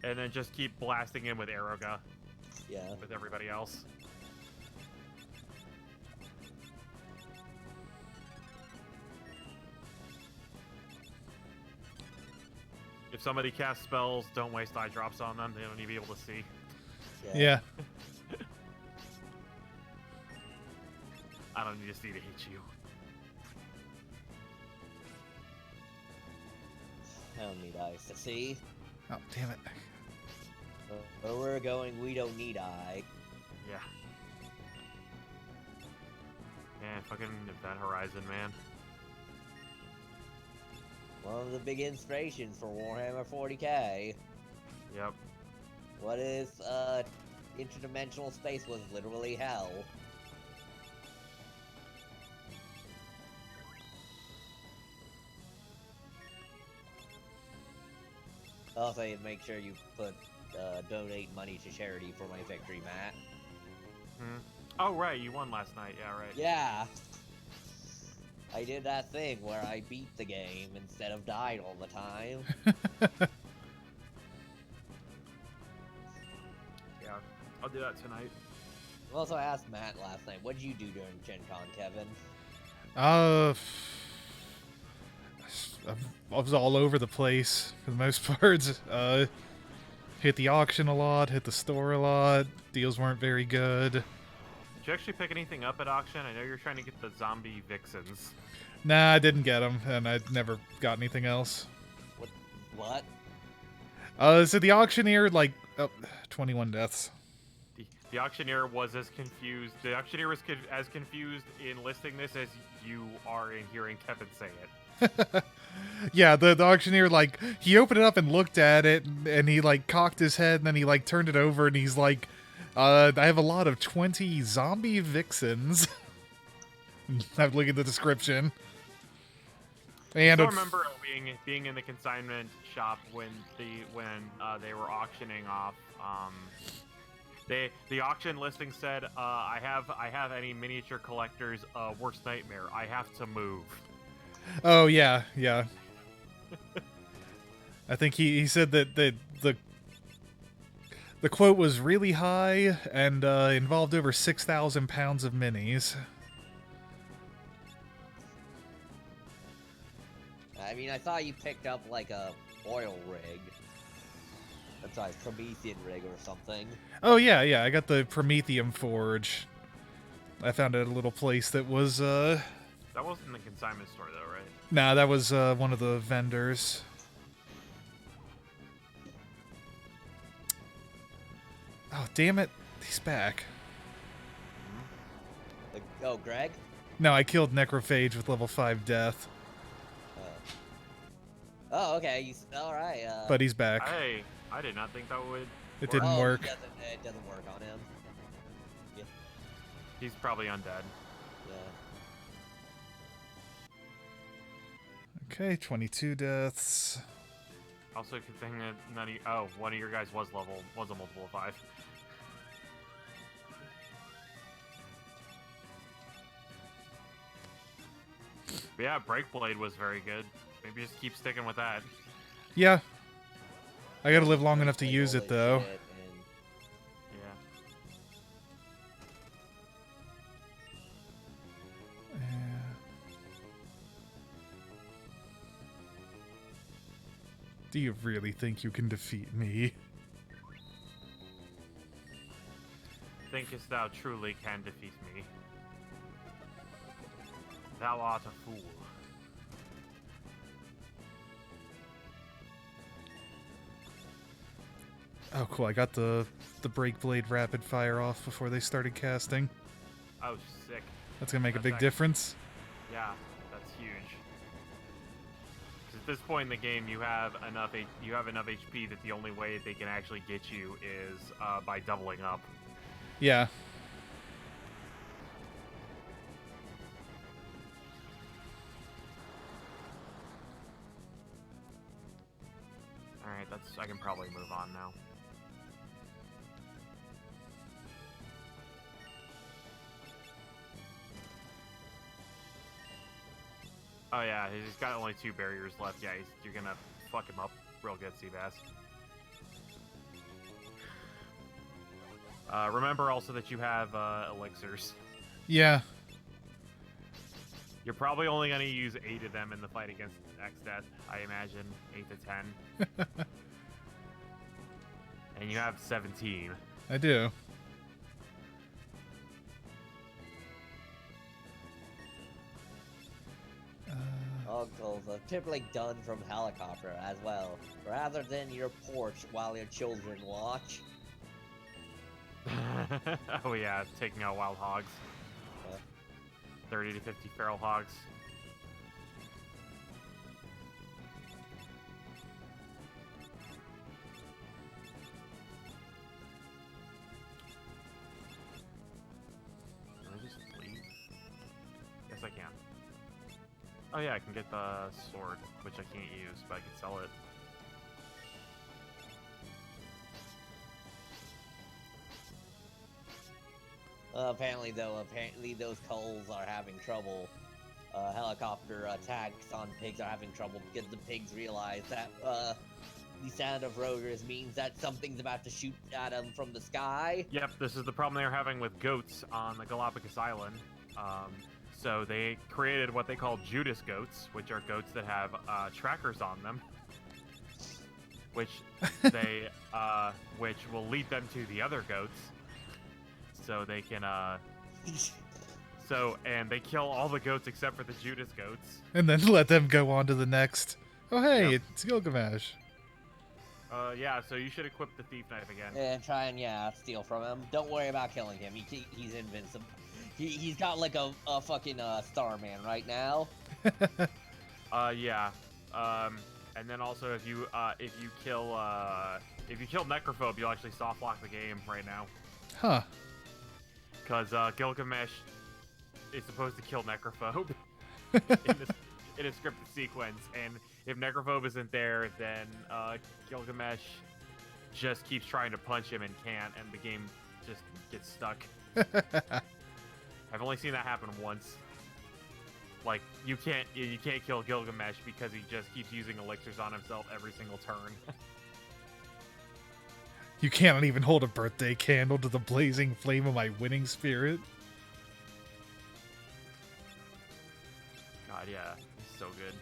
And then just keep blasting him with Aeroga. Yeah. With everybody else. If somebody casts spells, don't waste eye drops on them. They don't need to be able to see. Yeah. I don't need to see to hit you. I don't need eyes to see. Oh, damn it. Where we're going, we don't need eye. Yeah. Man, fucking Event Horizon, man. One of the big inspirations for Warhammer 40k. Yep. What if interdimensional space was literally hell? Also, make sure you put donate money to charity for my victory, Matt. Oh, right, you won last night. Yeah, right. Yeah. I did that thing where I beat the game instead of died all the time. Yeah, I'll do that tonight. Also, I asked Matt last night, what did you do during Gen Con, Kevin? I was all over the place for the most part. Hit the auction a lot, hit the store a lot. Deals weren't very good. Did you actually pick anything up at auction? I know you're trying to get the zombie vixens. Nah, I didn't get them, and I never got anything else. What? So the auctioneer, 21 deaths. The auctioneer was as confused. The auctioneer was as confused in listing this as you are in hearing Kevin say it. Yeah, the auctioneer, he opened it up and looked at it, and he, cocked his head, and then he, turned it over, and he's like, I have a lot of 20 zombie vixens. I'm looking at the description. And I remember being in the consignment shop when they were auctioning off. The auction listing said, I have any miniature collector's worst nightmare. I have to move. Oh yeah. I think he said that the quote was really high and involved over 6,000 pounds of minis. I mean, I thought you picked up a oil rig. I'm sorry, Promethean rig or something. Oh yeah, I got the Prometheum forge. I found it at a little place that was That wasn't the consignment store, though, right? Nah, that was one of the vendors. Oh, damn it. He's back. Oh, Greg? No, I killed Necrophage with level 5 death. Oh, okay. Alright. But he's back. I did not think that would. It didn't work. It doesn't work on him. Yeah. He's probably undead. Yeah. Okay, 22 deaths. Also, good thing that one of your guys was a multiple of 5. But yeah, Breakblade was very good. Maybe just keep sticking with that. Yeah. I gotta live long enough to use it, though. Yeah. Do you really think you can defeat me? Thinkest thou truly can defeat me? Thou art a fool. Oh, cool. I got the Breakblade rapid fire off before they started casting. Oh, sick. That's gonna make a That's big actually- difference. Yeah, that's huge. 'Cause at this point in the game, you have enough HP that the only way they can actually get you is by doubling up. Yeah. All right, I can probably move on now. Oh yeah, he's got only 2 barriers left. Yeah, you're gonna fuck him up real good, Seabass. Remember also that you have elixirs. Yeah. You're probably only gonna use 8 of them in the fight against X-Death, I imagine. 8 to 10. And you have 17. I do. Uncles are typically done from helicopter as well, rather than your porch while your children watch. Oh yeah, taking out wild hogs. Yeah. 30 to 50 feral hogs. Can I just leave? Yes, I can. Oh yeah, I can get the sword, which I can't use, but I can sell it. Apparently those culls are having trouble. Helicopter attacks on pigs are having trouble because the pigs realize that the sound of rotors means that something's about to shoot at them from the sky. Yep, this is the problem they're having with goats on the Galapagos Island. So they created what they call Judas goats, which are goats that have trackers on them, which will lead them to the other goats, so they can and they kill all the goats except for the Judas goats. And then let them go on to the next. Oh, hey, Yep. it's Gilgamesh. Yeah, so you should equip the thief knife again. And try and steal from him. Don't worry about killing him. He's invincible. He's got like a fucking Starman right now. Yeah. And then also if you kill Necrophobe, you'll actually soft lock the game right now. Huh. Because Gilgamesh is supposed to kill Necrophobe in a scripted sequence, and if Necrophobe isn't there, then Gilgamesh just keeps trying to punch him and can't, and the game just gets stuck. I've only seen that happen once. Like, you can't kill Gilgamesh because he just keeps using elixirs on himself every single turn. You cannot even hold a birthday candle to the blazing flame of my winning spirit. God, yeah, it's so good.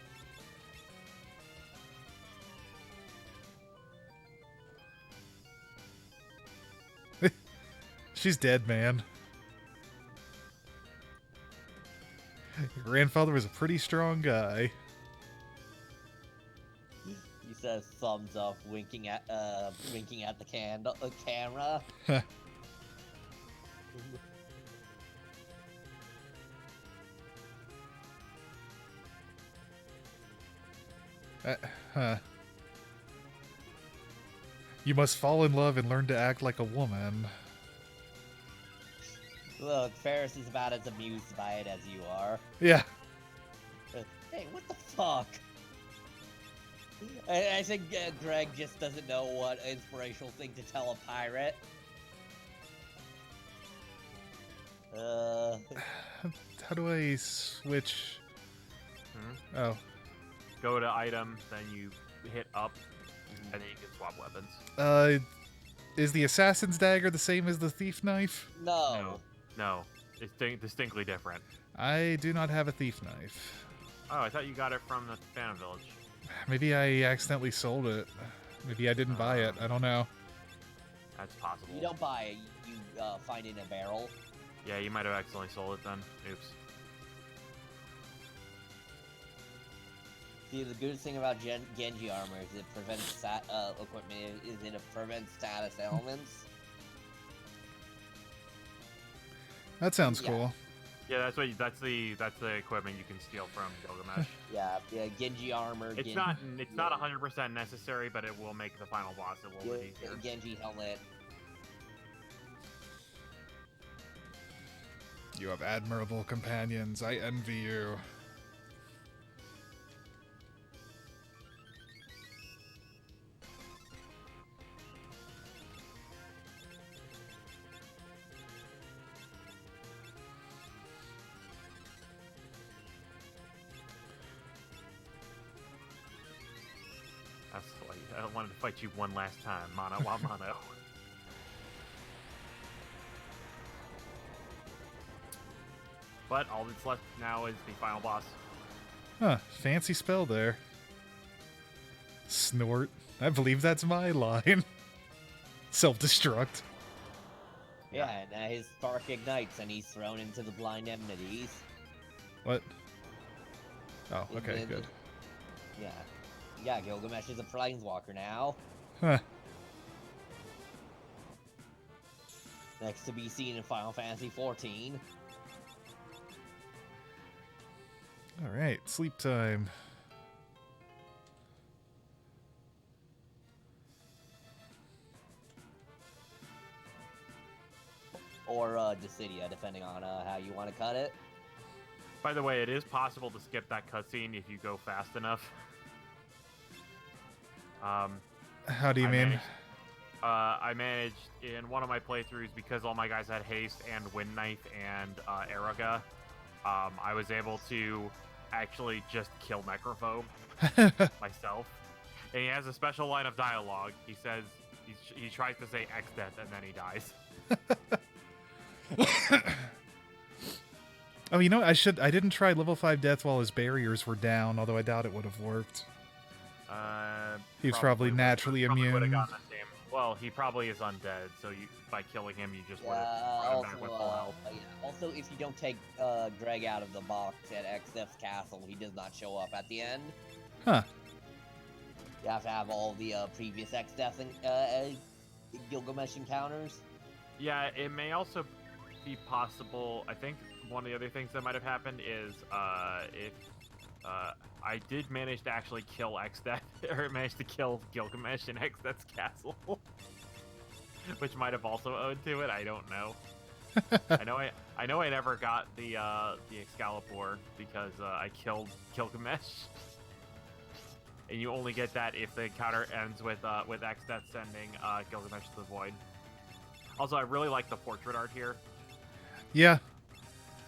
She's dead, man. grandfather was a pretty strong guy. He says thumbs up, winking at the camera. Huh. You must fall in love and learn to act like a woman. Look, Ferris is about as amused by it as you are. Yeah. Hey, what the fuck? I think Greg just doesn't know what inspirational thing to tell a pirate. How do I switch? Oh. Go to item, then you hit up, and then you can swap weapons. Is the assassin's dagger the same as the thief knife? No. It's distinctly different. I do not have a thief knife. Oh, I thought you got it from the Phantom Village. Maybe I accidentally sold it. Maybe I didn't buy it. I don't know. That's possible. You don't buy it. You find it in a barrel. Yeah, you might have accidentally sold it then. Oops. See, the good thing about Genji armor is it prevents equipment. Is it prevents status elements? That sounds Yeah. cool. Yeah, that's the equipment you can steal from Gilgamesh. Yeah, Genji armor. It's not 100% necessary, but it will make the final boss a little bit easier. Genji helmet. You have admirable companions. I envy you. That's why I wanted to fight you one last time, mano a mano. But all that's left now is the final boss. Huh, fancy spell there. Snort. I believe that's my line. Self-destruct. Yeah, and his spark ignites, and he's thrown into the blind enmities. What? Oh, okay, And- good. Yeah, Gilgamesh is a planeswalker now. Huh. Next to be seen in Final Fantasy XIV. Alright, sleep time. Or Dissidia, depending on how you want to cut it. By the way, it is possible to skip that cutscene if you go fast enough. How do you mean? I managed in one of my playthroughs, because all my guys had haste and wind knife and Eraga. I was able to actually just kill Necrophobe myself. And he has a special line of dialogue. He says he tries to say X death and then he dies. Oh, you know, I didn't try level 5 death while his barriers were down, although I doubt it would have worked. He was probably naturally would've immune. gotten the same. Well, he probably is undead, so by killing him, you just would have brought him back with full health. Also, if you don't take Greg out of the box at Xdeath's castle, he does not show up at the end. Huh. You have to have all the previous Xdeath Gilgamesh encounters. Yeah, it may also be possible. I think one of the other things that might have happened is if I did manage to actually kill Xdeath, or managed to kill Gilgamesh in Xdeath's castle, which might have also owed to it. I don't know. I know I never got the Excalibur because I killed Gilgamesh, and you only get that if the encounter ends with Xdeath sending Gilgamesh to the void. Also, I really like the portrait art here. Yeah.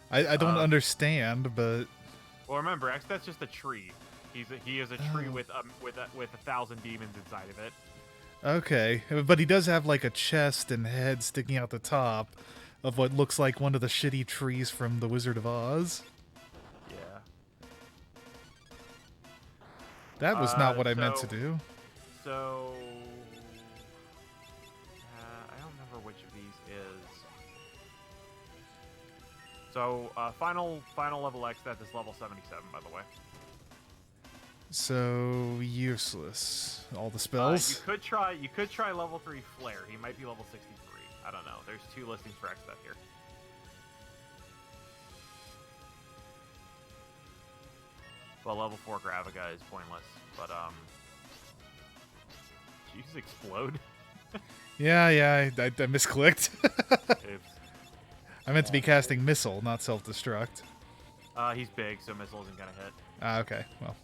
I don't understand, but... Well, remember, Xdeath's just a tree. He is a tree with 1,000 demons inside of it. Okay, but he does have like a chest and head sticking out the top of what looks like one of the shitty trees from The Wizard of Oz. Yeah. That was not what I meant to so- do. So, I don't remember which of these is. So final level X stat is level 77, by the way. So useless. All the You spells. could try level 3 Flare. He might be level 63. I don't know. There's 2 listings for X stat here. Well, level 4 Graviga is pointless, but Jesus, explode. Yeah, I misclicked. Oops. I meant to be casting missile, not self-destruct. He's big, so missile isn't gonna hit. Ah, okay. Well,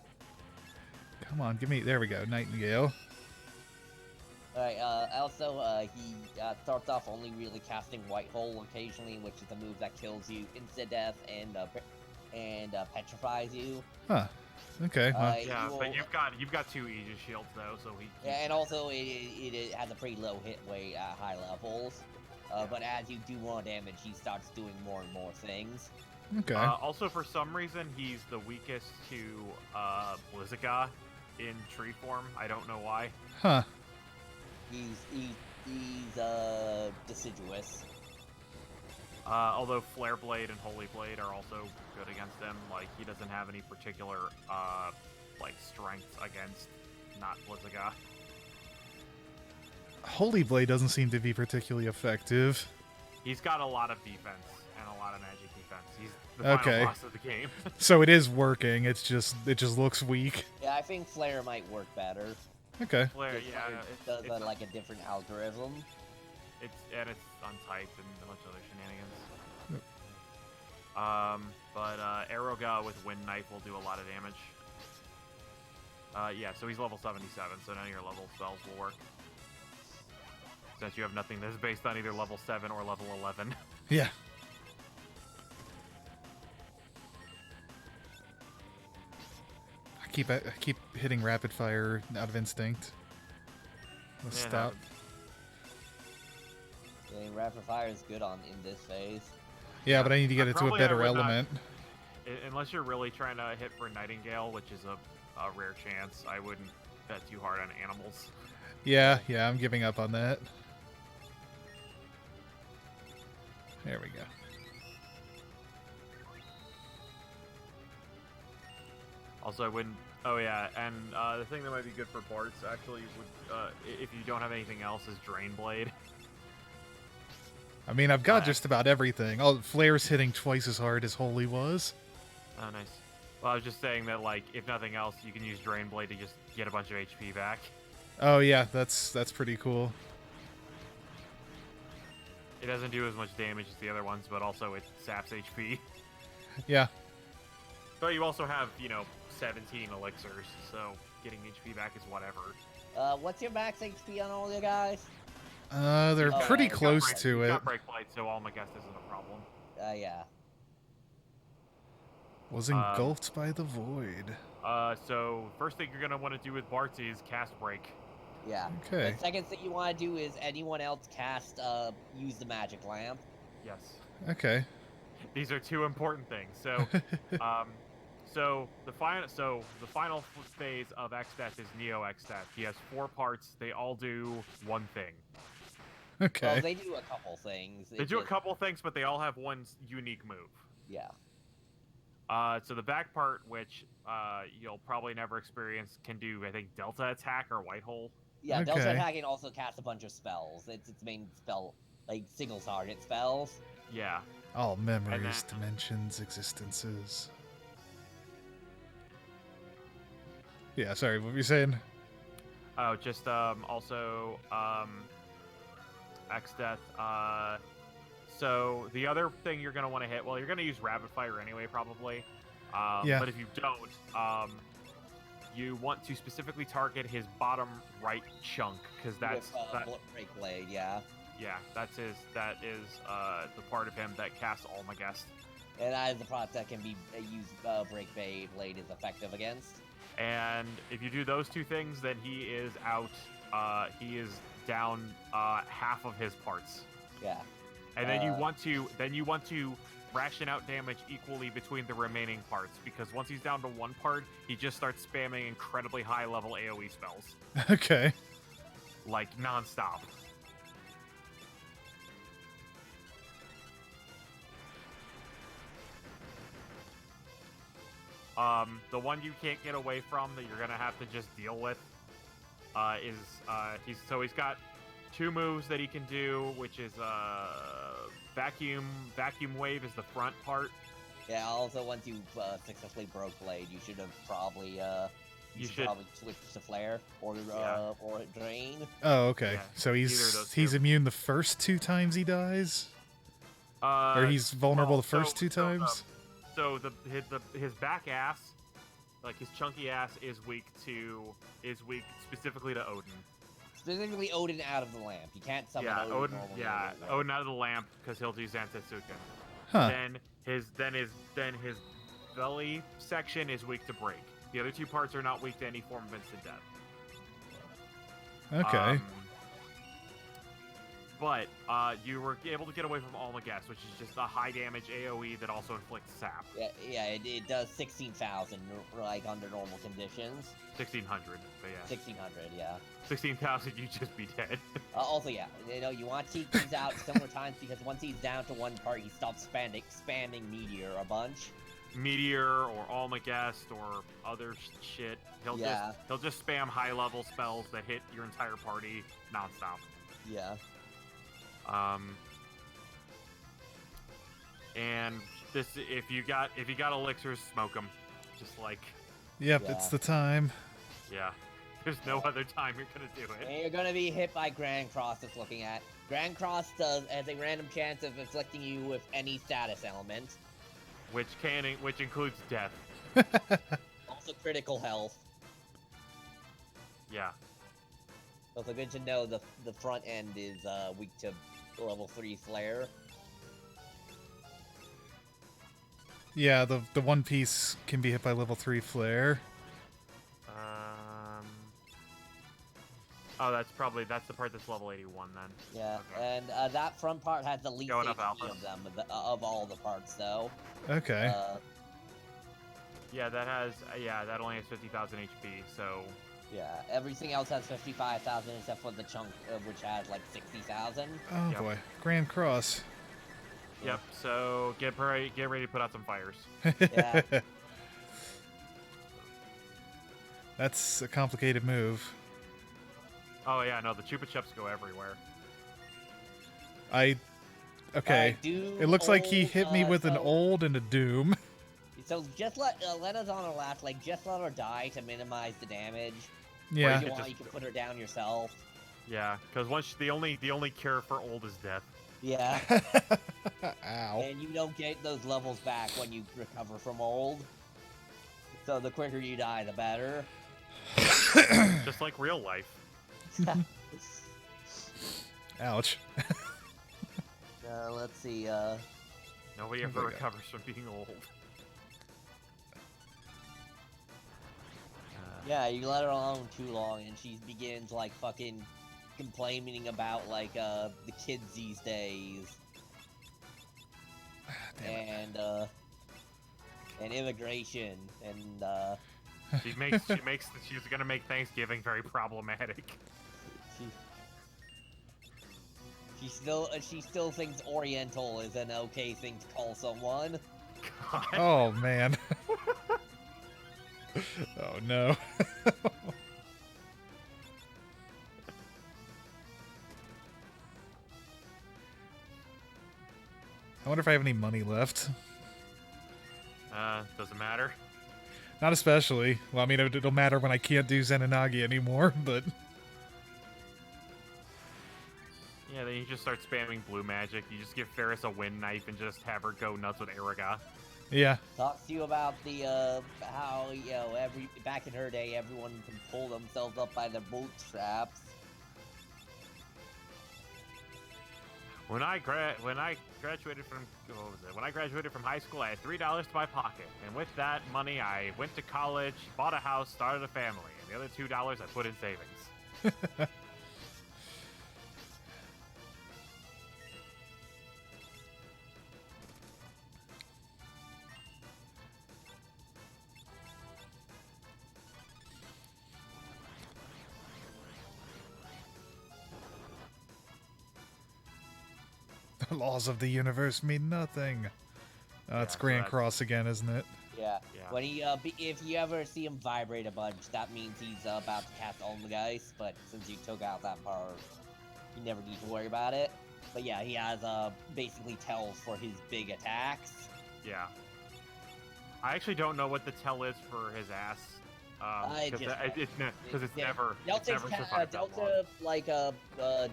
come on, give me. There we go, Nightingale. Alright, also, he starts off only really casting White Hole occasionally, which is a move that kills you insta-death and petrifies you. Huh. Okay. Well, Yeah, you but will- you've got 2 Aegis shields though, so he. Yeah, and also it has a pretty low hit rate at high levels. But as you do more damage, he starts doing more and more things. okay. Also, for some reason, he's the weakest to Blizzica in tree form. I don't know why. Huh. He's deciduous. Although Flare Blade and Holy Blade are also good against him. Like, he doesn't have any particular like strength against not Blizzica. Holy Blade doesn't seem to be particularly effective. He's got a lot of defense and a lot of magic defense. He's the Okay. final boss of the game. So it is working. It just looks weak. Yeah, I think Flare might work better. Okay. Flare, Just yeah, Flare does like a different algorithm. it's untyped and a bunch of other shenanigans. Yep. But Aeroga with Wind Knife will do a lot of damage. Yeah, so he's level 77, so none of your level spells will work. Since you have nothing that's based on either level 7 or level 11. Yeah. I keep hitting rapid fire out of instinct. Let's Yeah, stop. I mean, Rapid Fire is good in this phase. Yeah, but I need to get it to a Probably better I would not- element. Unless you're really trying to hit for Nightingale, which is a rare chance, I wouldn't bet too hard on animals. Yeah, I'm giving up on that. There we go. Also, I wouldn't. Oh yeah, and the thing that might be good for Bart's actually would, if you don't have anything else, is Drain Blade. I mean, I've got just about everything. Oh, Flare's hitting twice as hard as Holy was. Oh, nice. Well, I was just saying that, like, if nothing else, you can use Drain Blade to just get a bunch of HP back. Oh yeah, that's pretty cool. It doesn't do as much damage as the other ones, but also it saps HP. Yeah. But you also have, 17 elixirs, so getting HP back is whatever. What's your max HP on all you guys? They're Oh, pretty yeah, close to You've it. got Break Blade, so all my guess isn't a problem. Yeah. Was engulfed by the void. So first thing you're gonna want to do with Bart's is cast Break. Yeah. Okay. The second thing you want to do is anyone else cast, use the magic lamp. Yes. Okay. These are 2 important things. So, so the final phase of Xstat is Neo Xstat. He has 4 parts. They all do one thing. Okay. Well, they do a couple things. They do a couple things, but they all have one unique move. Yeah. So the back part, which you'll probably never experience, can do, I think, Delta Attack or White Hole. Yeah, Delta Okay. Attack can also cast a bunch of spells. It's its main spell, like single target spells. Yeah. All memories, then- dimensions, existences. Yeah, sorry, what were you saying? Oh, just also Xdeath. So the other thing you're gonna want to hit, well, you're gonna use Rapid Fire anyway, probably. Yeah. But if you don't, you want to specifically target his bottom right chunk, because that's With, Break Blade, yeah. that is the part of him that casts Almagest. And that is the part that can be used, Break Blade is effective against. And if you do those 2 things, then he is out. He is down half of his parts. Yeah. And then you want to ration out damage equally between the remaining parts, because once he's down to 1 part, he just starts spamming incredibly high level AoE spells, Okay. like nonstop. The one you can't get away from that you're gonna have to just deal with he's got 2 moves that he can do, which is vacuum wave is the front part. Yeah. Also, once you successfully broke blade, you should have probably you should probably switch to flare or drain. Oh, okay. Yeah, So either of those he's two. immune the first 2 times he dies, or he's vulnerable the first 2 times. So his back ass, like his chunky ass, is weak specifically to Odin. Specifically, Odin out of the lamp. You can't summon Odin. Normally Odin out of the lamp because he'll do Zantetsuken. Huh. Then his belly section is weak to break. The other 2 parts are not weak to any form of instant death. Okay. But you were able to get away from Almagas, which is just a high damage AoE that also inflicts sap. Yeah, it does 16,000 like under normal conditions. 1600, but yeah. 1600, yeah. 16,000, you'd just be dead. Also, yeah, you want to keep these out similar times because once he's down to 1 part, he stops spamming Meteor a bunch. Meteor or Almagest or other shit. He'll just spam high level spells that hit your entire party nonstop. Yeah. And this, if you got elixirs, smoke them. Just like. Yep, Yeah. it's the time. Yeah. There's no other time you're gonna do it. And you're gonna be hit by Grand Cross. That's looking at. Grand Cross has a random chance of inflicting you with any status element. Which includes death. Also critical health. Yeah. Also good to know the front end is weak to level 3 flare. Yeah, the one piece can be hit by level 3 flare. Oh, that's the part that's level 81 then. Yeah, Okay. and that front part has the least Going up HP alpha. of them, of all the parts, though. Okay. Yeah, that only has 50,000 HP, so... Yeah, everything else has 55,000 except for the chunk, which has like 60,000. Oh Yep. boy, Grand Cross. Yep, so get ready to put out some fires. Yeah. That's a complicated move. Oh yeah, no, the Chupa Chups go everywhere. Okay. It looks like he hit me with an old and a doom. So just let us on her last, like just let her die to minimize the damage. Yeah. Or if you want, you can put her down yourself. Yeah, because the only cure for old is death. Yeah. Ow. And you don't get those levels back when you recover from old. So the quicker you die, the better. Just like real life. Ouch. Let's see. Nobody ever recovers from being old. Yeah, you let her alone too long, and she begins like fucking complaining about like the kids these days, and immigration, and She's gonna make Thanksgiving very problematic. she still thinks Oriental is an okay thing to call someone. God. Oh man. Oh no. I wonder if I have any money left. Doesn't matter. Not especially. Well, I mean, it'll matter when I can't do Zenonagi anymore, but... Yeah, then you just start spamming blue magic. You just give Ferris a wind knife and just have her go nuts with Eriga. Yeah. Talks to you about the how back in her day everyone can pull themselves up by their bootstraps. When I graduated from high school, I had $3 to my pocket, and with that money, I went to college, bought a house, started a family, and the other $2 I put in savings. The laws of the universe mean nothing. It's so Grand that's- Cross again, isn't it? Yeah. Yeah. When he if you ever see him vibrate a bunch, that means he's about to cast Olmgeist. But since you took out that part, you never need to worry about it. But yeah, he has basically tells for his big attacks. Yeah. I actually don't know what the tell is for his ass. Because it's never survived that long. Delta like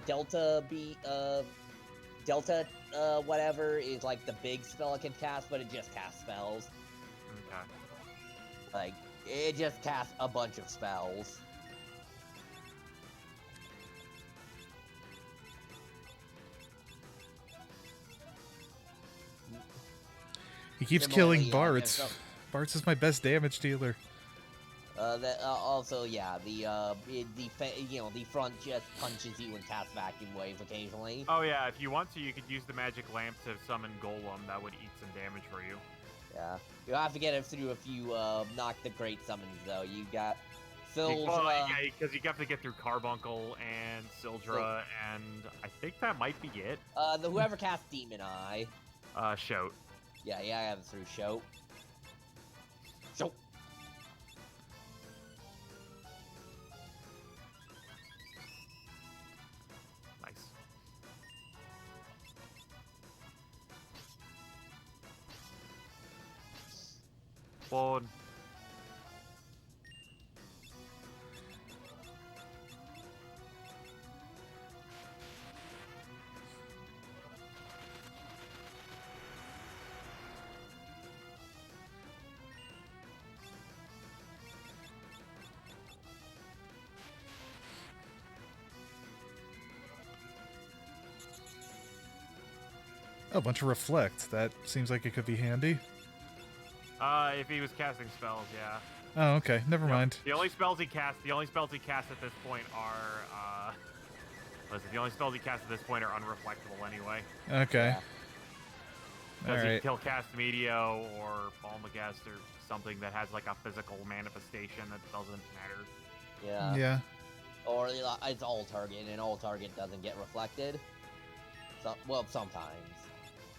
Delta B Delta whatever is like the big spell it can cast, but it just casts spells. Okay. Like it just casts a bunch of spells. He keeps Similarly, killing Bartz. there's Bartz is my best damage dealer. Also, yeah, the front just punches you and casts vacuum wave occasionally. Oh yeah, if you want to, you could use the magic lamp to summon Golem. That would eat some damage for you. Yeah, you'll have to get it through a few not the great summons though. You got Phil's. Yeah, because you have to get through Carbuncle and Sildra, and I think that might be it. The whoever casts Demon Eye. Shout. Yeah, I have it through Shout. Shout. Nice. Forward. Oh, a bunch of reflect. That seems like it could be handy. If he was casting spells, yeah. Oh, okay. Never mind. The only spells he casts at this point are listen, the only spells he casts at this point are unreflectable anyway. Okay. Yeah. Because Alright. he'll cast Meteo or Balmagast or something that has like a physical manifestation that doesn't matter. Yeah. Yeah. Or it's all target, and all target doesn't get reflected. Well, sometimes.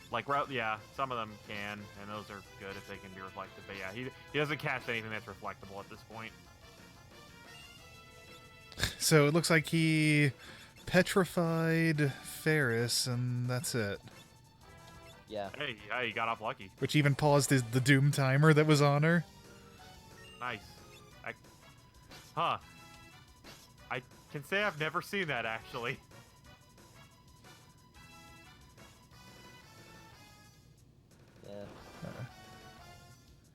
Like, yeah, some of them can, and those are good if they can be reflected. But yeah, he doesn't cast anything that's reflectable at this point. So it looks like he petrified Ferris, and that's it. Yeah. Hey, yeah, he got off lucky. Which even paused the doom timer that was on her. Nice. I can say I've never seen that, actually. Yeah.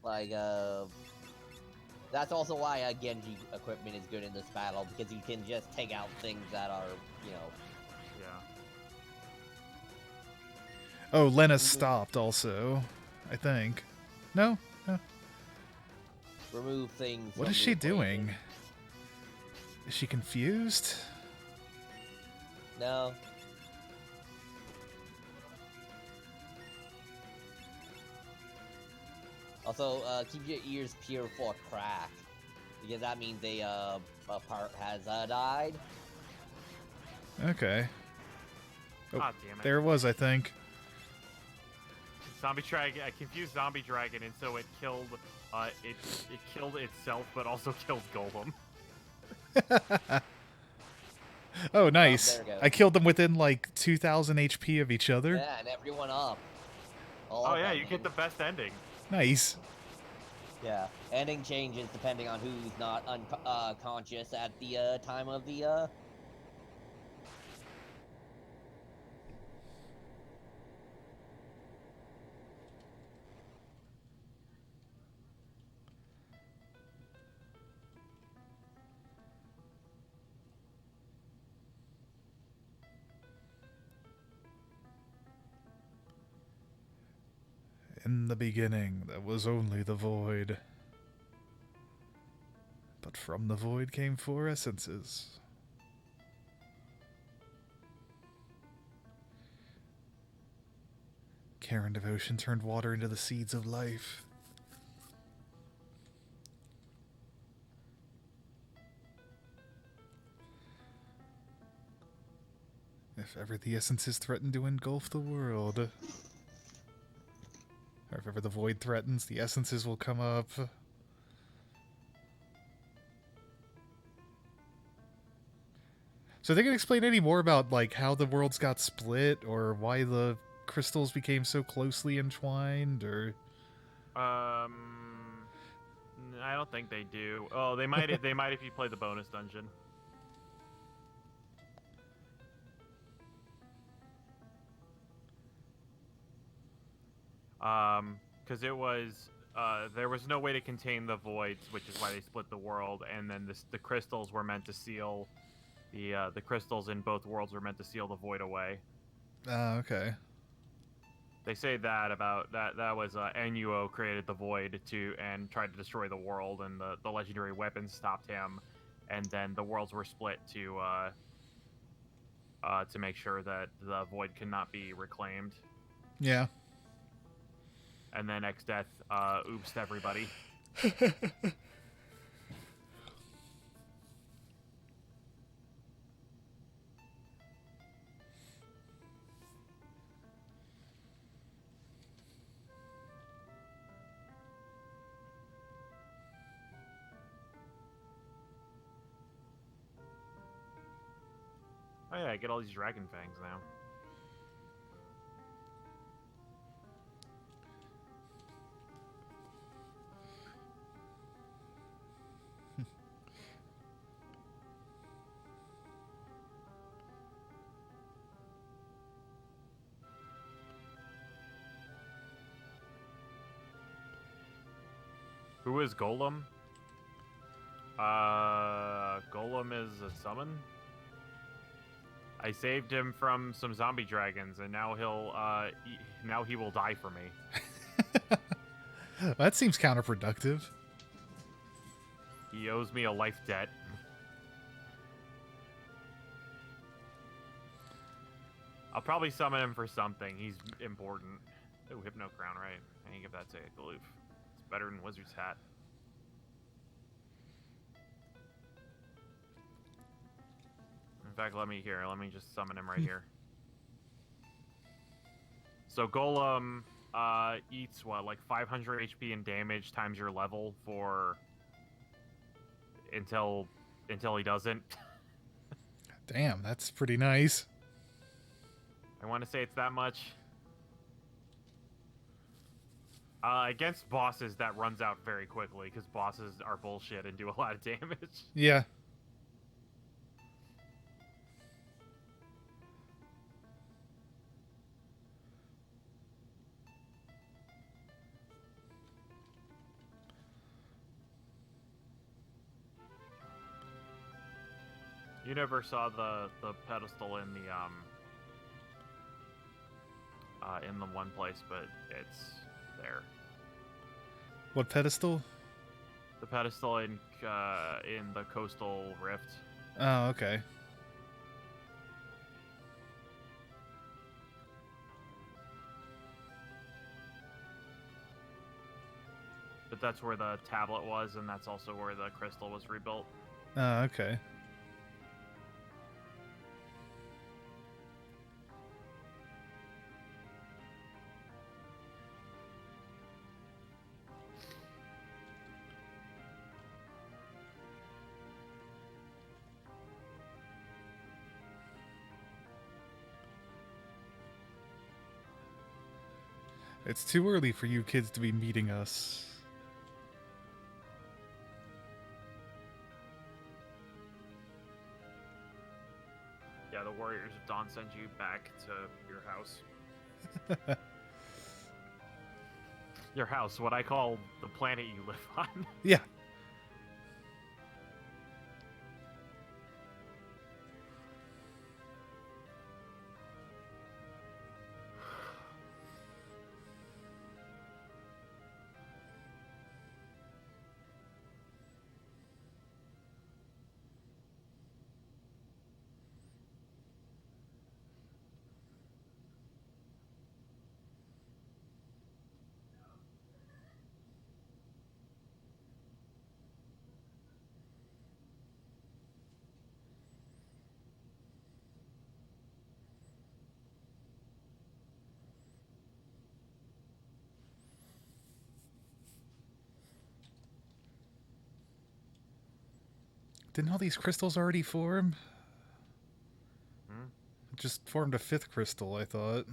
Like, that's also why Genji equipment is good in this battle, because you can just take out things that are, Yeah. Oh, Lena stopped also, I think. No? No. remove things. What from is the she equation. doing? Is she confused? No. Also, keep your ears peeled for a crack, because that means a part has died. Okay. Oh, Ah, damn it. there it was, I think. Zombie Dragon. I confused Zombie Dragon, and so it killed. It killed itself, but also killed Golem. Oh, nice. there we go. I killed them within like 2,000 HP of each other. Yeah, and everyone up. All Oh up yeah, on you them. get the best ending. Nice. Yeah, ending changes depending on who's not unconscious at the time of the. In the beginning, there was only the void. But from the void came four essences. Care and devotion turned water into the seeds of life. If ever the essences threatened to engulf the world, our if ever the void threatens, the essences will come up. So they can explain any more about like how the worlds got split or why the crystals became so closely entwined, or I don't think they do. Oh, they might. They might if you play the bonus dungeon. Because it was there was no way to contain the voids, which is why they split the world, and then the crystals were meant to seal the crystals in both worlds were meant to seal the void away. okay. They say that about that was Nuo created the void and tried to destroy the world, and the legendary weapons stopped him, and then the worlds were split to make sure that the void cannot be reclaimed. Yeah. And then X Death oopsed everybody. Oh yeah, I get all these dragon fangs now. Who is Golem? Golem is a summon. I saved him from some zombie dragons, and now now he will die for me. That seems counterproductive. He owes me a life debt. I'll probably summon him for something. He's important. Oh, Hypno Crown, right? I can give that to Galoof. It's better than Wizard's Hat. In fact, let me just summon him right here. So Golem eats what, like 500 HP in damage times your level for until he doesn't. Damn, that's pretty nice. I want to say it's that much. Against bosses, that runs out very quickly because bosses are bullshit and do a lot of damage. Yeah. You never saw the pedestal in the one place, but it's there. What pedestal? The pedestal in the coastal rift. Oh, okay. But that's where the tablet was, and that's also where the crystal was rebuilt. Oh, okay. It's too early for you kids to be meeting us. Yeah, the Warriors of Dawn send you back to your house. Your house, what I call the planet you live on. Yeah. Didn't all these crystals already form? Hmm? It just formed a 5th crystal, I thought.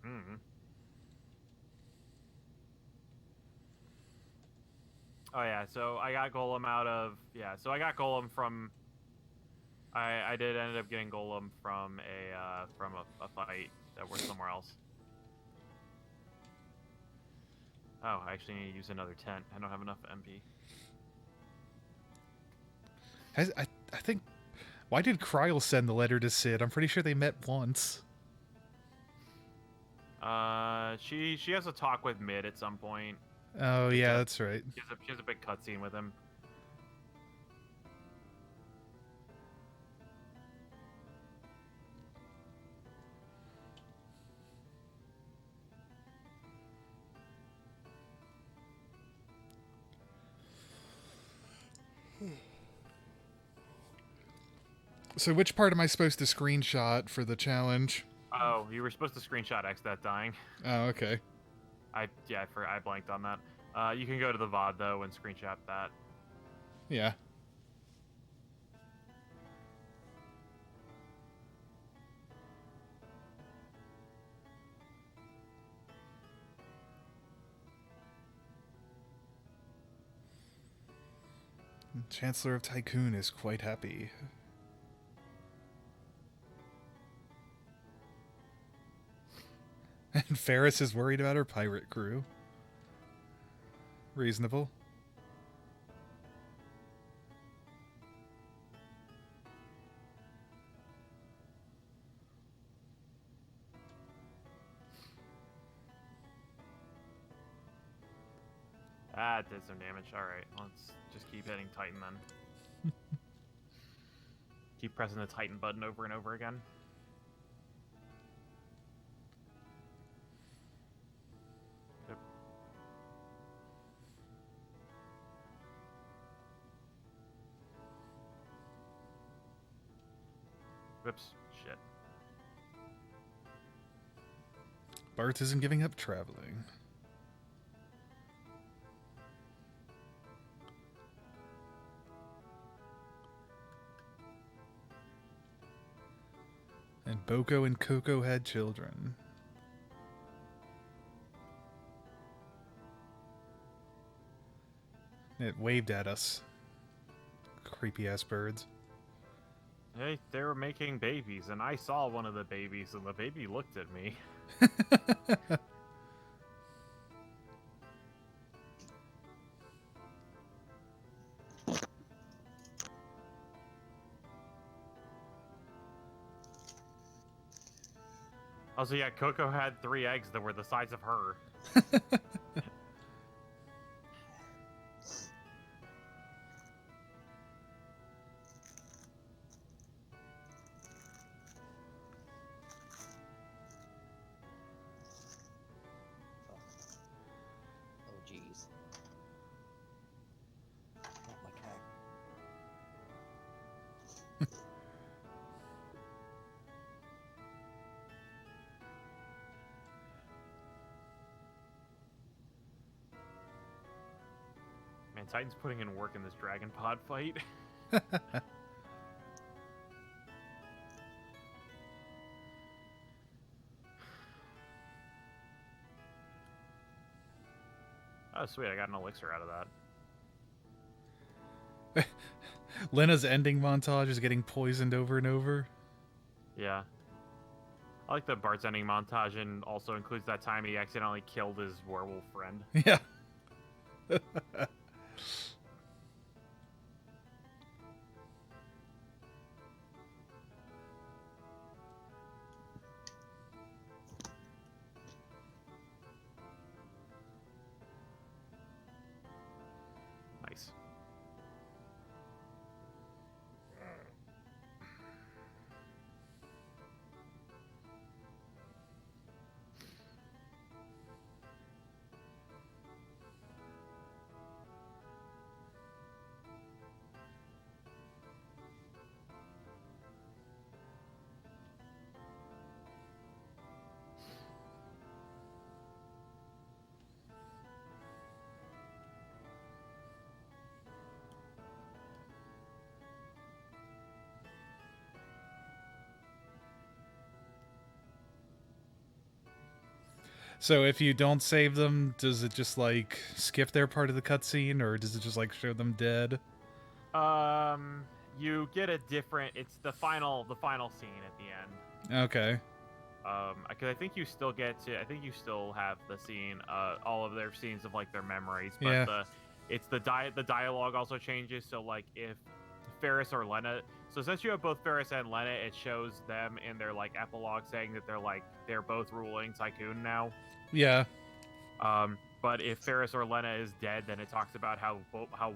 Hmm. Oh yeah, so I got Golem out of So I got Golem from. I did end up getting Golem from a fight that was somewhere else. Oh, I actually need to use another tent. I don't have enough MP. I think... Why did Kryl send the letter to Sid? I'm pretty sure they met once. She has a talk with Mid at some point. Oh, yeah, that's right. She has a big cutscene with him. So which part am I supposed to screenshot for the challenge? Oh, you were supposed to screenshot X that dying. Oh, okay. I blanked on that. You can go to the VOD though and screenshot that. Yeah. Chancellor of Tycoon is quite happy. And Ferris is worried about her pirate crew. Reasonable. Ah, it did some damage. Alright, let's just keep hitting Titan then. Keep pressing the Titan button over and over again. Yep. Whoops. Shit. Bart isn't giving up traveling. And Boko and Coco had children. It waved at us. Creepy ass birds. Hey, they were making babies, and I saw one of the babies, and the baby looked at me. Also, yeah, Coco had 3 eggs that were the size of her. Oh, jeez. Not my cat. Man, Titan's putting in work in this Dragon Pod fight. Oh, sweet, I got an elixir out of that. Lena's ending montage is getting poisoned over and over. Yeah. I like the Bart's ending montage and also includes that time he accidentally killed his werewolf friend. Yeah. Nice. So if you don't save them, does it just like skip their part of the cutscene, or does it just like show them dead? You get a different. It's the final scene at the end. Okay. Because I think you still get to. I think you still have the scene. All of their scenes of like their memories. But Yeah. the dialogue also changes. So like if Ferris or Lena. So since you have both Ferris and Lena, it shows them in their like epilogue saying that they're both ruling Tycoon now. Yeah. But if Ferris or Lena is dead, then it talks about how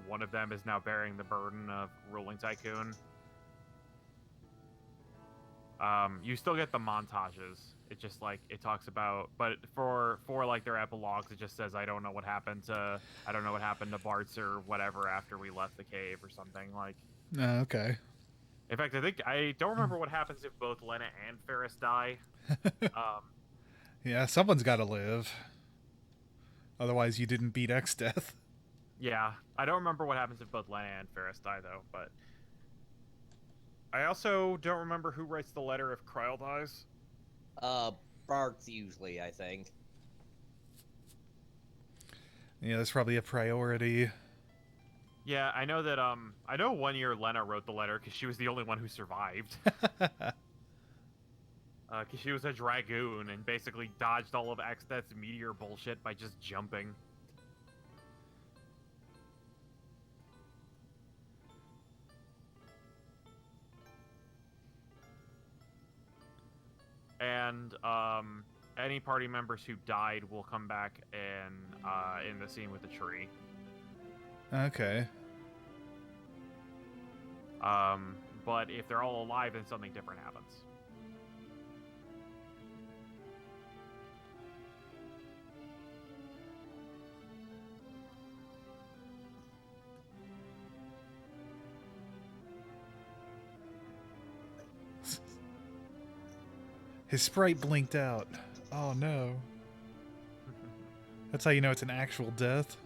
one of them is now bearing the burden of ruling Tycoon. You still get the montages. It just like it talks about, but for like their epilogues, it just says I don't know what happened to Bartz or whatever after we left the cave or something like. Okay. In fact, I don't remember what happens if both Lena and Ferris die. Yeah, someone's got to live. Otherwise, you didn't beat X-Death. Yeah, I don't remember what happens if both Lena and Ferris die though, but I also don't remember who writes the letter if Kryl dies. Bart's usually, I think. Yeah, that's probably a priority. Yeah, I know that. I know 1 year Lena wrote the letter because she was the only one who survived. Because she was a dragoon and basically dodged all of X-Death's meteor bullshit by just jumping. And any party members who died will come back in the scene with the tree. Okay. But if they're all alive, then something different happens. His sprite blinked out. Oh no. That's how you know it's an actual death.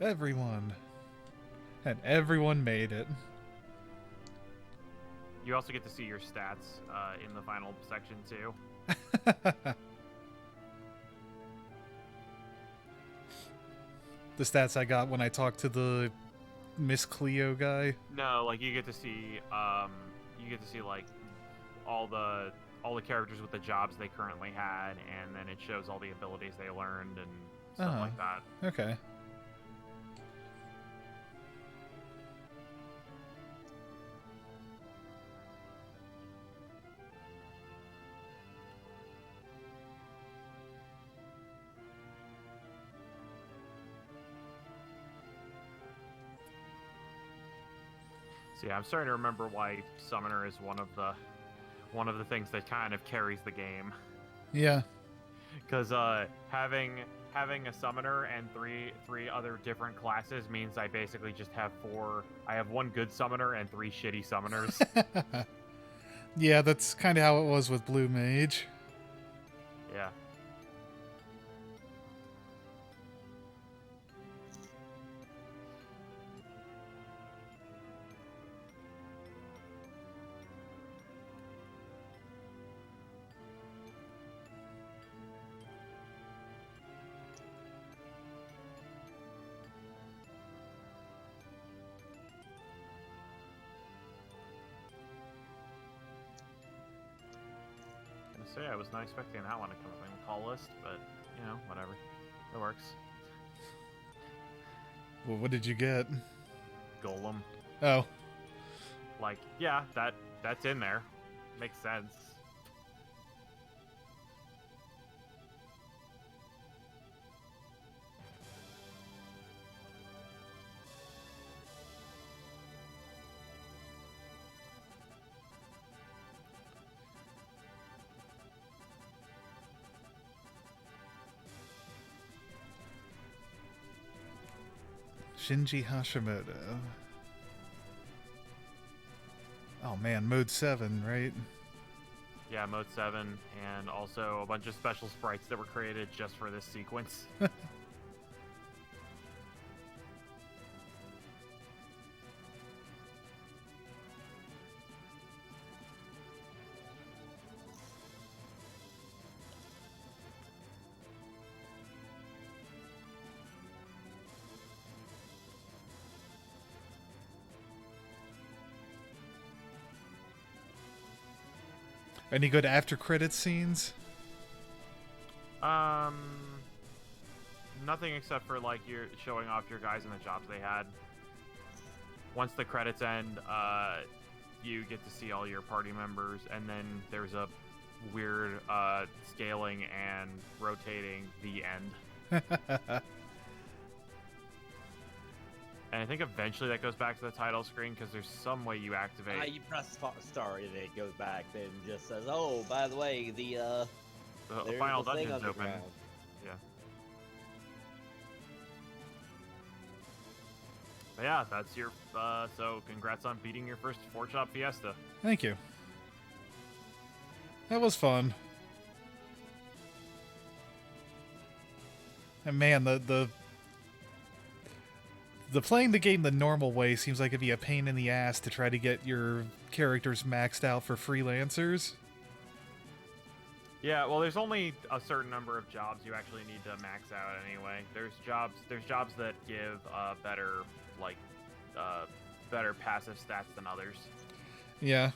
Everyone. And everyone made it. You also get to see your stats in the final section too. The stats I got when I talked to the Miss Cleo guy. No, like you get to see like all the characters with the jobs they currently had, and then it shows all the abilities they learned and stuff like that. Okay. So yeah, I'm starting to remember why Summoner is one of the things that kind of carries the game. Yeah. Because having a Summoner and three other different classes means I basically just have I have one good Summoner and 3 shitty Summoners. Yeah, that's kind of how it was with Blue Mage. Yeah. So yeah, I was not expecting that one to come up in the call list, but you know, whatever. It works. Well, what did you get? Golem. Oh. Like, yeah, that's in there. Makes sense. Shinji Hashimoto. Oh man, mode 7, right? Yeah, mode 7, and also a bunch of special sprites that were created just for this sequence. Any good after credits scenes? Nothing except for like you're showing off your guys and the jobs they had. Once the credits end, you get to see all your party members, and then there's a weird scaling and rotating the end. And I think eventually that goes back to the title screen because there's some way you activate. You press star and it goes back, then just says, "Oh, by the way, the final the thing dungeon's open." underground." Yeah. But yeah, that's your. So congrats on beating your first Fourjob Fiesta. Thank you. That was fun. And man, the playing the game the normal way seems like it'd be a pain in the ass to try to get your characters maxed out for freelancers. Yeah, well, there's only a certain number of jobs you actually need to max out anyway. There's jobs that give better passive stats than others. Yeah.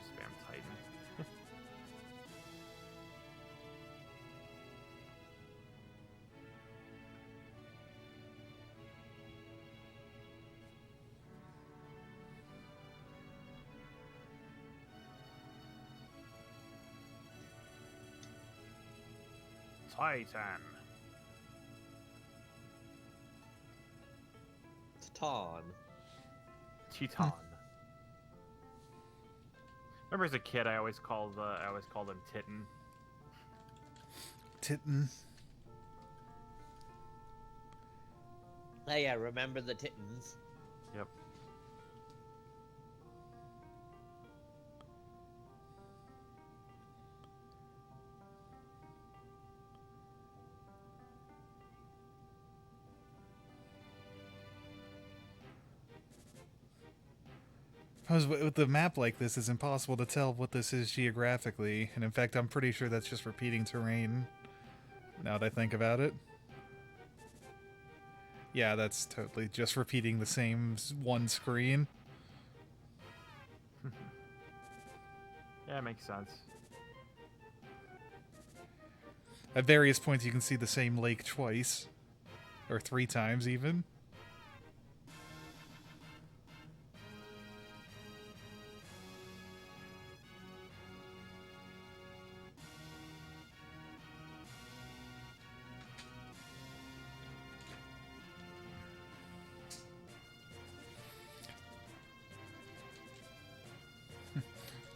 Spam Titan. Titan. Titan. Teton. Remember as a kid, I always called him Titten. Titten. Oh yeah, remember the Titans? Yep. With the map like this, it's impossible to tell what this is geographically, and in fact, I'm pretty sure that's just repeating terrain. Now that I think about it. Yeah, that's totally just repeating the same one screen. Yeah, it makes sense. At various points, you can see the same lake twice. Or 3 times, even.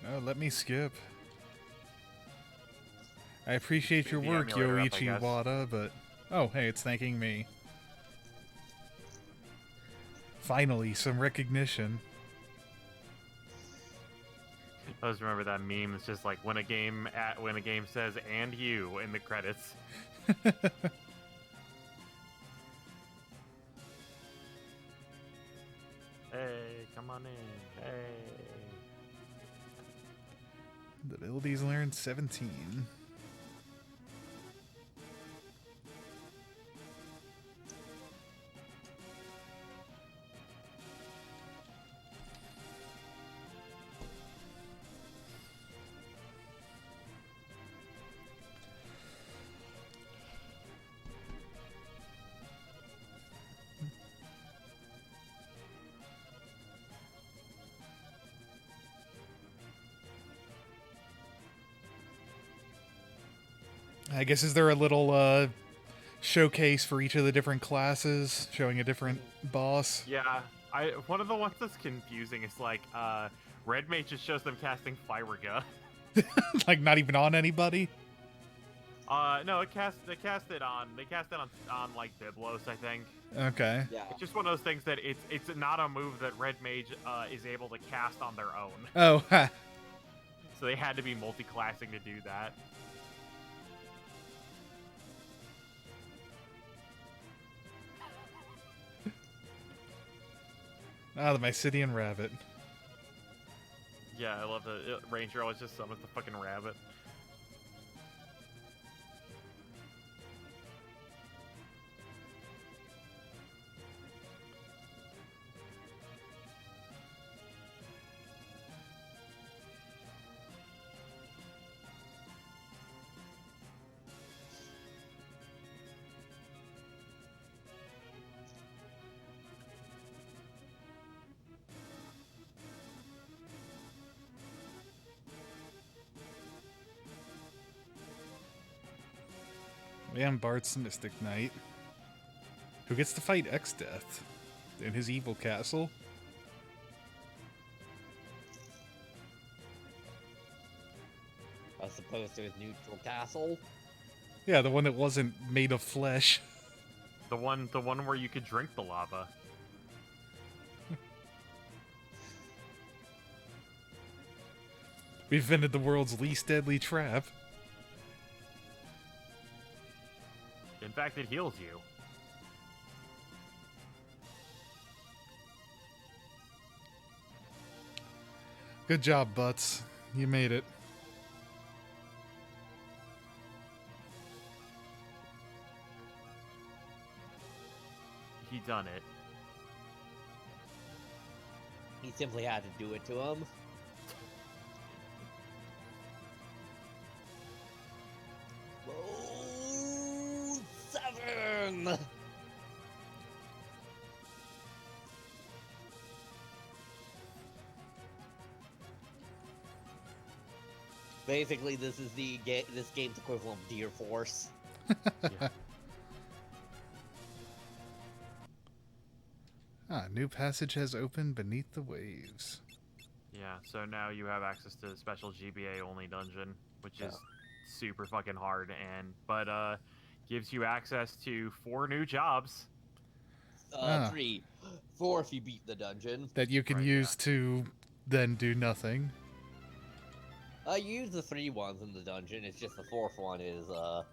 Oh, let me skip. I appreciate your the work, emulator up, I Yoichi guess. Wada, but... Oh, hey, it's thanking me. Finally, some recognition. I always remember that meme. It's just like when a game says "and you" in the credits. Hey, come on in. Hey. The abilities learned 17. I guess, is there a little showcase for each of the different classes, showing a different boss? Yeah, One of the ones that's confusing is like Red Mage just shows them casting Firaga. Like not even on anybody. No, they cast it on like Biblos, I think. Okay. Yeah. It's just one of those things that it's not a move that Red Mage is able to cast on their own. Oh, ha. So they had to be multi-classing to do that. Ah, the Mysidian Rabbit. Yeah, I love the Ranger always just summons the fucking rabbit. And Bart's Mystic Knight, who gets to fight X-Death in his evil castle. As opposed to his neutral castle. Yeah, the one that wasn't made of flesh. The one where you could drink the lava. We've invented the world's least deadly trap. In fact, it heals you. Good job, Butts. You made it. He done it. He simply had to do it to him. Whoa, 7! Basically, this is this game's equivalent of Deer Force. Yeah. Ah, new passage has opened beneath the waves. Yeah, so now you have access to the special GBA only dungeon, which is super fucking hard, but gives you access to 4 new jobs. 3. 4 if you beat the dungeon. That you can Right, use to then do nothing. I use the 3 ones in the dungeon, it's just the 4th one is, The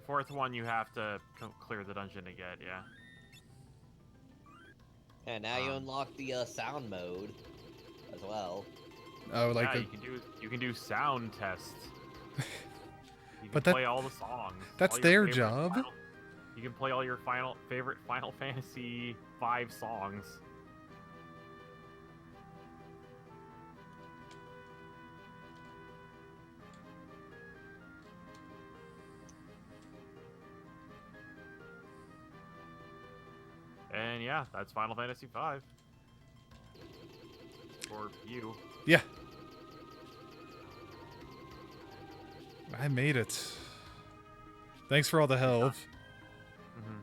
4th one you have to clear the dungeon to get, yeah. And now you unlock the sound mode as well. Oh, like Yeah, the, you can do sound tests. You can But that- play all the songs. that's all your their favorite job. You can play all your favorite Final Fantasy V songs. And yeah, that's Final Fantasy V. For you. yeah. I made it. Thanks for all the help. hmm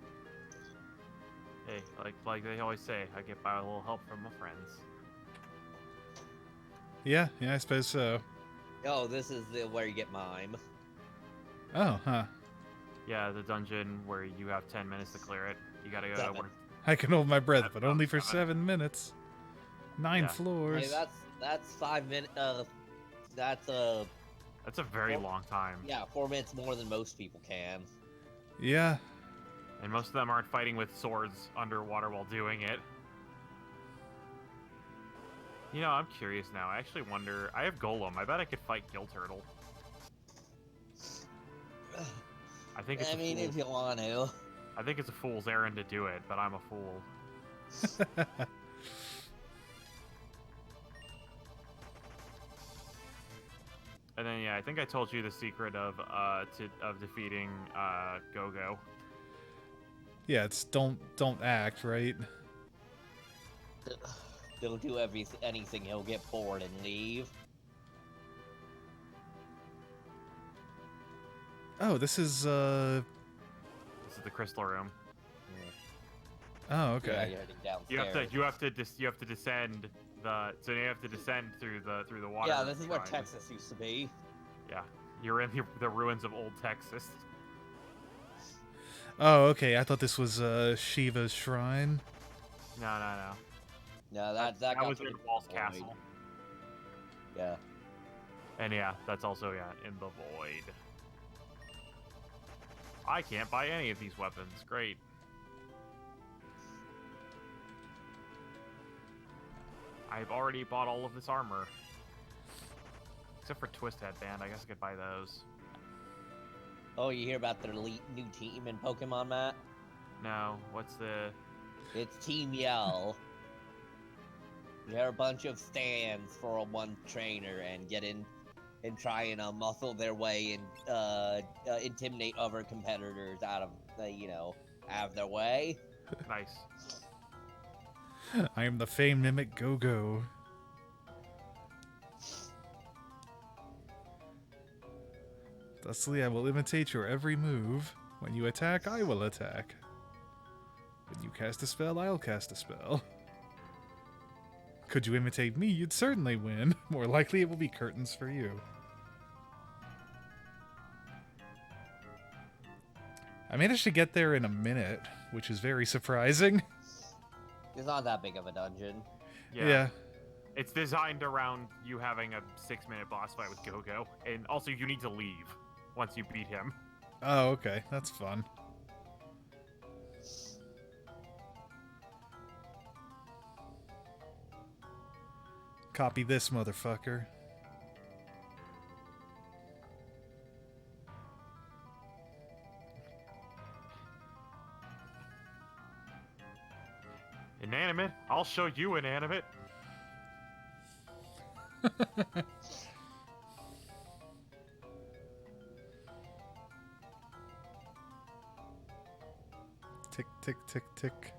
Hey, like they always say, I get by with a little help from my friends. Yeah, I suppose so. Oh, this is where you get mime. Oh, huh. Yeah, the dungeon where you have 10 minutes to clear it. You gotta go. 7. I can hold my breath, That's but only for not 7 minutes. 9 Yeah. floors. Hey, that's 5 minutes. That's That's a very Well, long time. yeah, 4 minutes more than most people can. Yeah. And most of them aren't fighting with swords underwater while doing it. You know, I'm curious now. I actually wonder. I have Golem. I bet I could fight Gill Turtle. I think it's I mean, if you want to. I think it's a fool's errand to do it, but I'm a fool. And then yeah, I think I told you the secret of defeating Go-Go. Yeah, it's don't act, right? Don't do anything, he'll get bored and leave. Oh, this is This is the Crystal Room. Oh, Yeah, okay. you're heading downstairs. You have to descend the. So you have to descend through the water. Yeah, this is where shrine. Texas used to be. Yeah, you're in the ruins of old Texas. Oh, okay. I thought this was Shiva's shrine. No. No, that got was to in the Wall's void. Castle. Yeah. And yeah, that's also in the void. I can't buy any of these weapons. Great. I've already bought all of this armor. Except for Twist Headband, I guess I could buy those. Oh, you hear about their new team in Pokemon, Matt? No, what's the... It's Team Yell. They're a bunch of stands for one trainer and get in and try and muscle their way and intimidate other competitors out of out of their way. Nice. I am the famed mimic Go-Go. Thusly, I will imitate your every move. When you attack, I will attack. When you cast a spell, I'll cast a spell. Could you imitate me, you'd certainly win. More likely it will be curtains for you. I managed to get there in a minute, which is very surprising. It's not that big of a dungeon. Yeah. It's designed around you having a 6-minute boss fight with Go-Go. And also, you need to leave once you beat him. Oh, okay. That's fun. Copy this, motherfucker. Inanimate? I'll show you inanimate. Tick, tick, tick, tick.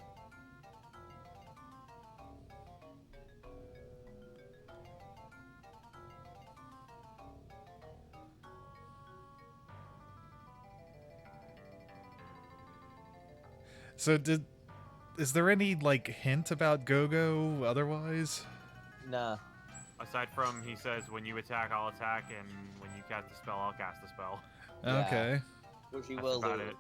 So is there any, like, hint about Go-Go otherwise? Nah. Aside from, he says, when you attack, I'll attack, and when you cast a spell, I'll cast a spell. Yeah. Okay. Which he That's will do. about it.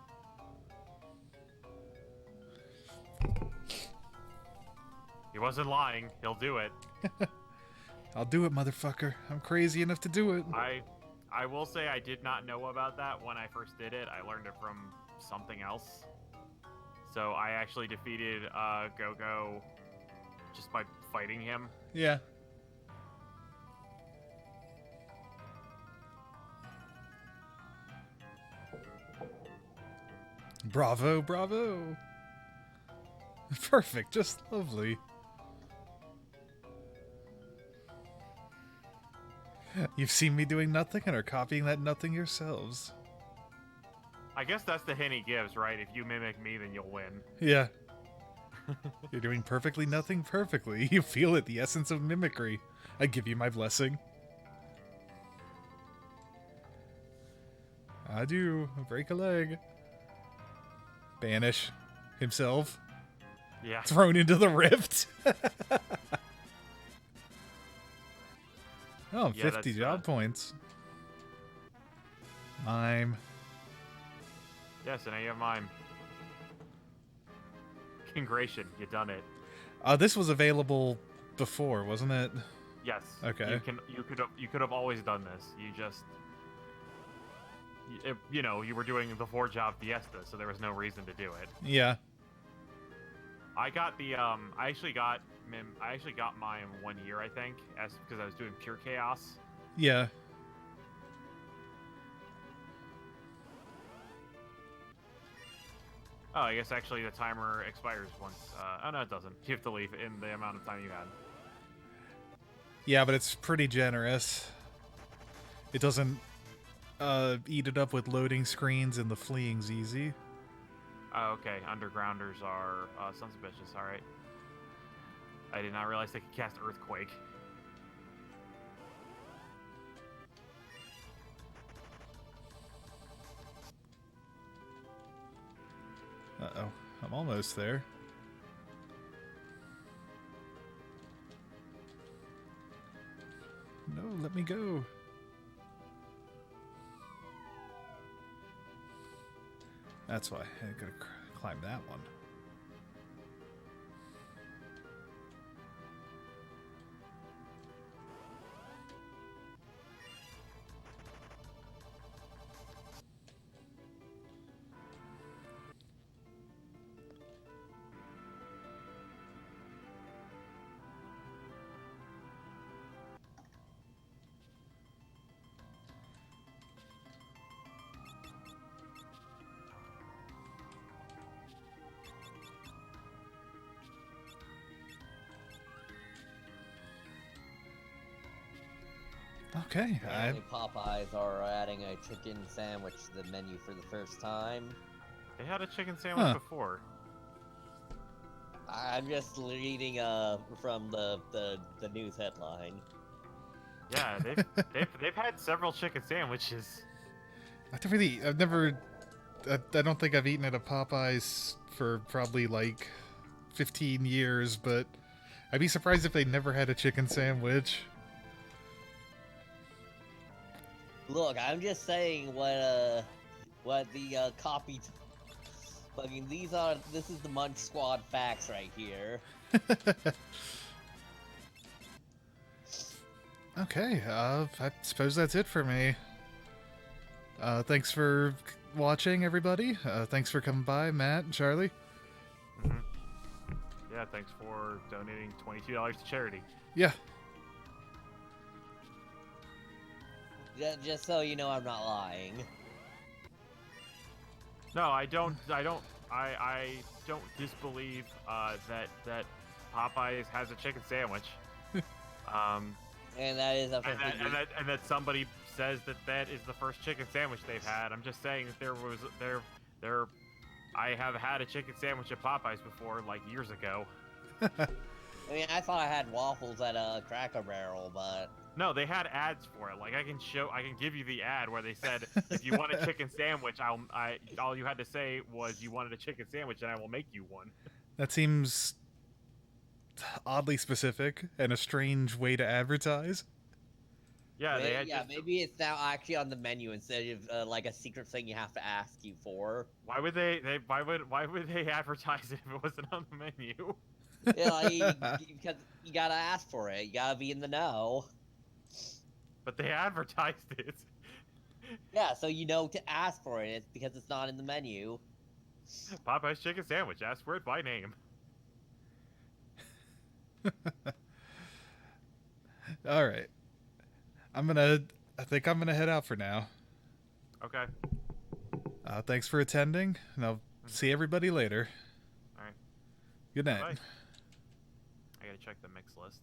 He wasn't lying. He'll do it. I'll do it, motherfucker. I'm crazy enough to do it. I will say I did not know about that when I first did it. I learned it from something else. So I actually defeated Go-Go just by fighting him. Yeah. Bravo, bravo. Perfect, just lovely. You've seen me doing nothing and are copying that nothing yourselves. I guess that's the hint he gives, right? If you mimic me, then you'll win. Yeah. You're doing perfectly nothing perfectly. You feel it, the essence of mimicry. I give you my blessing. I do. Break a leg. Banish himself. Yeah. Thrown into the rift. Oh, Yeah, 50 that's, job points. Mime. Yeah, so now you have mine. Congration, you done it. This was available before, wasn't it? Yes. Okay. You could have always done this. You just you were doing the Fourjob Fiesta, so there was no reason to do it. Yeah. I got the I actually got mine 1 year, I think, because I was doing pure chaos. Yeah. Oh, I guess actually the timer expires once. Oh no, it doesn't. You have to leave in the amount of time you had. Yeah, but it's pretty generous. It doesn't eat it up with loading screens and the fleeing's easy. Oh, okay. Undergrounders are sons of bitches. All right. I did not realize they could cast Earthquake. Uh-oh. I'm almost there. let me go. That's why I gotta climb that one. Okay, Apparently Popeyes are adding a chicken sandwich to the menu for the first time. They had a chicken sandwich Huh. before. I'm just reading from the news headline. Yeah, they've had several chicken sandwiches. I've never, I don't think I've eaten at a Popeyes for probably like 15 years, but I'd be surprised if they never had a chicken sandwich. Look, I'm just saying what the copy. Fucking this is the Munch Squad facts right here. Okay, I suppose that's it for me. Thanks for watching, everybody. Thanks for coming by, Matt and Charlie. Mm-hmm. Yeah, thanks for donating $22 to charity. Yeah. Just so you know, I'm not lying. No, I don't disbelieve that Popeyes has a chicken sandwich. And that is a and that somebody says that is the first chicken sandwich they've had. I'm just saying that I have had a chicken sandwich at Popeyes before, like years ago. I mean, I thought I had waffles at a Cracker Barrel, but No, they had ads for it. Like I can give you the ad where they said if you want a chicken sandwich, all you had to say was you wanted a chicken sandwich and I will make you one. That seems oddly specific and a strange way to advertise. Yeah, maybe it's now actually on the menu instead of like a secret thing you have to ask you for. Why would they advertise it if it wasn't on the menu? Yeah, because you gotta ask for it. You gotta be in the know. But they advertised it. Yeah, so you know to ask for it. It's because it's not in the menu. Popeye's chicken sandwich. Ask for it by name. All right. I think I'm gonna head out for now. Okay. Thanks for attending, and I'll see everybody later. All right. Good night. Bye. I gotta check the mix list.